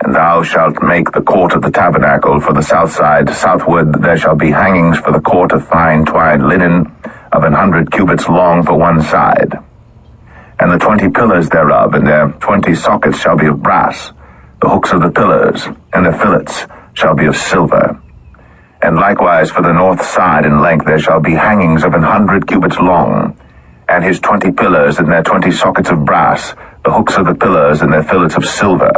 And thou shalt make the court of the tabernacle for the south side southward. There shall be hangings for the court of fine twined linen of 100 cubits long for one side. And the 20 pillars thereof, and their 20 sockets shall be of brass. The hooks of the pillars, and their fillets, shall be of silver. And likewise for the north side in length there shall be hangings of 100 cubits long, and his 20 pillars, and their 20 sockets of brass, the hooks of the pillars, and their fillets of silver.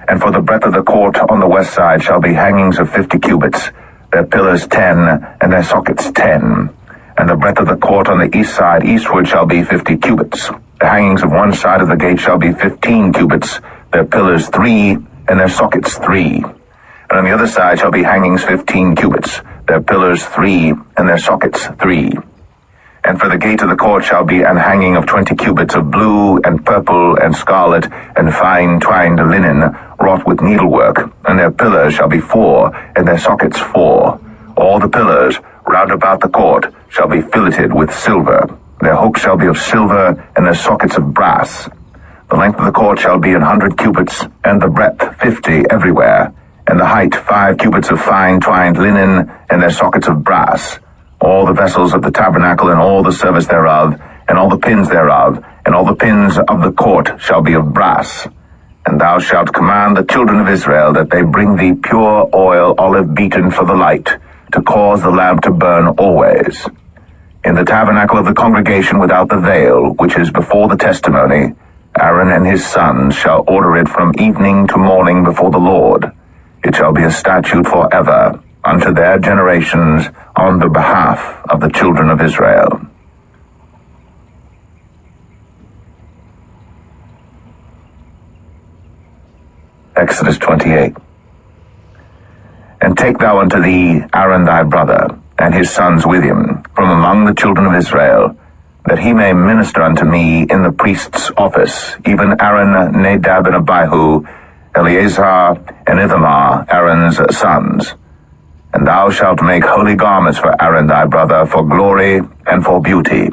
And for the breadth of the court on the west side shall be hangings of 50 cubits, their pillars 10, and their sockets 10. And the breadth of the court on the east side eastward shall be 50 cubits. The hangings of one side of the gate shall be 15 cubits, their pillars 3, and their sockets 3. And on the other side shall be hangings 15 cubits, their pillars 3, and their sockets 3. And for the gate of the court shall be an hanging of 20 cubits of blue and purple and scarlet and fine twined linen, wrought with needlework, and their pillars shall be 4, and their sockets 4. All the pillars round about the court shall be filleted with silver. Their hooks shall be of silver, and their sockets of brass. The length of the court shall be 100 cubits, and the breadth 50 everywhere, and the height 5 cubits of fine twined linen, and their sockets of brass. All the vessels of the tabernacle, and all the service thereof, and all the pins thereof, and all the pins of the court shall be of brass. And thou shalt command the children of Israel that they bring thee pure oil, olive beaten for the light, to cause the lamp to burn always. In the tabernacle of the congregation without the veil, which is before the testimony, Aaron and his sons shall order it from evening to morning before the Lord. It shall be a statute forever unto their generations on the behalf of the children of Israel. Exodus 28. And take thou unto thee Aaron thy brother, and his sons with him, from among the children of Israel, that he may minister unto me in the priest's office, even Aaron, Nadab, and Abihu, Eleazar, and Ithamar, Aaron's sons. And thou shalt make holy garments for Aaron thy brother, for glory and for beauty.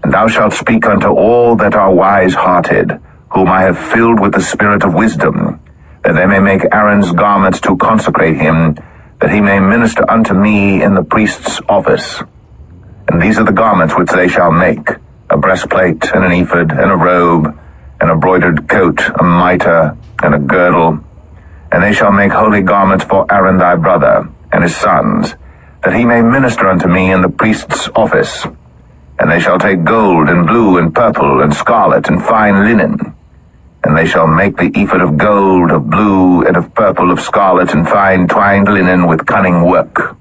And thou shalt speak unto all that are wise-hearted, whom I have filled with the spirit of wisdom, that they may make Aaron's garments to consecrate him, that he may minister unto me in the priest's office. And these are the garments which they shall make: a breastplate, and an ephod, and a robe, and a broidered coat, a mitre, and a girdle. And they shall make holy garments for Aaron thy brother, and his sons, that he may minister unto me in the priest's office. And they shall take gold, and blue, and purple, and scarlet, and fine linen. And they shall make the ephod of gold, of blue, and of purple, of scarlet, and fine twined linen with cunning work.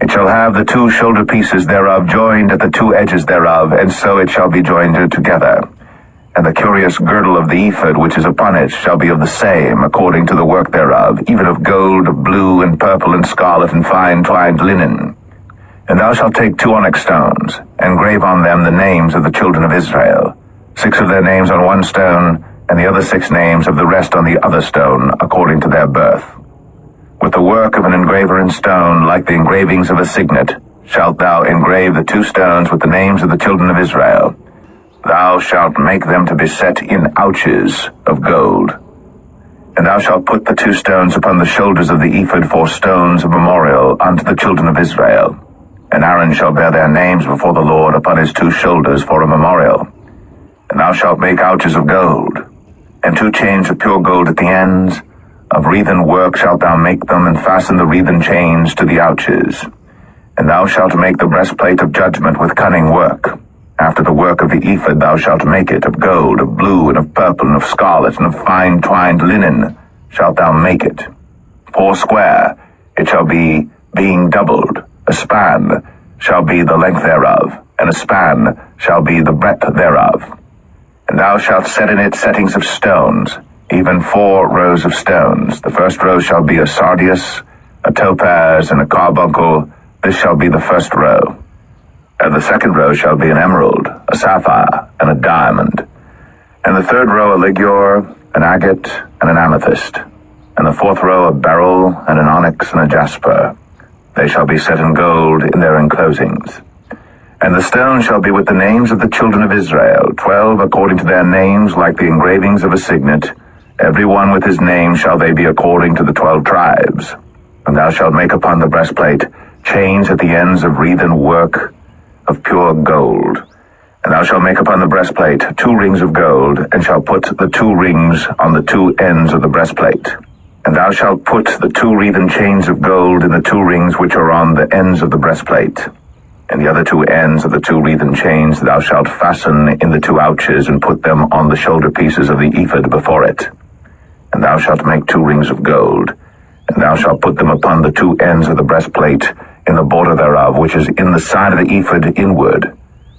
It shall have the 2 shoulder pieces thereof joined at the 2 edges thereof, and so it shall be joined together. And the curious girdle of the ephod which is upon it shall be of the same, according to the work thereof, even of gold, of blue, and purple, and scarlet, and fine twined linen. And thou shalt take 2 onyx stones, and grave on them the names of the children of Israel, 6 of their names on one stone, and the other 6 names of the rest on the other stone, according to their birth. With the work of an engraver in stone, like the engravings of a signet, shalt thou engrave the 2 stones with the names of the children of Israel. Thou shalt make them to be set in ouches of gold. And thou shalt put the 2 stones upon the shoulders of the ephod for stones of memorial unto the children of Israel. And Aaron shall bear their names before the Lord upon his 2 shoulders for a memorial. And thou shalt make ouches of gold, and 2 chains of pure gold at the ends. Of wreathen work shalt thou make them, and fasten the wreathen chains to the ouches. And thou shalt make the breastplate of judgment with cunning work. After the work of the ephod thou shalt make it, of gold, of blue, and of purple, and of scarlet, and of fine twined linen shalt thou make it. 4 square it shall be, being doubled. A span shall be the length thereof, and a span shall be the breadth thereof. And thou shalt set in it settings of stones, even 4 rows of stones. The first row shall be a sardius, a topaz, and a carbuncle. This shall be the first row. And the second row shall be an emerald, a sapphire, and a diamond. And the third row a ligure, an agate, and an amethyst. And the 4th row a beryl, and an onyx, and a jasper. They shall be set in gold in their enclosings. And the stone shall be with the names of the children of Israel, 12 according to their names, like the engravings of a signet. Every one with his name shall they be according to the 12 tribes. And thou shalt make upon the breastplate chains at the ends of wreathen work of pure gold. And thou shalt make upon the breastplate 2 rings of gold, and shalt put the 2 rings on the 2 ends of the breastplate. And thou shalt put the 2 wreathen chains of gold in the 2 rings which are on the ends of the breastplate. And the other 2 ends of the 2 wreathen chains thou shalt fasten in the 2 ouches, and put them on the shoulder pieces of the ephod before it. And thou shalt make 2 rings of gold, and thou shalt put them upon the 2 ends of the breastplate, in the border thereof, which is in the side of the ephod inward.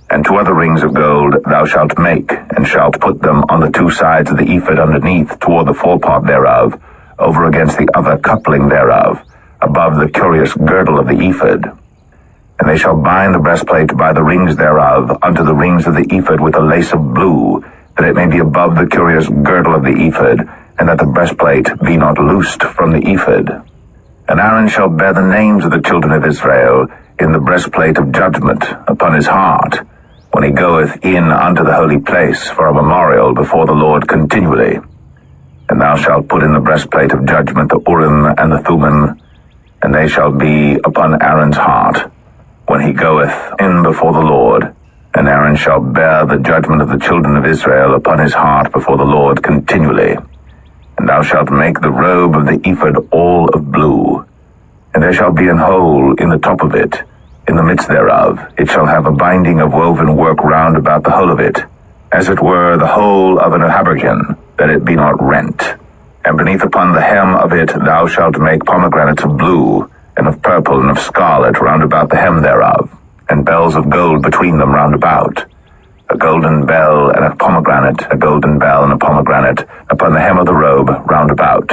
And 2 other rings of gold thou shalt make, and shalt put them on the 2 sides of the ephod underneath, toward the forepart thereof, over against the other coupling thereof, above the curious girdle of the ephod. And they shall bind the breastplate by the rings thereof unto the rings of the ephod with a lace of blue, that it may be above the curious girdle of the ephod, and that the breastplate be not loosed from the ephod. And Aaron shall bear the names of the children of Israel in the breastplate of judgment upon his heart, when he goeth in unto the holy place for a memorial before the Lord continually. And thou shalt put in the breastplate of judgment the Urim and the Thummim, and they shall be upon Aaron's heart, when he goeth in before the Lord. And Aaron shall bear the judgment of the children of Israel upon his heart before the Lord continually. And thou shalt make the robe of the ephod all of blue, and there shall be an hole in the top of it, in the midst thereof. It shall have a binding of woven work round about the whole of it, as it were the whole of an habergeon, that it be not rent. And beneath upon the hem of it thou shalt make pomegranates of blue, and of purple, and of scarlet round about the hem thereof, and bells of gold between them round about. A golden bell and a pomegranate, a golden bell and a pomegranate, upon the hem of the robe round about.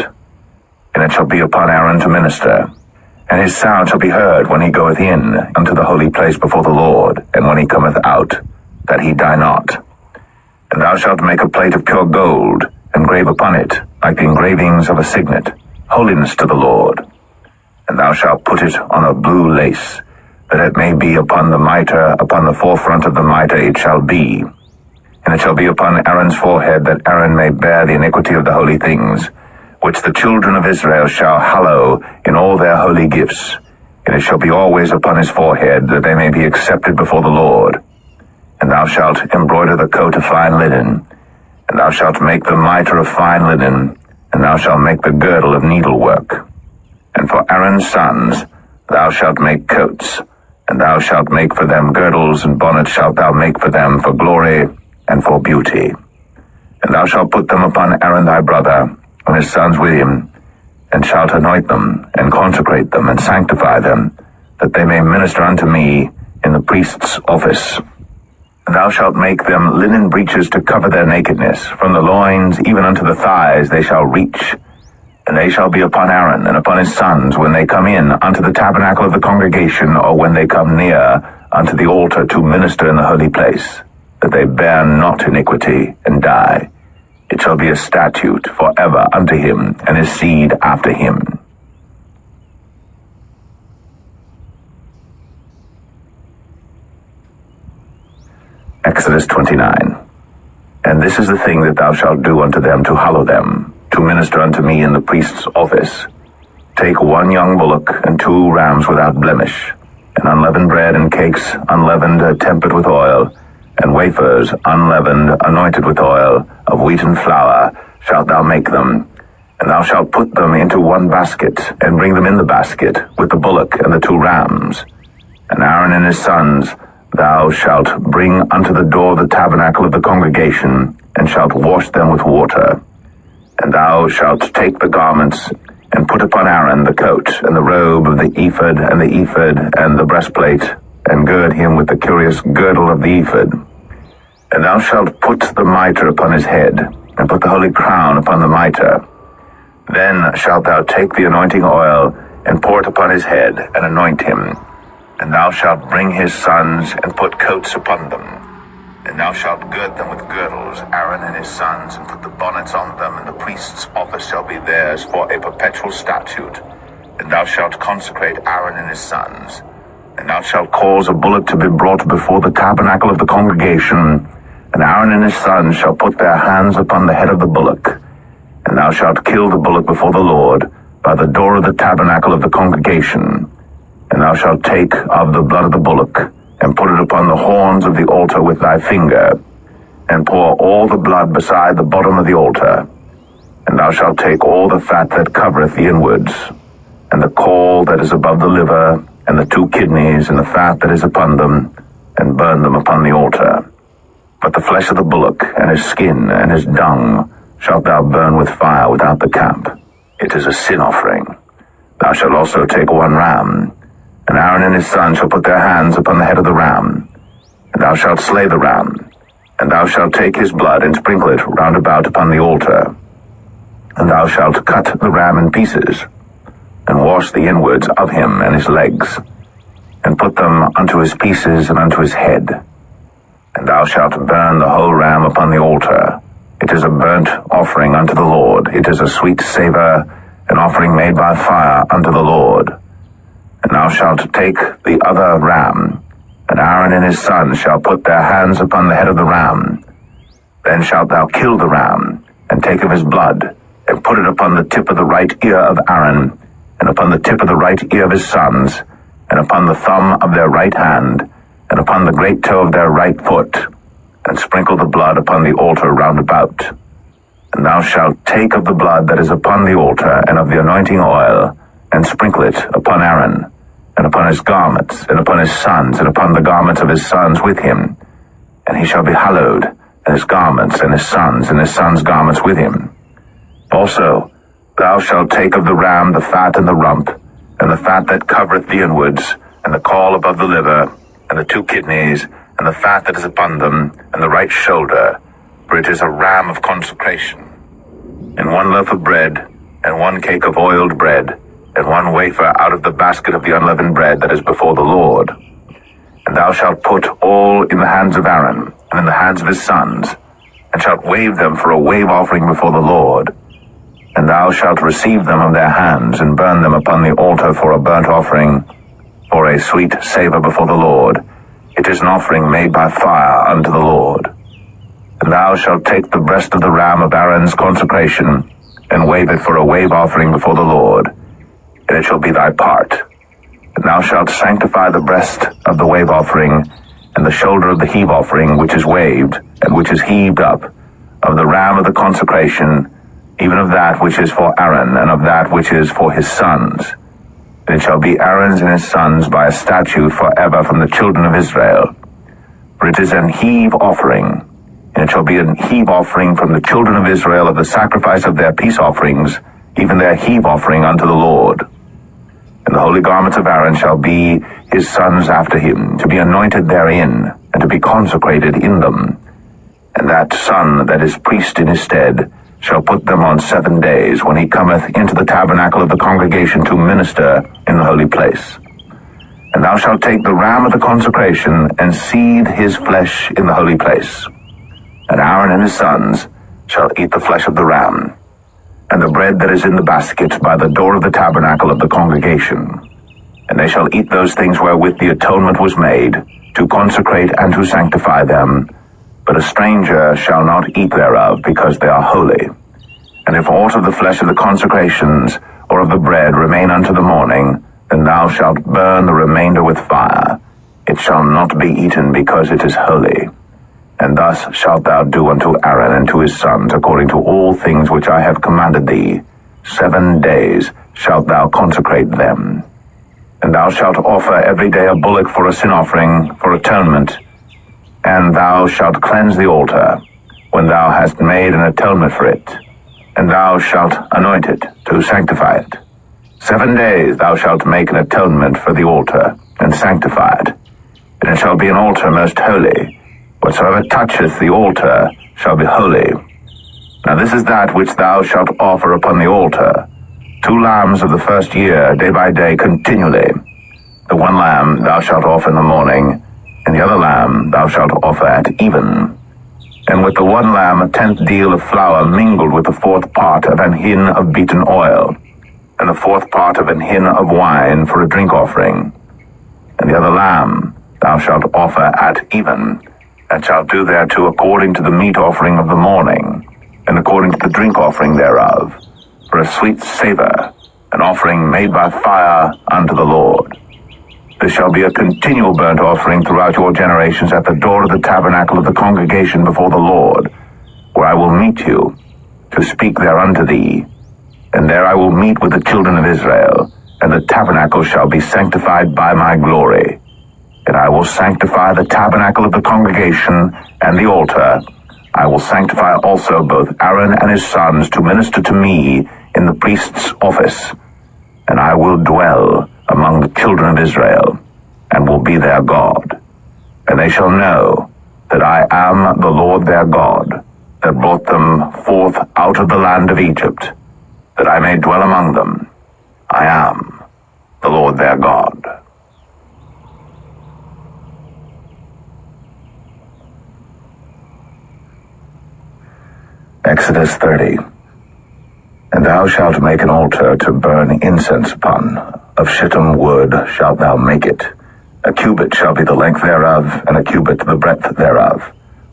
And it shall be upon Aaron to minister. And his sound shall be heard when he goeth in unto the holy place before the Lord, and when he cometh out, that he die not. And thou shalt make a plate of pure gold, and grave upon it, like the engravings of a signet, holiness to the Lord. And thou shalt put it on a blue lace, that it may be upon the mitre, upon the forefront of the mitre it shall be. And it shall be upon Aaron's forehead, that Aaron may bear the iniquity of the holy things, which the children of Israel shall hallow in all their holy gifts. And it shall be always upon his forehead, that they may be accepted before the Lord. And thou shalt embroider the coat of fine linen, and thou shalt make the mitre of fine linen, and thou shalt make the girdle of needlework. And for Aaron's sons thou shalt make coats, and thou shalt make for them girdles, and bonnets shalt thou make for them for glory and for beauty. And thou shalt put them upon Aaron thy brother, and his sons with him, and shalt anoint them, and consecrate them, and sanctify them, that they may minister unto me in the priest's office. And thou shalt make them linen breeches to cover their nakedness, from the loins even unto the thighs they shall reach. And they shall be upon Aaron and upon his sons when they come in unto the tabernacle of the congregation, or when they come near unto the altar to minister in the holy place, that they bear not iniquity and die. It shall be a statute forever unto him and his seed after him. Exodus 29. And this is the thing that thou shalt do unto them to hallow them, to minister unto me in the priest's office. Take 1 young bullock and 2 rams without blemish, and unleavened bread and cakes unleavened tempered with oil, and wafers unleavened anointed with oil, of wheaten flour shalt thou make them. And thou shalt put them into 1 basket, and bring them in the basket, with the bullock and the 2 rams. And Aaron and his sons thou shalt bring unto the door of the tabernacle of the congregation, and shalt wash them with water. And thou shalt take the garments, and put upon Aaron the coat, and the robe of the ephod, and the ephod, and the breastplate, and gird him with the curious girdle of the ephod. And thou shalt put the mitre upon his head, and put the holy crown upon the mitre. Then shalt thou take the anointing oil, and pour it upon his head, and anoint him. And thou shalt bring his sons, and put coats upon them. And thou shalt gird them with girdles, Aaron and his sons, and put the bonnets on them, and the priest's office shall be theirs for a perpetual statute. And thou shalt consecrate Aaron and his sons. And thou shalt cause a bullock to be brought before the tabernacle of the congregation, and Aaron and his sons shall put their hands upon the head of the bullock. And thou shalt kill the bullock before the Lord, by the door of the tabernacle of the congregation. And thou shalt take of the blood of the bullock, and put it upon the horns of the altar with thy finger, and pour all the blood beside the bottom of the altar. And thou shalt take all the fat that covereth the inwards, and the caul that is above the liver, and the 2 kidneys, and the fat that is upon them, and burn them upon the altar. But the flesh of the bullock, and his skin, and his dung, shalt thou burn with fire without the camp. It is a sin offering. Thou shalt also take one ram, and Aaron and his sons shall put their hands upon the head of the ram, and thou shalt slay the ram, and thou shalt take his blood and sprinkle it round about upon the altar. And thou shalt cut the ram in pieces, and wash the inwards of him and his legs, and put them unto his pieces and unto his head. And thou shalt burn the whole ram upon the altar. It is a burnt offering unto the Lord. It is a sweet savour, an offering made by fire unto the Lord. And thou shalt take the other ram, and Aaron and his sons shall put their hands upon the head of the ram. Then shalt thou kill the ram, and take of his blood, and put it upon the tip of the right ear of Aaron, and upon the tip of the right ear of his sons, and upon the thumb of their right hand, and upon the great toe of their right foot, and sprinkle the blood upon the altar round about. And thou shalt take of the blood that is upon the altar, and of the anointing oil, and sprinkle it upon Aaron, and upon his garments, and upon his sons, and upon the garments of his sons with him. And he shall be hallowed, and his garments, and his sons' garments with him. Also, thou shalt take of the ram the fat and the rump, and the fat that covereth the inwards, and the caul above the liver, and the 2 kidneys, and the fat that is upon them, and the right shoulder, for it is a ram of consecration. And 1 loaf of bread, and 1 cake of oiled bread, and 1 wafer out of the basket of the unleavened bread that is before the Lord. And thou shalt put all in the hands of Aaron, and in the hands of his sons, and shalt wave them for a wave offering before the Lord. And thou shalt receive them of their hands, and burn them upon the altar for a burnt offering, for a sweet savour before the Lord. It is an offering made by fire unto the Lord. And thou shalt take the breast of the ram of Aaron's consecration, and wave it for a wave offering before the Lord, and it shall be thy part. And thou shalt sanctify the breast of the wave offering, and the shoulder of the heave offering, which is waved, and which is heaved up, of the ram of the consecration, even of that which is for Aaron, and of that which is for his sons. And it shall be Aaron's and his sons by a statute forever from the children of Israel. For it is an heave offering, and it shall be an heave offering from the children of Israel of the sacrifice of their peace offerings, even their heave offering unto the Lord. And the holy garments of Aaron shall be his sons after him, to be anointed therein, and to be consecrated in them. And that son that is priest in his stead shall put them on 7 days, when he cometh into the tabernacle of the congregation to minister in the holy place. And thou shalt take the ram of the consecration, and seethe his flesh in the holy place. And Aaron and his sons shall eat the flesh of the ram, and the bread that is in the basket by the door of the tabernacle of the congregation. And they shall eat those things wherewith the atonement was made, to consecrate and to sanctify them. But a stranger shall not eat thereof, because they are holy. And if aught of the flesh of the consecrations, or of the bread, remain unto the morning, then thou shalt burn the remainder with fire. It shall not be eaten, because it is holy. And thus shalt thou do unto Aaron and to his sons, according to all things which I have commanded thee. 7 days shalt thou consecrate them. And thou shalt offer every day a bullock for a sin offering, for atonement. And thou shalt cleanse the altar, when thou hast made an atonement for it. And thou shalt anoint it, to sanctify it. 7 days thou shalt make an atonement for the altar, and sanctify it. And it shall be an altar most holy. Whatsoever toucheth the altar shall be holy. Now this is that which thou shalt offer upon the altar: 2 lambs of the first year, day by day, continually. The 1 lamb thou shalt offer in the morning, and the other lamb thou shalt offer at even. And with the 1 lamb 1/10 deal of flour mingled with the 4th part of an hin of beaten oil, and the 4th part of an hin of wine for a drink offering. And the other lamb thou shalt offer at even, and shalt do thereto according to the meat offering of the morning, and according to the drink offering thereof, for a sweet savour, an offering made by fire unto the Lord. This shall be a continual burnt offering throughout your generations at the door of the tabernacle of the congregation before the Lord, where I will meet you, to speak there unto thee. And there I will meet with the children of Israel, and the tabernacle shall be sanctified by my glory. And I will sanctify the tabernacle of the congregation and the altar. I will sanctify also both Aaron and his sons to minister to me in the priest's office, and I will dwell among the children of Israel, and will be their God. And they shall know that I am the Lord their God, that brought them forth out of the land of Egypt, that I may dwell among them. I am the Lord their God. Exodus 30. And thou shalt make an altar to burn incense upon. Of shittim wood shalt thou make it. A cubit shall be the length thereof, and a cubit the breadth thereof.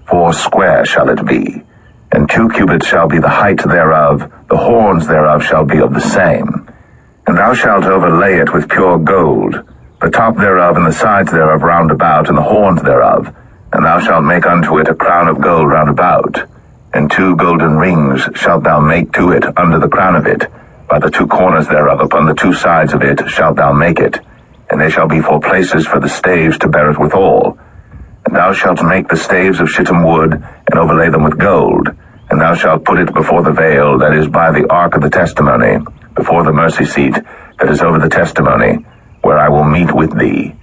4 square shall it be. And 2 cubits shall be the height thereof. The horns thereof shall be of the same. And thou shalt overlay it with pure gold, the top thereof and the sides thereof round about, and the horns thereof. And thou shalt make unto it a crown of gold round about. And 2 golden rings shalt thou make to it under the crown of it. By the 2 corners thereof upon the 2 sides of it shalt thou make it. And they shall be for places for the staves to bear it withal. And thou shalt make the staves of shittim wood, and overlay them with gold. And thou shalt put it before the veil that is by the ark of the testimony, before the mercy seat that is over the testimony, where I will meet with thee.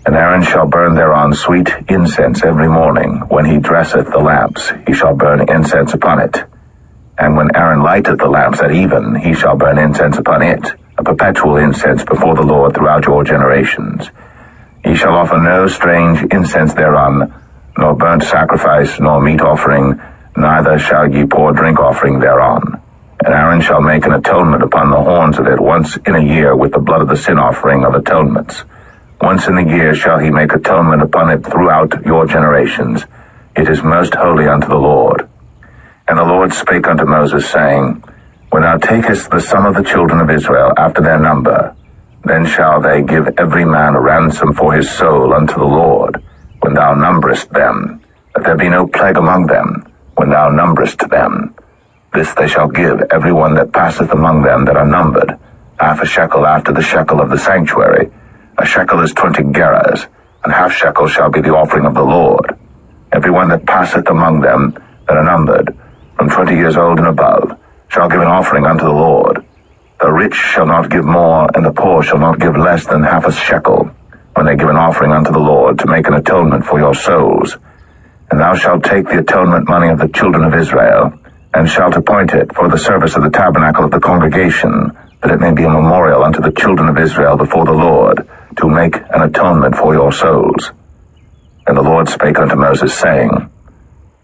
And Aaron shall burn thereon sweet incense every morning. When he dresseth the lamps, he shall burn incense upon it. And when Aaron lighteth the lamps at even, he shall burn incense upon it, a perpetual incense before the Lord throughout your generations. Ye shall offer no strange incense thereon, nor burnt sacrifice, nor meat offering, neither shall ye pour drink offering thereon. And Aaron shall make an atonement upon the horns of it once in a year with the blood of the sin offering of atonements. Once in the year shall he make atonement upon it throughout your generations. It is most holy unto the Lord. And the Lord spake unto Moses, saying, When thou takest the sum of the children of Israel after their number, then shall they give every man a ransom for his soul unto the Lord, when thou numberest them, that there be no plague among them, when thou numberest them. This they shall give every one that passeth among them that are numbered, 1/2 shekel after the shekel of the sanctuary. A shekel is 20 gerahs, and 1/2 shekel shall be the offering of the Lord. Every one that passeth among them that are numbered, from 20 years old and above, shall give an offering unto the Lord. The rich shall not give more, and the poor shall not give less than 1/2 shekel, when they give an offering unto the Lord, to make an atonement for your souls. And thou shalt take the atonement money of the children of Israel, and shalt appoint it for the service of the tabernacle of the congregation, that it may be a memorial unto the children of Israel before the Lord, to make an atonement for your souls. And the Lord spake unto Moses, saying,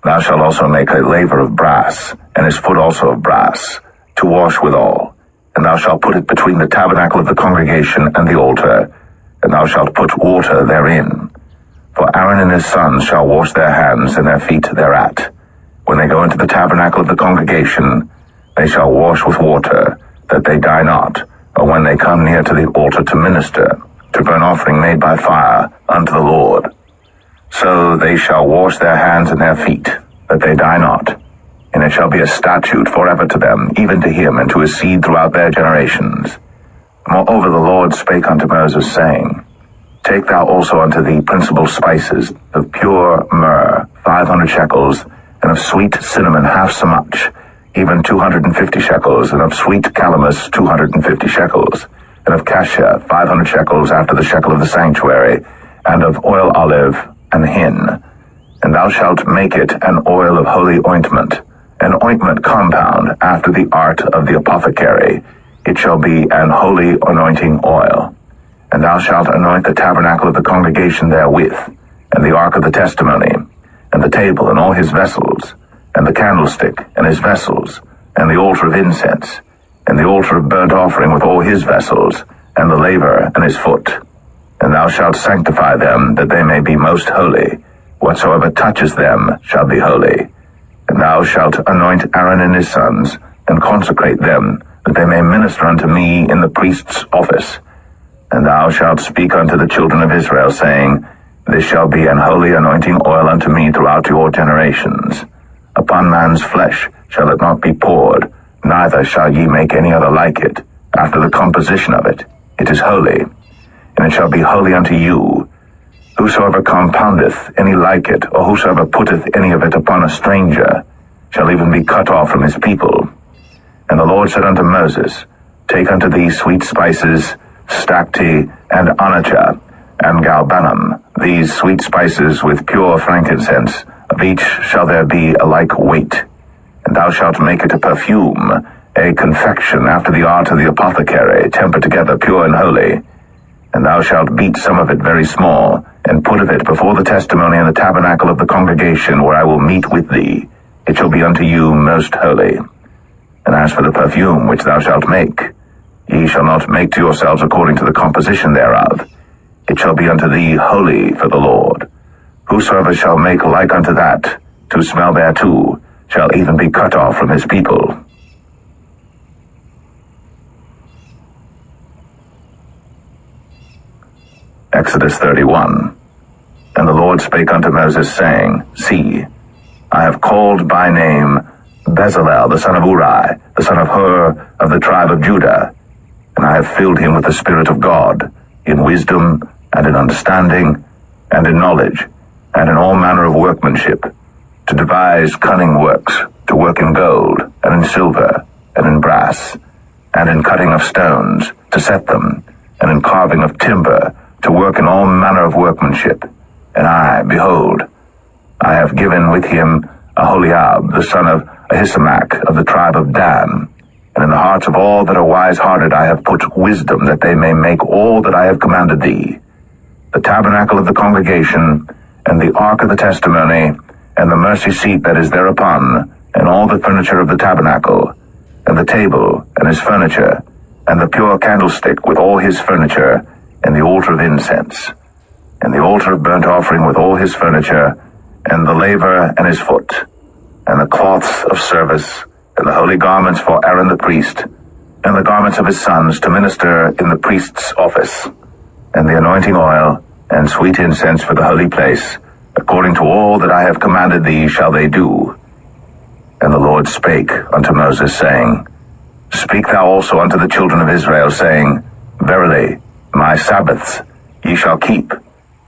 Thou shalt also make a laver of brass, and his foot also of brass, to wash withal. And thou shalt put it between the tabernacle of the congregation and the altar, and thou shalt put water therein. For Aaron and his sons shall wash their hands and their feet thereat. When they go into the tabernacle of the congregation, they shall wash with water, that they die not, or when they come near to the altar to minister, to burn offering made by fire unto the Lord. So they shall wash their hands and their feet, that they die not. And it shall be a statute forever to them, even to him and to his seed throughout their generations. Moreover the Lord spake unto Moses, saying, Take thou also unto thee principal spices, of pure myrrh 500 shekels, and of sweet cinnamon half so much, even 250 shekels, and of sweet calamus 250 shekels, and of cassia 500 shekels after the shekel of the sanctuary, and of oil olive and hin. And thou shalt make it an oil of holy ointment, an ointment compound after the art of the apothecary. It shall be an holy anointing oil. And thou shalt anoint the tabernacle of the congregation therewith, and the ark of the testimony, and the table and all his vessels, and the candlestick and his vessels, and the altar of incense, and the altar of burnt offering with all his vessels, and the laver and his foot. And thou shalt sanctify them, that they may be most holy. Whatsoever touches them shall be holy. And thou shalt anoint Aaron and his sons, and consecrate them, that they may minister unto me in the priest's office. And thou shalt speak unto the children of Israel, saying, This shall be an holy anointing oil unto me throughout your generations. Upon man's flesh shall it not be poured, neither shall ye make any other like it, after the composition of it. It is holy, and it shall be holy unto you. Whosoever compoundeth any like it, or whosoever putteth any of it upon a stranger, shall even be cut off from his people. And the Lord said unto Moses, Take unto thee sweet spices, stacte, and onycha, and galbanum, these sweet spices with pure frankincense, of each shall there be a like weight. And thou shalt make it a perfume, a confection after the art of the apothecary, tempered together pure and holy. And thou shalt beat some of it very small, and put of it before the testimony in the tabernacle of the congregation, where I will meet with thee. It shall be unto you most holy. And as for the perfume which thou shalt make, ye shall not make to yourselves according to the composition thereof. It shall be unto thee holy for the Lord. Whosoever shall make like unto that, to smell thereto, shall even be cut off from his people. Exodus 31. And the Lord spake unto Moses, saying, See, I have called by name Bezalel the son of Uri, the son of Hur, of the tribe of Judah, and I have filled him with the Spirit of God, in wisdom, and in understanding, and in knowledge, and in all manner of workmanship, to devise cunning works, to work in gold, and in silver, and in brass, and in cutting of stones, to set them, and in carving of timber, to work in all manner of workmanship. And I, behold, I have given with him Aholiab, the son of Ahisamach, of the tribe of Dan. And in the hearts of all that are wise-hearted I have put wisdom, that they may make all that I have commanded thee: the tabernacle of the congregation, and the ark of the testimony, and the mercy seat that is thereupon, and all the furniture of the tabernacle, and the table, and his furniture, and the pure candlestick with all his furniture, and the altar of incense, and the altar of burnt offering with all his furniture, and the laver and his foot, and the cloths of service, and the holy garments for Aaron the priest, and the garments of his sons to minister in the priest's office, and the anointing oil, and sweet incense for the holy place, according to all that I have commanded thee shall they do. And the Lord spake unto Moses, saying, Speak thou also unto the children of Israel, saying, Verily, my Sabbaths ye shall keep,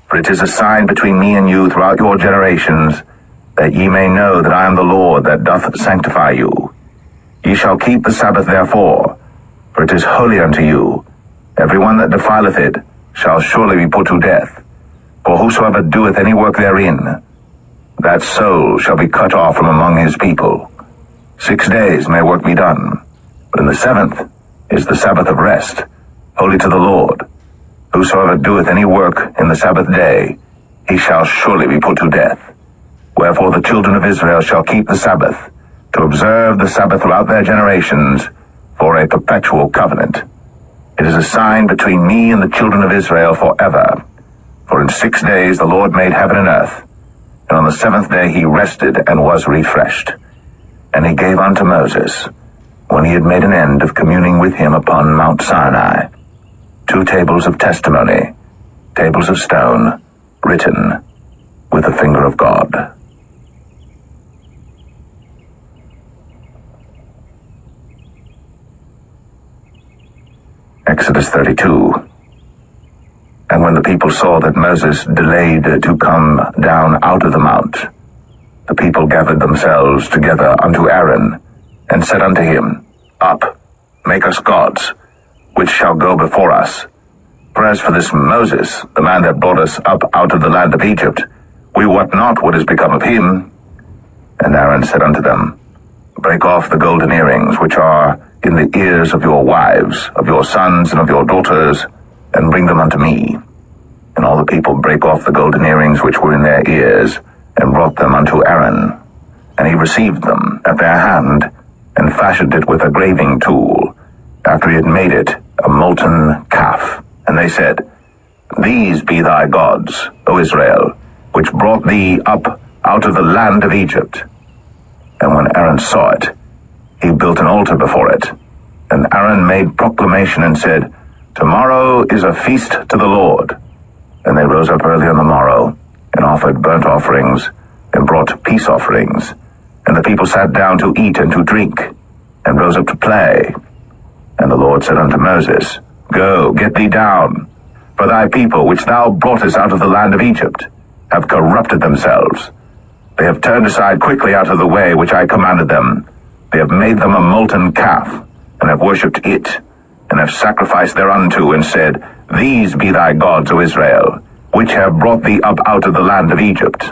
for it is a sign between me and you throughout your generations, that ye may know that I am the Lord that doth sanctify you. Ye shall keep the Sabbath therefore, for it is holy unto you. Every one that defileth it shall surely be put to death. For whosoever doeth any work therein, that soul shall be cut off from among his people. 6 days may work be done, but in the 7th is the Sabbath of rest, holy to the Lord. Whosoever doeth any work in the Sabbath day, he shall surely be put to death. Wherefore the children of Israel shall keep the Sabbath, to observe the Sabbath throughout their generations, for a perpetual covenant. It is a sign between me and the children of Israel forever. For in 6 days the Lord made heaven and earth, and on the 7th day he rested and was refreshed. And he gave unto Moses, when he had made an end of communing with him upon Mount Sinai, 2 tables of testimony, tables of stone, written with the finger of God. Exodus 32. And when the people saw that Moses delayed to come down out of the mount, the people gathered themselves together unto Aaron, and said unto him, Up, make us gods, which shall go before us. For as for this Moses, the man that brought us up out of the land of Egypt, we wot not what is become of him. And Aaron said unto them, Break off the golden earrings which are in the ears of your wives, of your sons, and of your daughters, and bring them unto me. And all the people brake off the golden earrings which were in their ears, and brought them unto Aaron. And he received them at their hand, and fashioned it with a graving tool, after he had made it a molten calf. And they said, These be thy gods, O Israel, which brought thee up out of the land of Egypt. And when Aaron saw it, he built an altar before it. And Aaron made proclamation and said, Tomorrow is a feast to the Lord. And they rose up early on the morrow, and offered burnt offerings, and brought peace offerings. And the people sat down to eat and to drink, and rose up to play. And the Lord said unto Moses, Go, get thee down, For thy people, which thou broughtest out of the land of Egypt, have corrupted themselves. They have turned aside quickly out of the way which I commanded them. They have made them a molten calf, and have worshipped it, and have sacrificed thereunto, and said, These be thy gods, O Israel, which have brought thee up out of the land of Egypt.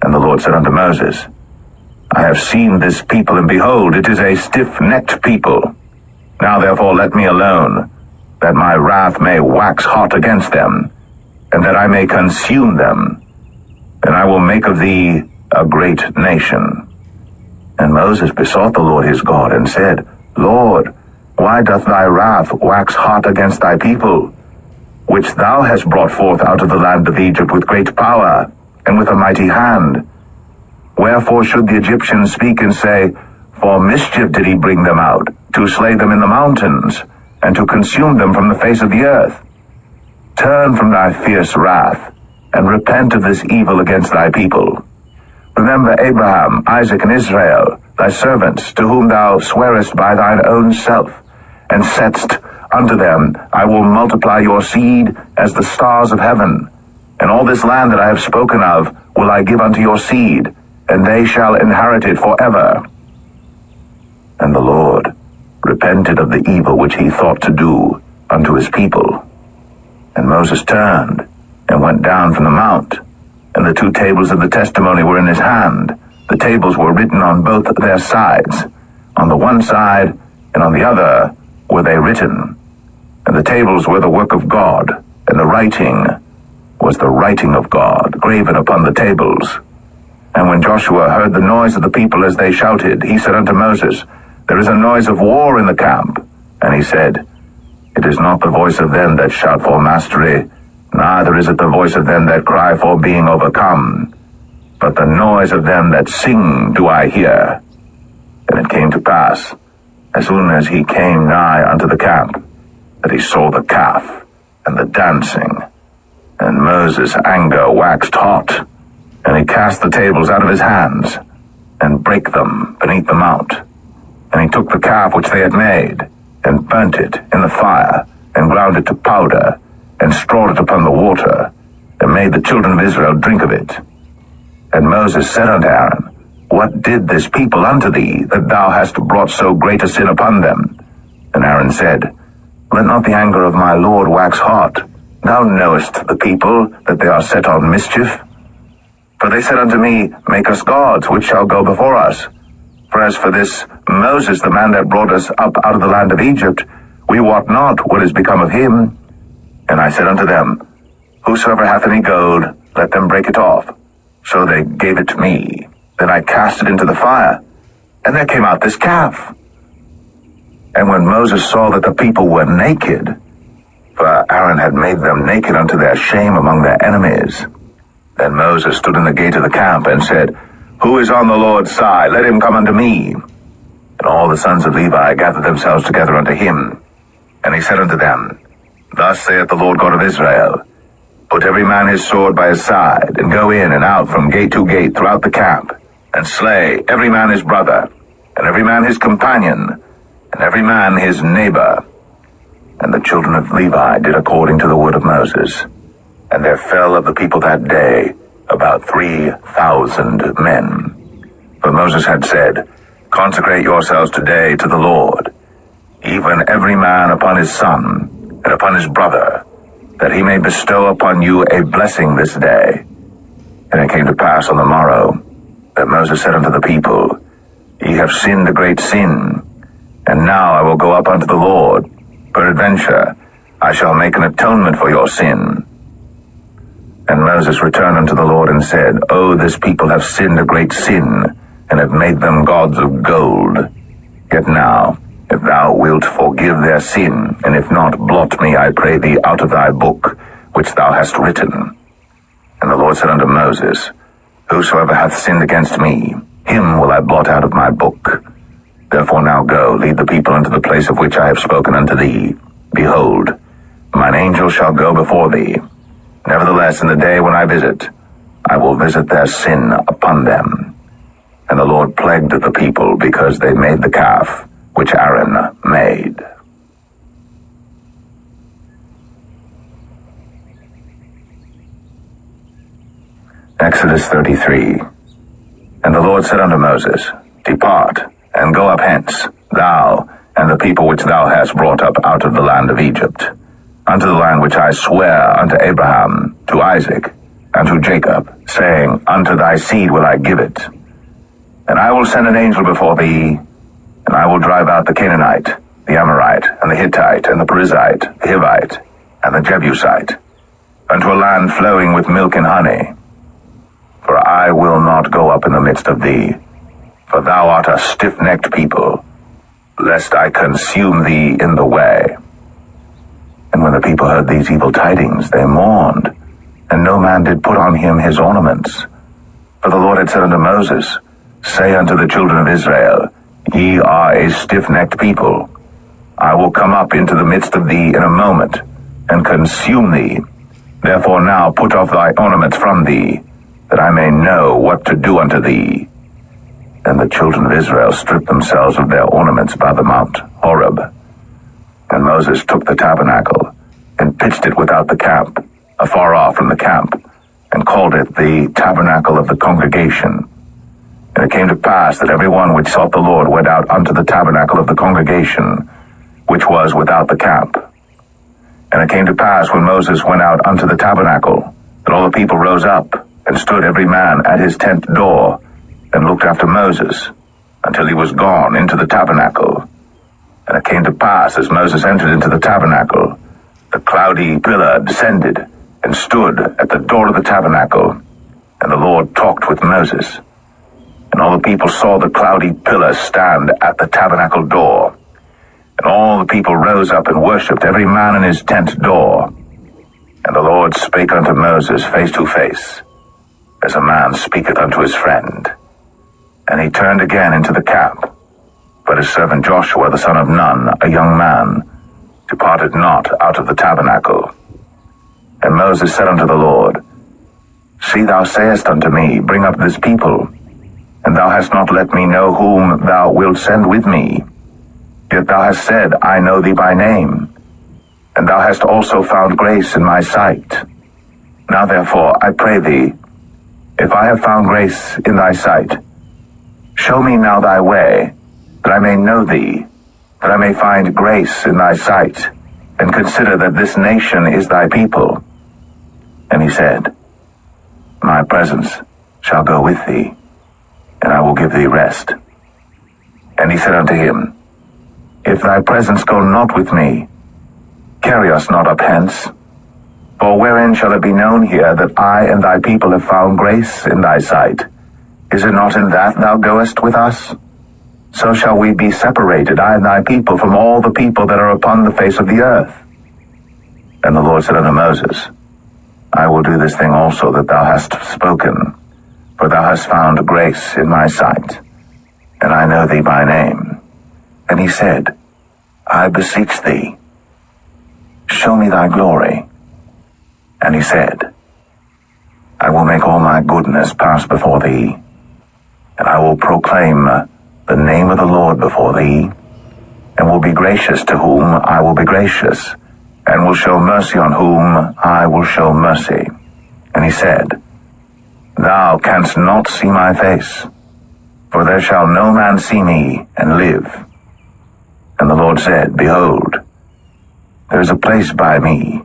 And the Lord said unto Moses, I have seen this people, and behold, it is a stiff-necked people. Now therefore let me alone, that my wrath may wax hot against them, and that I may consume them. And I will make of thee a great nation. And Moses besought the Lord his God, and said, Lord, why doth thy wrath wax hot against thy people, which thou hast brought forth out of the land of Egypt with great power, and with a mighty hand? Wherefore should the Egyptians speak and say, For mischief did he bring them out, to slay them in the mountains, and to consume them from the face of the earth? Turn from thy fierce wrath, and repent of this evil against thy people. Remember Abraham, Isaac, and Israel, thy servants, to whom thou swarest by thine own self, and saidst unto them, I will multiply your seed as the stars of heaven, and all this land that I have spoken of will I give unto your seed, and they shall inherit it forever. And the Lord repented of the evil which he thought to do unto his people. And Moses turned, and went down from the mount, and the 2 tables of the testimony were in his hand. The tables were written on both their sides. On the one side and on the other were they written. And the tables were the work of God, and the writing was the writing of God, graven upon the tables. And when Joshua heard the noise of the people as they shouted, he said unto Moses, There is a noise of war in the camp. And he said, It is not the voice of them that shout for mastery, neither is it the voice of them that cry for being overcome, but the noise of them that sing do I hear. And it came to pass, as soon as he came nigh unto the camp, that he saw the calf and the dancing. And Moses' anger waxed hot, and he cast the tables out of his hands, and brake them beneath the mount. And he took the calf which they had made, and burnt it in the fire, and ground it to powder, and strawed it upon the water, and made the children of Israel drink of it. And Moses said unto Aaron, What did this people unto thee, that thou hast brought so great a sin upon them? And Aaron said, Let not the anger of my Lord wax hot. Thou knowest the people, that they are set on mischief. For they said unto me, Make us gods, which shall go before us. For as for this Moses, the man that brought us up out of the land of Egypt, we wot not what is become of him. And I said unto them, Whosoever hath any gold, let them break it off. So they gave it to me. Then I cast it into the fire, and there came out this calf. And when Moses saw that the people were naked, for Aaron had made them naked unto their shame among their enemies, then Moses stood in the gate of the camp, and said, Who is on the Lord's side? Let him come unto me. And all the sons of Levi gathered themselves together unto him. And he said unto them, Thus saith the Lord God of Israel, Put every man his sword by his side, and go in and out from gate to gate throughout the camp, and slay every man his brother, and every man his companion, and every man his neighbor. And the children of Levi did according to the word of Moses. And there fell of the people that day about 3,000 men. For Moses had said, Consecrate yourselves today to the Lord, even every man upon his son, and upon his brother, that he may bestow upon you a blessing this day. And it came to pass on the morrow, that Moses said unto the people, Ye have sinned a great sin, and now I will go up unto the Lord. Peradventure, I shall make an atonement for your sin. And Moses returned unto the Lord, and said, O this people have sinned a great sin, and have made them gods of gold. Yet now, if thou wilt forgive their sin, and if not, blot me, I pray thee, out of thy book, which thou hast written. And the Lord said unto Moses, Whosoever hath sinned against me, him will I blot out of my book. Therefore now go, lead the people unto the place of which I have spoken unto thee. Behold, mine angel shall go before thee. Nevertheless, in the day when I visit, I will visit their sin upon them. And the Lord plagued the people, because they made the calf which Aaron made. Exodus 33. And the Lord said unto Moses, Depart, and go up hence, thou, and the people which thou hast brought up out of the land of Egypt, unto the land which I swear unto Abraham, to Isaac, and to Jacob, saying, Unto thy seed will I give it. And I will send an angel before thee, and I will drive out the Canaanite, the Amorite, and the Hittite, and the Perizzite, the Hivite, and the Jebusite, unto a land flowing with milk and honey. For I will not go up in the midst of thee, for thou art a stiff-necked people, lest I consume thee in the way. And when the people heard these evil tidings, they mourned, and no man did put on him his ornaments. For the Lord had said unto Moses, Say unto the children of Israel, Ye are a stiff-necked people. I will come up into the midst of thee in a moment, and consume thee. Therefore now put off thy ornaments from thee, that I may know what to do unto thee. And the children of Israel stripped themselves of their ornaments by the mount Horeb. And Moses took the tabernacle, and pitched it without the camp, afar off from the camp, and called it the tabernacle of the congregation. And it came to pass that every one which sought the Lord went out unto the tabernacle of the congregation, which was without the camp. And it came to pass, when Moses went out unto the tabernacle, that all the people rose up, and stood every man at his tent door, and looked after Moses, until he was gone into the tabernacle. And it came to pass, as Moses entered into the tabernacle, the cloudy pillar descended, and stood at the door of the tabernacle, and the Lord talked with Moses. And all the people saw the cloudy pillar stand at the tabernacle door. And all the people rose up and worshipped, every man in his tent door. And the Lord spake unto Moses face to face, as a man speaketh unto his friend. And he turned again into the camp. But his servant Joshua the son of Nun, a young man, departed not out of the tabernacle. And Moses said unto the Lord, See, thou sayest unto me, Bring up this people, and thou hast not let me know whom thou wilt send with me. Yet thou hast said, I know thee by name, and thou hast also found grace in my sight. Now therefore, I pray thee, if I have found grace in thy sight, show me now thy way, that I may know thee, that I may find grace in thy sight, and consider that this nation is thy people. And he said, My presence shall go with thee, and I will give thee rest. And he said unto him, If thy presence go not with me, carry us not up hence. For wherein shall it be known here that I and thy people have found grace in thy sight? Is it not in that thou goest with us? So shall we be separated, I and thy people, from all the people that are upon the face of the earth. And the Lord said unto Moses, I will do this thing also that thou hast spoken, for thou hast found grace in my sight, and I know thee by name. And he said, I beseech thee, show me thy glory. And he said, I will make all my goodness pass before thee, and I will proclaim the name of the Lord before thee, and will be gracious to whom I will be gracious, and will show mercy on whom I will show mercy. And he said, Thou canst not see my face, for there shall no man see me and live. And the Lord said, Behold, there is a place by me,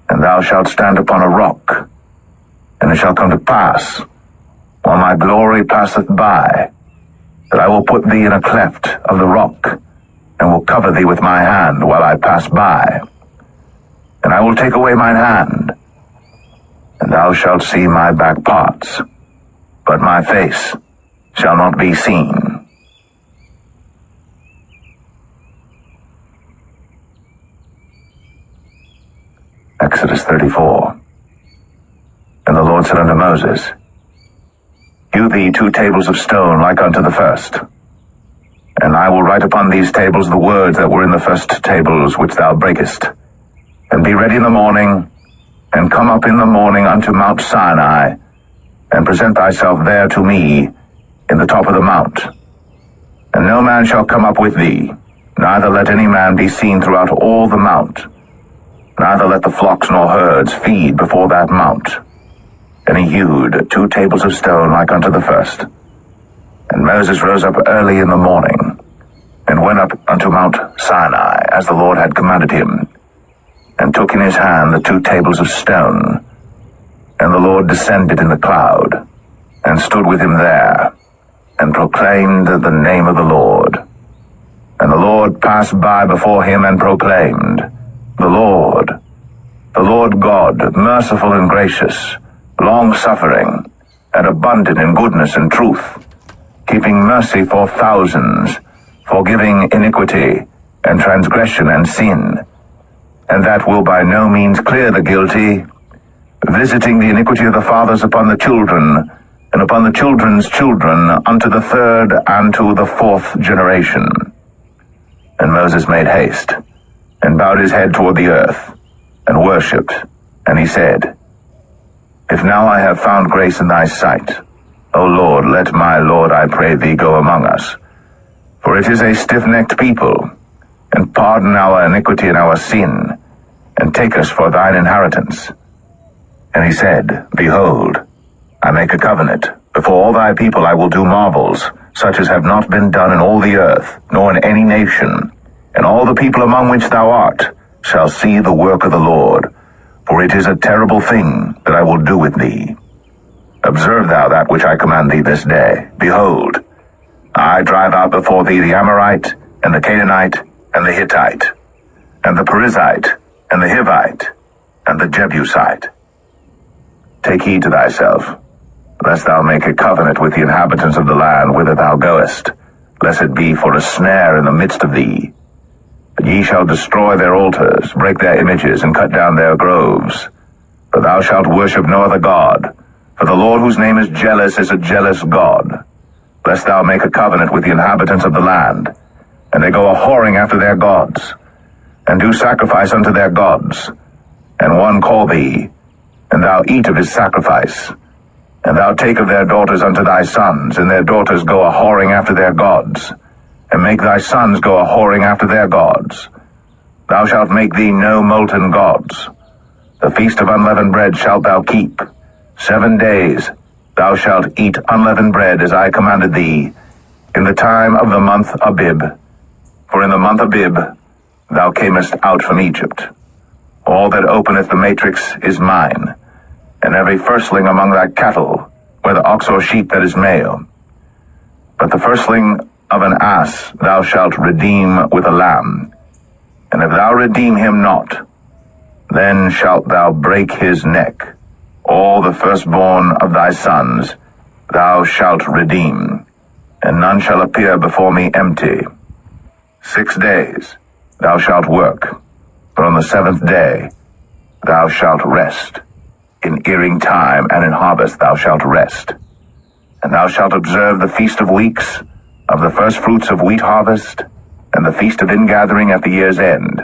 and thou shalt stand upon a rock. And it shall come to pass, while my glory passeth by, that I will put thee in a cleft of the rock, and will cover thee with my hand while I pass by. And I will take away mine hand, and thou shalt see my back parts, but my face shall not be seen. Exodus 34. And the Lord said unto Moses, Hew thee 2 tables of stone like unto the first. And I will write upon these tables the words that were in the first tables which thou breakest. And be ready in the morning, and come up in the morning unto Mount Sinai, and present thyself there to me in the top of the mount. And no man shall come up with thee, neither let any man be seen throughout all the mount. Neither let the flocks nor herds feed before that mount. And he hewed 2 tables of stone like unto the first. And Moses rose up early in the morning, and went up unto Mount Sinai, as the Lord had commanded him, and took in his hand the 2 tables of stone. And the Lord descended in the cloud, and stood with him there, and proclaimed the name of the Lord. And the Lord passed by before him, and proclaimed, the Lord God, merciful and gracious, long-suffering, and abundant in goodness and truth, keeping mercy for thousands, forgiving iniquity and transgression and sin, and that will by no means clear the guilty, visiting the iniquity of the fathers upon the children, and upon the children's children, unto the 3rd and to the 4th generation. And Moses made haste, and bowed his head toward the earth, and worshipped. And he said, If now I have found grace in thy sight, O Lord, let my Lord, I pray thee, go among us. For it is a stiff-necked people, and pardon our iniquity and our sin, and take us for thine inheritance. And he said, Behold, I make a covenant. Before all thy people I will do marvels, such as have not been done in all the earth, nor in any nation. And all the people among which thou art shall see the work of the Lord. For it is a terrible thing that I will do with thee. Observe thou that which I command thee this day. Behold, I drive out before thee the Amorite, and the Canaanite, and the Hittite, and the Perizzite, and the Hivite, and the Jebusite. Take heed to thyself, lest thou make a covenant with the inhabitants of the land whither thou goest, lest it be for a snare in the midst of thee. But ye shall destroy their altars, break their images, and cut down their groves. For thou shalt worship no other God, for the Lord whose name is a jealous God. Lest thou make a covenant with the inhabitants of the land, and they go a-whoring after their gods, and do sacrifice unto their gods, and one call thee, and thou eat of his sacrifice, and thou take of their daughters unto thy sons, and their daughters go a-whoring after their gods, and make thy sons go a-whoring after their gods. Thou shalt make thee no molten gods. The feast of unleavened bread shalt thou keep. 7 days thou shalt eat unleavened bread, as I commanded thee, in the time of the month Abib. For in the month Abib thou camest out from Egypt. All that openeth the matrix is mine, and every firstling among thy cattle, whether ox or sheep that is male. But the firstling of an ass thou shalt redeem with a lamb. And if thou redeem him not, then shalt thou break his neck. All the firstborn of thy sons thou shalt redeem, and none shall appear before me empty. 6 days thou shalt work, but on the 7th day thou shalt rest. In earing time and in harvest thou shalt rest. And thou shalt observe the feast of weeks, of the first fruits of wheat harvest, and the feast of ingathering at the year's end.